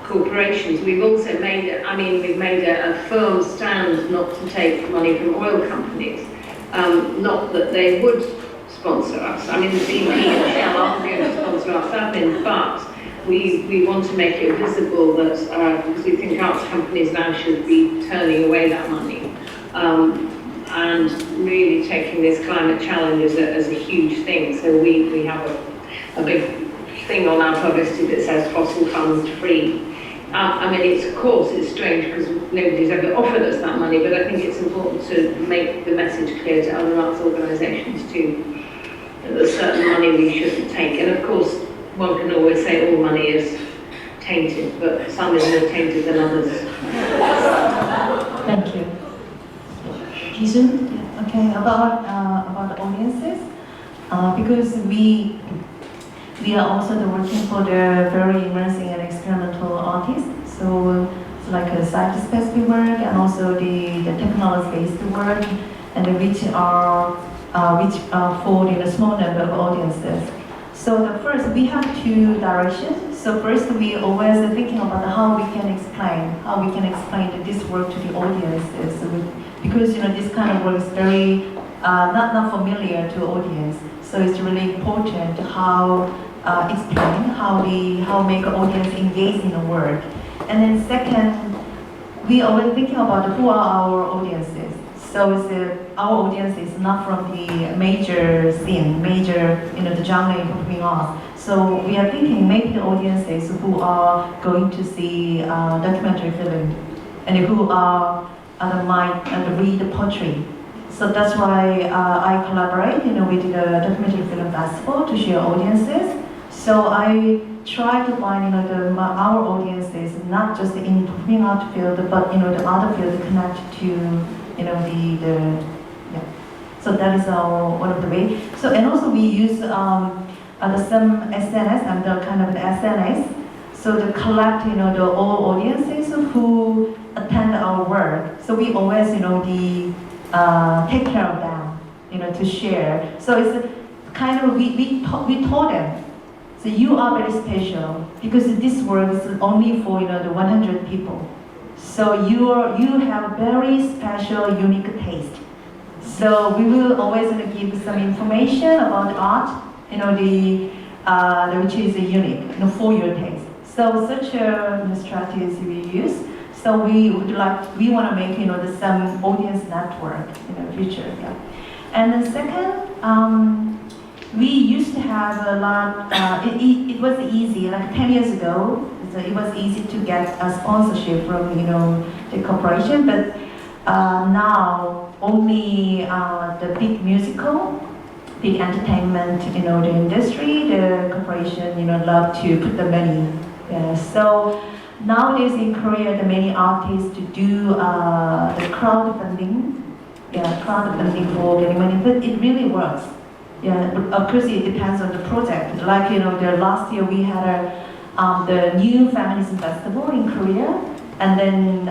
corporations. We've also made a firm stand not to take money from oil companies. Not that they would sponsor us. I mean, the BP and Shell aren't going to sponsor us admin, but we want to make it visible that because we think arts companies now should be turning away that money and really taking this climate challenge as a huge thing. So we have a big thing on our publicity that says fossil funds free. It's strange because nobody's ever offered us that money, but I think it's important to make the message clear to other arts organisations too, that there's certain money we shouldn't take. And of course, one can always say all money is tainted, but some is more tainted than others. Thank you. Jason? Okay, about the audiences, because we are also working for the very immersing and experimental artists. So it's like a site-specific work and also the technology-based work, and which are for the small number of audiences. So the first, we have two directions. So first, we always thinking about how we can explain this work to the audiences. So because this kind of work is very not familiar to audience. So it's really important how explain how make an audience engage in the work. And then second, we always thinking about who are our audiences. So our audience is not from the major scene, the genre performing arts. So we are thinking maybe the audiences who are going to see documentary film and who are might read poetry. So that's why I collaborate, with the documentary film festival to share audiences. So I try to find, our audiences not just in performing art field, but the other field connect to, So that is one of the way. So and also we use some SNS and the kind of the SNS. So to collect, the all audiences who attend our work. So we always, take care of them, to share. So it's kind of we told them. So you are very special because this work is only for the 100 people. So you have very special, unique taste. So we will always give some information about art, which is unique, for your taste. So such a strategy we use. So we want to make some audience network in the future. Yeah. And then second, we used to have a lot. It was easy, like 10 years ago. So it was easy to get a sponsorship from the corporation, but now only the big musical, big entertainment, the industry, the corporation, love to put the money. Yeah. So nowadays in Korea, the many artists do the crowdfunding. Yeah, crowdfunding for getting money, but it really works. Yeah, of course it depends on the project. Like the last year we had the new feminism festival in Korea, and then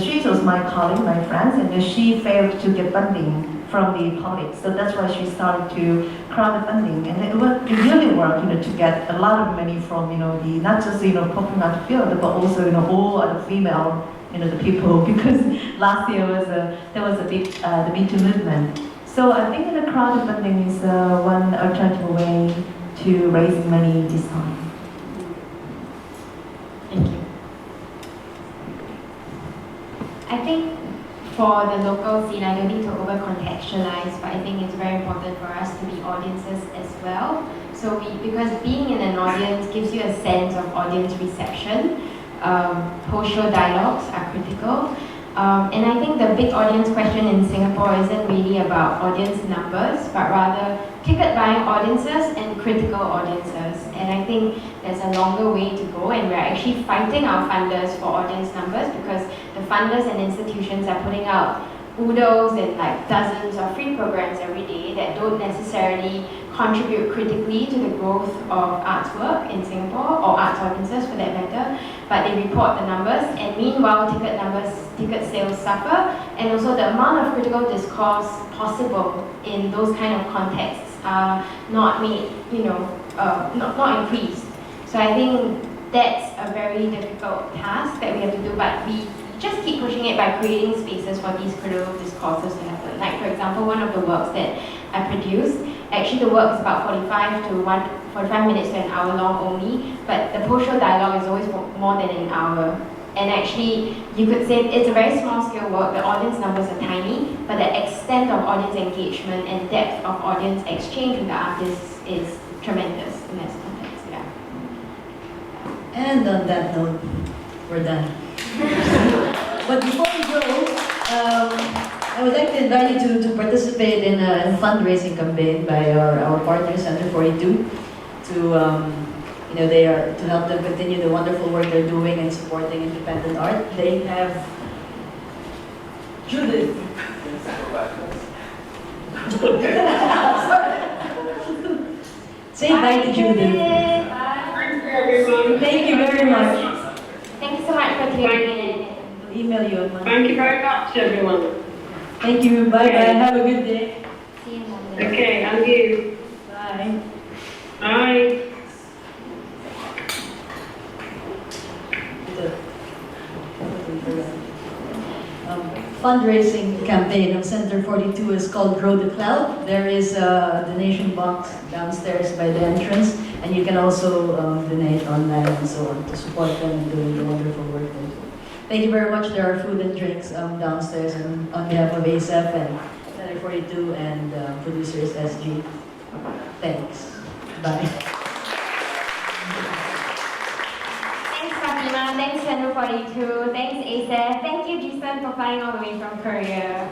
she was my colleague, my friend, and then she failed to get funding from the public. So that's why she started to crowdfunding, and it really worked, to get a lot of money from the not just performing art field, but also all other female the people, because last year there was a big the Me Too movement. So I think the crowdfunding is one alternative way to raise money this time. Thank you. I think for the local scene, I don't need to over-contextualize, but I think it's very important for us to be audiences as well. So because being in an audience gives you a sense of audience reception. Post-show dialogues are critical. And I think the big audience question in Singapore isn't really about audience numbers, but rather ticket buying audiences and critical audiences. And I think there's a longer way to go, and we're actually fighting our funders for audience numbers because the funders and institutions are putting out oodles and like dozens of free programs every day that don't necessarily contribute critically to the growth of arts work in Singapore, or arts audiences for that matter, but they report the numbers, and meanwhile ticket sales suffer, and also the amount of critical discourse possible in those kind of contexts are not made, not increased. So I think that's a very difficult task that we have to do, but we just keep pushing it by creating spaces for these critical discourses to happen. Like for example, one of the works that I produced, actually the work is about 45 minutes to an hour long only, but the post-show dialogue is always more than an hour. And actually, you could say it's a very small scale work, the audience numbers are tiny, but the extent of audience engagement and depth of audience exchange with the artists is tremendous in this context, yeah. And on that note, we're done. But before we go, I would like to invite you to participate in a fundraising campaign by our partner, Center 42, to they are to help them continue the wonderful work they're doing and supporting independent art. They have Judith. Say bye to Judith. Thank you very much. Thank you so much for tuning in. We'll email you on Monday. Thank you very much, everyone. Thank you. Bye bye. Have a good day. See you Monday. Okay, and you. Bye. Bye. Fundraising campaign of Center 42 is called Grow the Cloud. There is a donation box downstairs by the entrance, and you can also donate online and so on to support them in doing the wonderful work they do. Thank you very much. There are food and drinks downstairs, and on behalf of ASEF and Center 42 and producers SG. Thanks. Bye. Thanks Fatima, thanks Channel 42, thanks ASEF, thank you Jason for flying all the way from Korea.